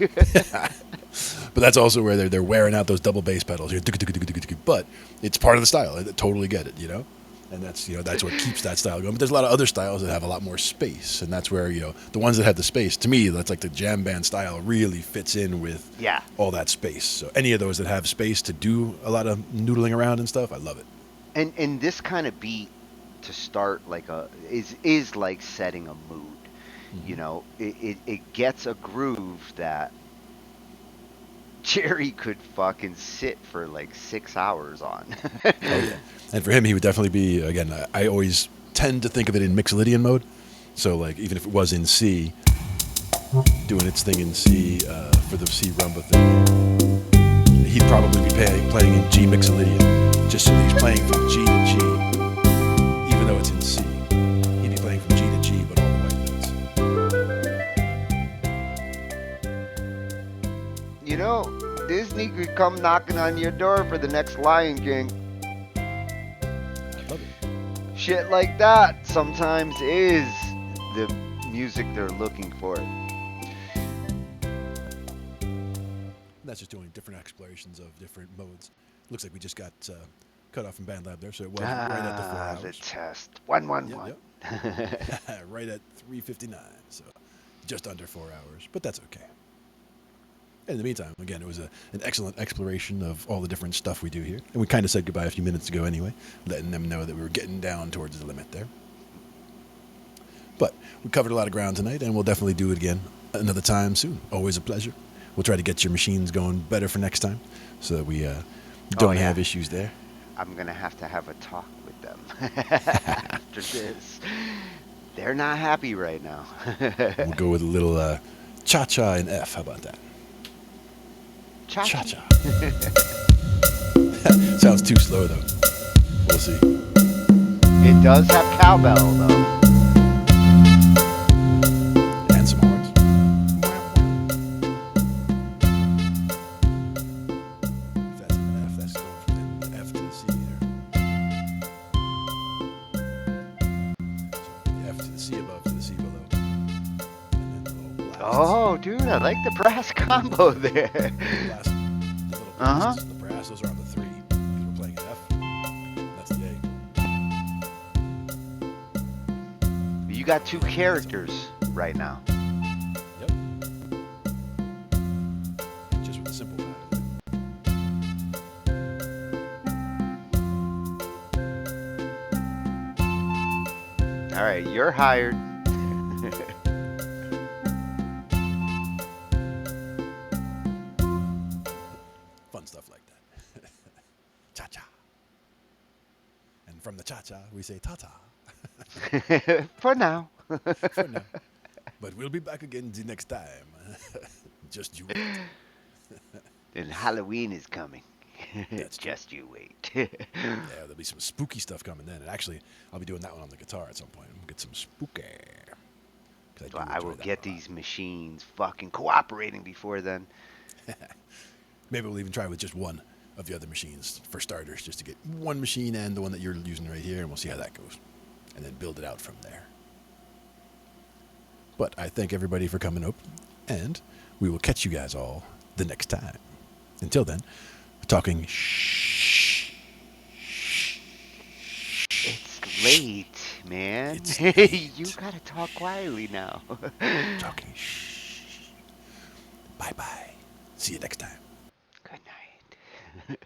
B: But that's also where they're wearing out those double bass pedals. But it's part of the style. I totally get it, you know? And that's what keeps that style going. But there's a lot of other styles that have a lot more space, and that's where the ones that have the space. To me, that's like the jam band style really fits in with
A: Yeah.
B: all that space. So any of those that have space to do a lot of noodling around and stuff, I love it.
A: And this kind of beat to start like a is like setting a mood.
B: Hmm.
A: It gets a groove that Jerry could fucking sit for like 6 hours on.
B: Oh yeah, and for him, he would definitely be again. I always tend to think of it in Mixolydian mode. So like even if it was in C, doing its thing in C for the C rumba thing, he'd probably be playing in G Mixolydian, just so that he's playing from G to G, even though it's in C. He'd be playing from G to G, but all the
A: You know, Disney could come knocking on your door for the next Lion King.
B: white notes. I love it.
A: Shit like that sometimes is the music they're looking for.
B: And that's just doing different explorations of different modes. Looks like we just got cut off from Band Lab there, so it was right at the 4
A: The
B: hours.
A: test.
B: Yep,
A: 111.
B: yep. Right at 3:59, so just under 4 hours, but that's okay. In the meantime, again, it was an excellent exploration of all the different stuff we do here, and we kind of said goodbye a few minutes ago anyway, letting them know that we were getting down towards the limit there. But we covered a lot of ground tonight, and we'll definitely do it again another time soon. Always a pleasure. We'll try to get your machines going better for next time, so that we
A: Oh,
B: don't
A: yeah.
B: have issues there.
A: I'm going to have a talk with them after this. They're not happy right now.
B: We'll go with a little cha-cha in F. How about that?
A: Chachi.
B: Cha-cha. Sounds too slow, though. We'll see.
A: It does have cowbell, though.
B: And some horns. If that's an F, that's going from the F to the C there. So the F to the C above to the C below. And then the little blasts.
A: Oh, dude, I like the brass combo there.
B: The little
A: Uh-huh.
B: blasts, the brass, those are on the 3, because we're playing an F. That's the A.
A: You got two characters right now.
B: Yep. Just with a simple pattern.
A: All right, you're hired.
B: Fun stuff like that. Cha-cha. And from the cha-cha, we say ta-ta.
A: For now.
B: For now. But we'll be back again the next time. Just you wait.
A: And Halloween is coming.
B: That's true.
A: Just you wait.
B: Yeah, there'll be some spooky stuff coming then. And actually, I'll be doing that one on the guitar at some point. We'll get some spooky. 'Cause
A: So
B: do
A: I
B: enjoy
A: will
B: that
A: get
B: one a lot.
A: these machines fucking cooperating before then.
B: Maybe we'll even try with just one of the other machines for starters, just to get one machine and the one that you're using right here, and we'll see how that goes. And then build it out from there. But I thank everybody for coming up, and we will catch you guys all the next time. Until then, talking shh.
A: It's late, man.
B: It's late.
A: You gotta talk quietly now.
B: Talking shh. Bye bye. See you next time.
A: Good night.